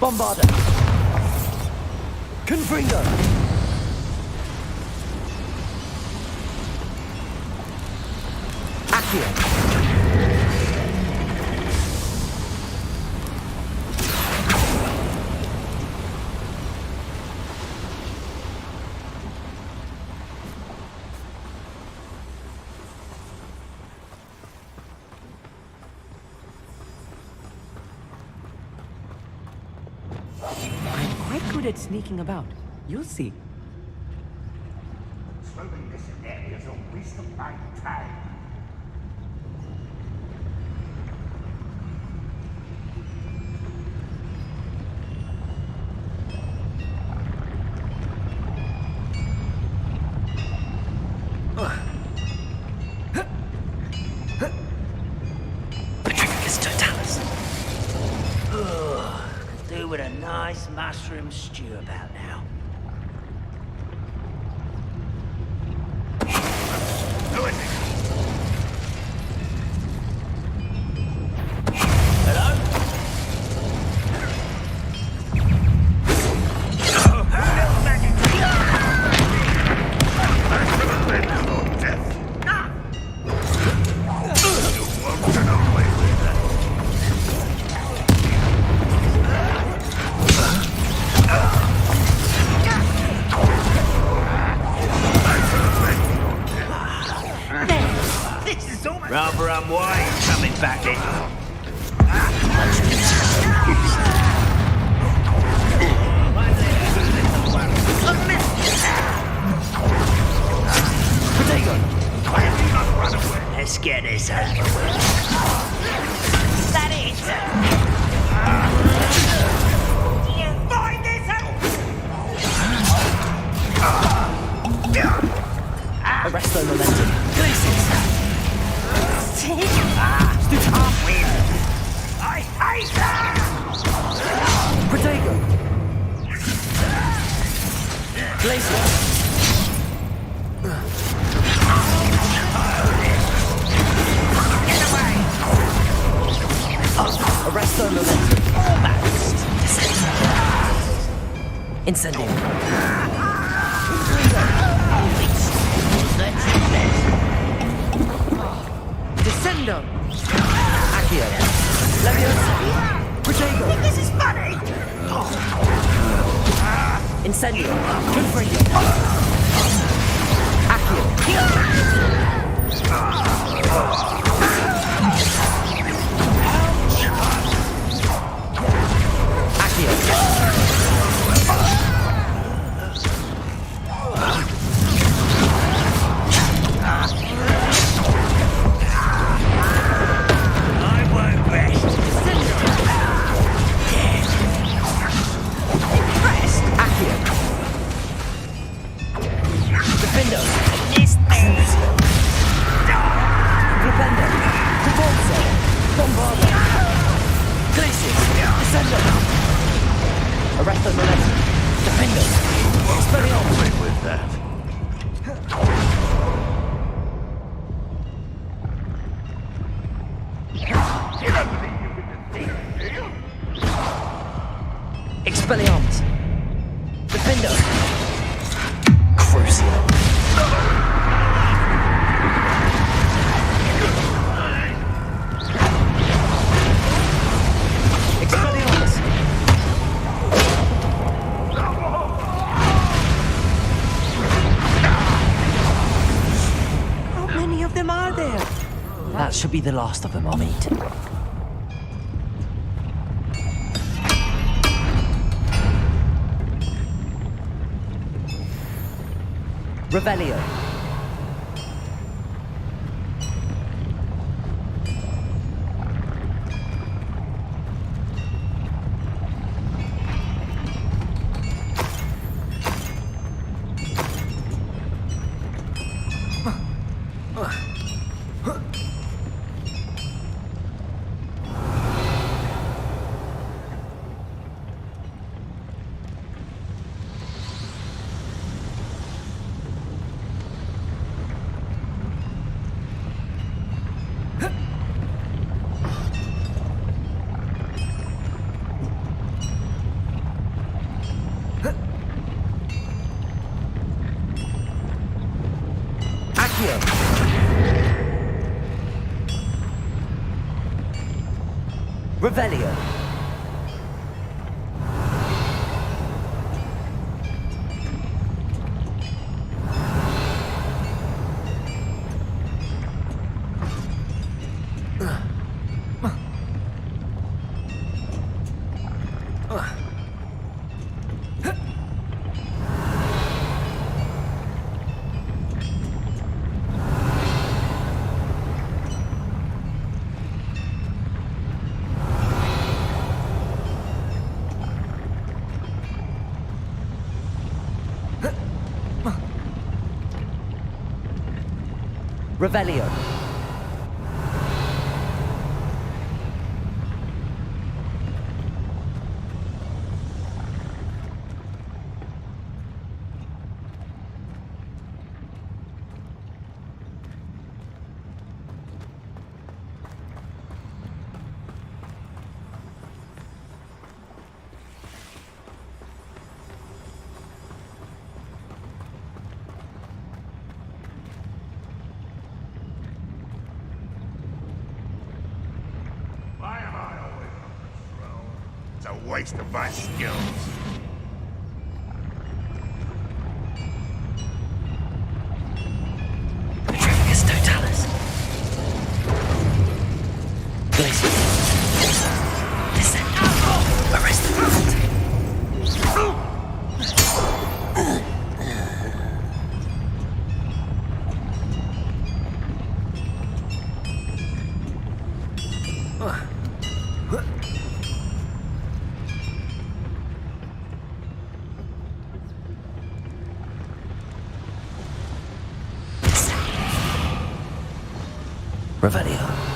Bombarda. Confringo. Accio. Good at sneaking about. You'll see. Swimming this area is a waste of my time. Do with a nice mushroom stew about now. Who is it? Hello? Rather unwise coming back in. Let's get this out. Is that it? Do you find this Arrest the momentum. Glaciers! I hate that! Protego! Glaciers! Arrest the momentum. Almost. Incendio. Descendo. Accio. Leviosa. Protego. This is funny! Incendio. Confringo. Accio. Expelliarmus. Defendo. Crucio. Expelliarmus. How many of them are there? That should be the last of them I'll meet. Revelio. Revelio. Revelio. It's a waste of my skills. Petrificus Totalis. Revelio.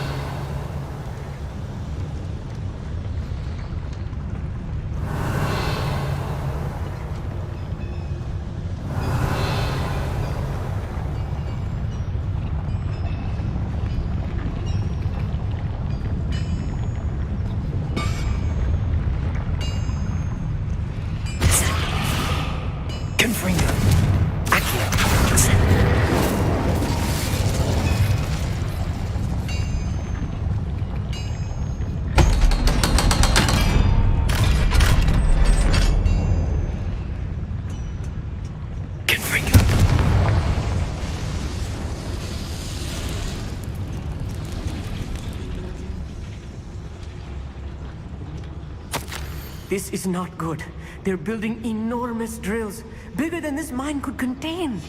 This is not good. They're building enormous drills, bigger than this mine could contain.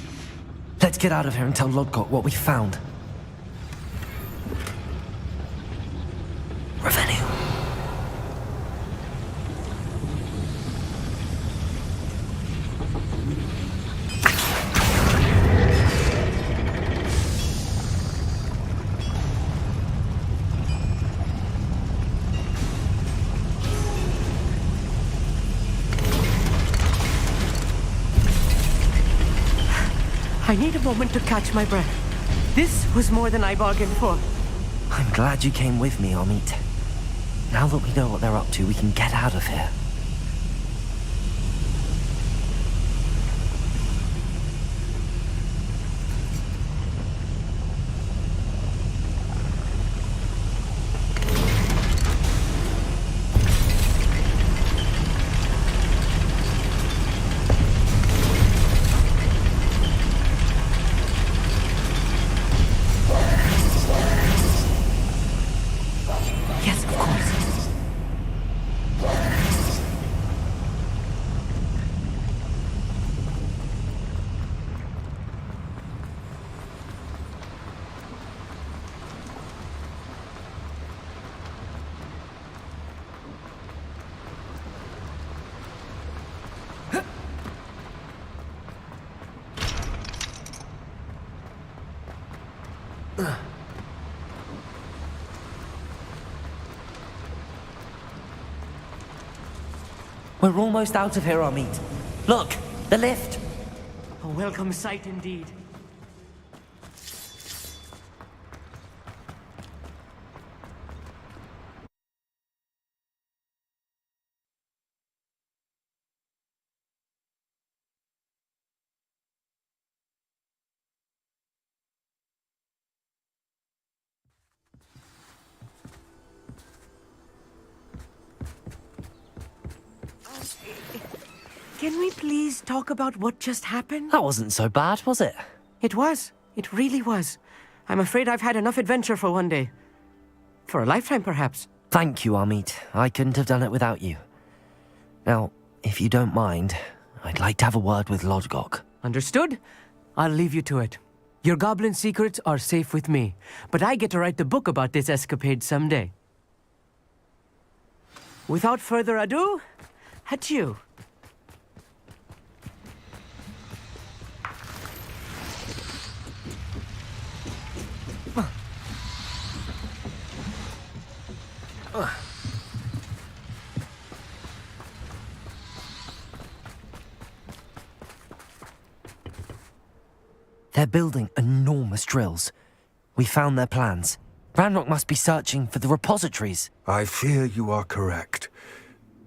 Let's get out of here and tell Lodgok what we found. Revenue. I need a moment to catch my breath. This was more than I bargained for. I'm glad you came with me, Amit. Now that we know what they're up to, we can get out of here. We're almost out of here, Amit. Look, the lift. A welcome sight indeed. Can we please talk about what just happened? That wasn't so bad, was it? It was. It really was. I'm afraid I've had enough adventure for one day. For a lifetime, perhaps. Thank you, Amit. I couldn't have done it without you. Now, if you don't mind, I'd like to have a word with Lodgok. Understood? I'll leave you to it. Your goblin secrets are safe with me, but I get to write the book about this escapade someday. Without further ado, adieu. They're building enormous drills. We found their plans. Ranrock must be searching for the repositories. I fear you are correct.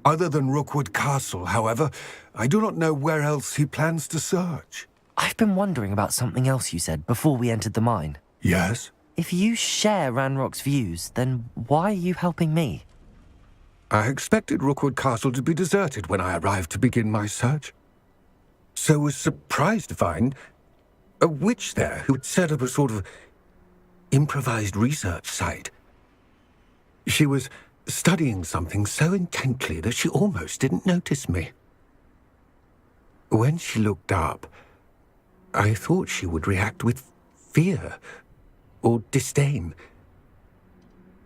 Other than Rookwood Castle, however, I do not know where else he plans to search. I've been wondering about something else you said before we entered the mine. Yes? If you share Ranrock's views, then why are you helping me? I expected Rookwood Castle to be deserted when I arrived to begin my search. So was surprised to find a witch there who had set up a sort of improvised research site. She was studying something so intently that she almost didn't notice me. When she looked up, I thought she would react with fear or disdain.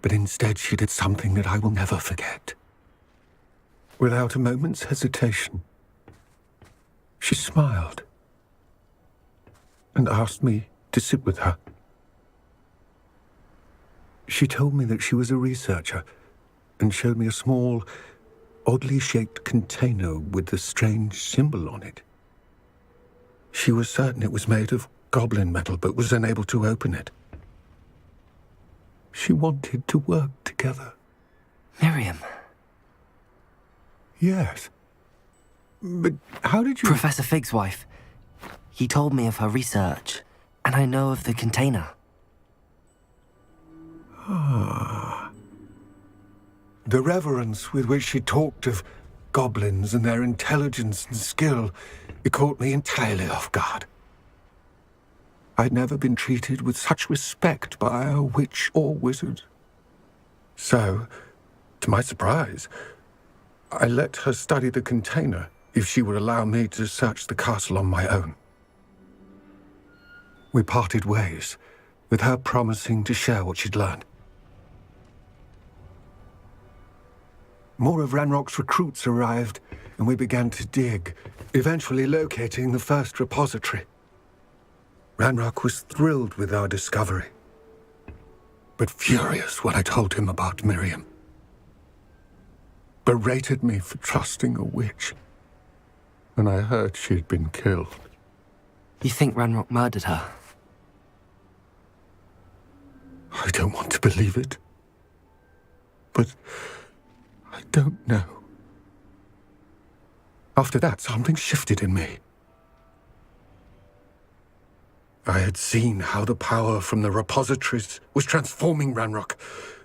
But instead she did something that I will never forget. Without a moment's hesitation, she smiled and asked me to sit with her. She told me that she was a researcher and showed me a small, oddly shaped container with a strange symbol on it. She was certain it was made of goblin metal, but was unable to open it. She wanted to work together. Miriam. Yes. But how did you... Professor Fig's wife. He told me of her research, and I know of the container. Ah. The reverence with which she talked of goblins and their intelligence and skill, it caught me entirely off guard. I'd never been treated with such respect by a witch or wizard. So, to my surprise, I let her study the container if she would allow me to search the castle on my own. We parted ways, with her promising to share what she'd learned. More of Ranrock's recruits arrived, and we began to dig, eventually locating the first repository. Ranrock was thrilled with our discovery, but furious when I told him about Miriam. Berated me for trusting a witch, and I heard she'd been killed. You think Ranrock murdered her? I don't want to believe it, but I don't know. After that, something shifted in me. I had seen how the power from the repositories was transforming Ranrock,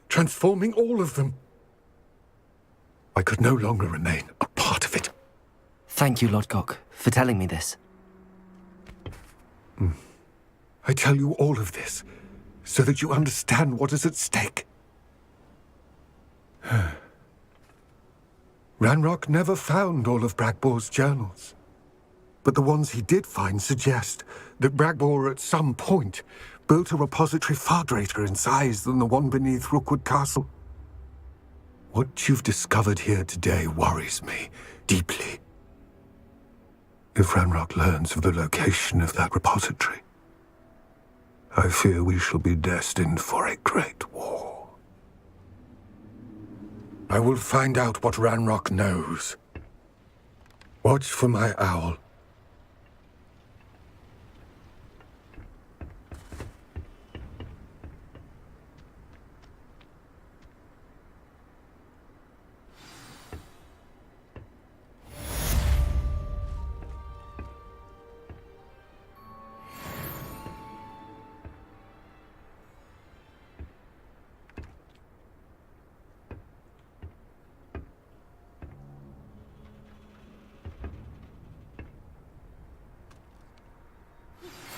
transforming all of them. I could no longer remain a part of it. Thank you, Lodgok, for telling me this. I tell you all of this so that you understand what is at stake. Ranrock never found all of Bragbor's journals, but the ones he did find suggest that Bragbor at some point built a repository far greater in size than the one beneath Rookwood Castle. What you've discovered here today worries me deeply. If Ranrock learns of the location of that repository, I fear we shall be destined for a great war. I will find out what Ranrock knows. Watch for my owl.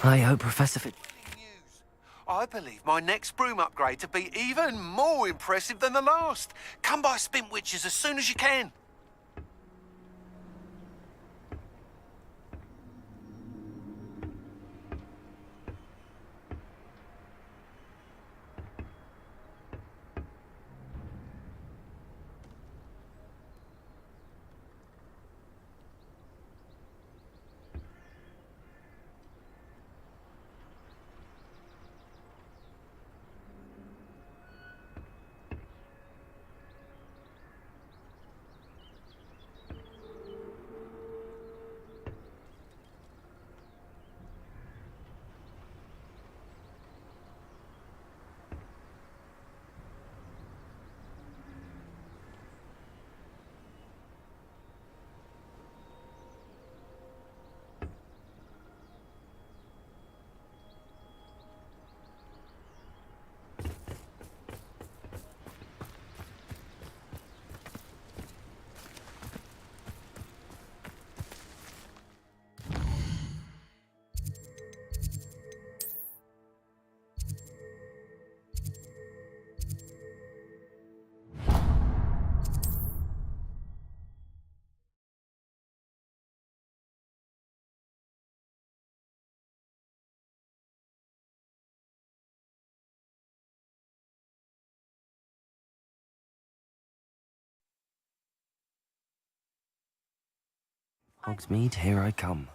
I hope Professor Fig... I believe my next broom upgrade to be even more impressive than the last. Come by Spintwitches as soon as you can. Hogsmeade, here I come.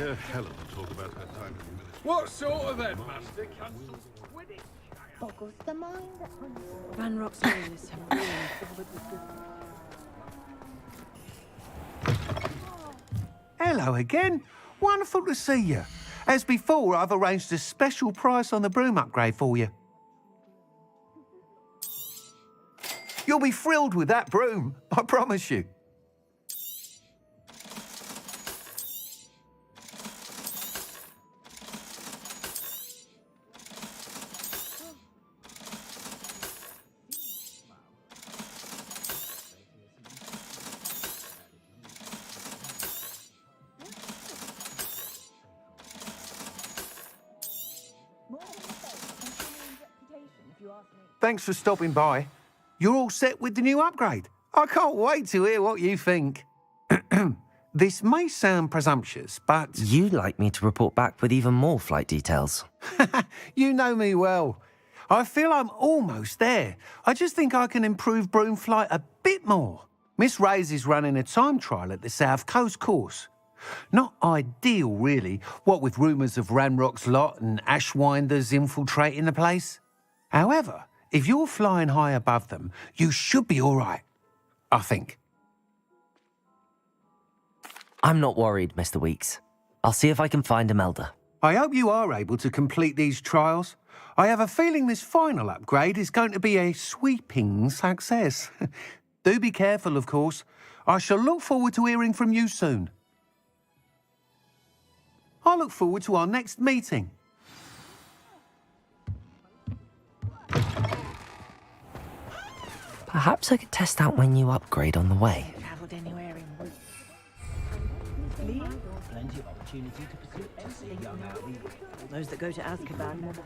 hear Helen talk about her time in the military. What sort of headmaster cancelled Boggles the mind. Ranrock's lawyers have really forward with good. Hello again. Wonderful to see you. As before, I've arranged a special price on the broom upgrade for you. You'll be thrilled with that broom, I promise you. Thanks for stopping by. You're all set with the new upgrade. I can't wait to hear what you think. This may sound presumptuous, but... You'd like me to report back with even more flight details. You know me well. I feel I'm almost there. I just think I can improve broom flight a bit more. Miss Ray's is running a time trial at the South Coast course. Not ideal, really, what with rumours of Ranrock's lot and Ashwinders infiltrating the place. However, if you're flying high above them, you should be all right, I think. I'm not worried, Mr. Weeks. I'll see if I can find Imelda. I hope you are able to complete these trials. I have a feeling this final upgrade is going to be a sweeping success. Do be careful, of course. I shall look forward to hearing from you soon. I look forward to our next meeting. Perhaps I could test out my new upgrade on the way. Travelled anywhere in Plenty of opportunity to pursue any young out. Those that go to Azkaban.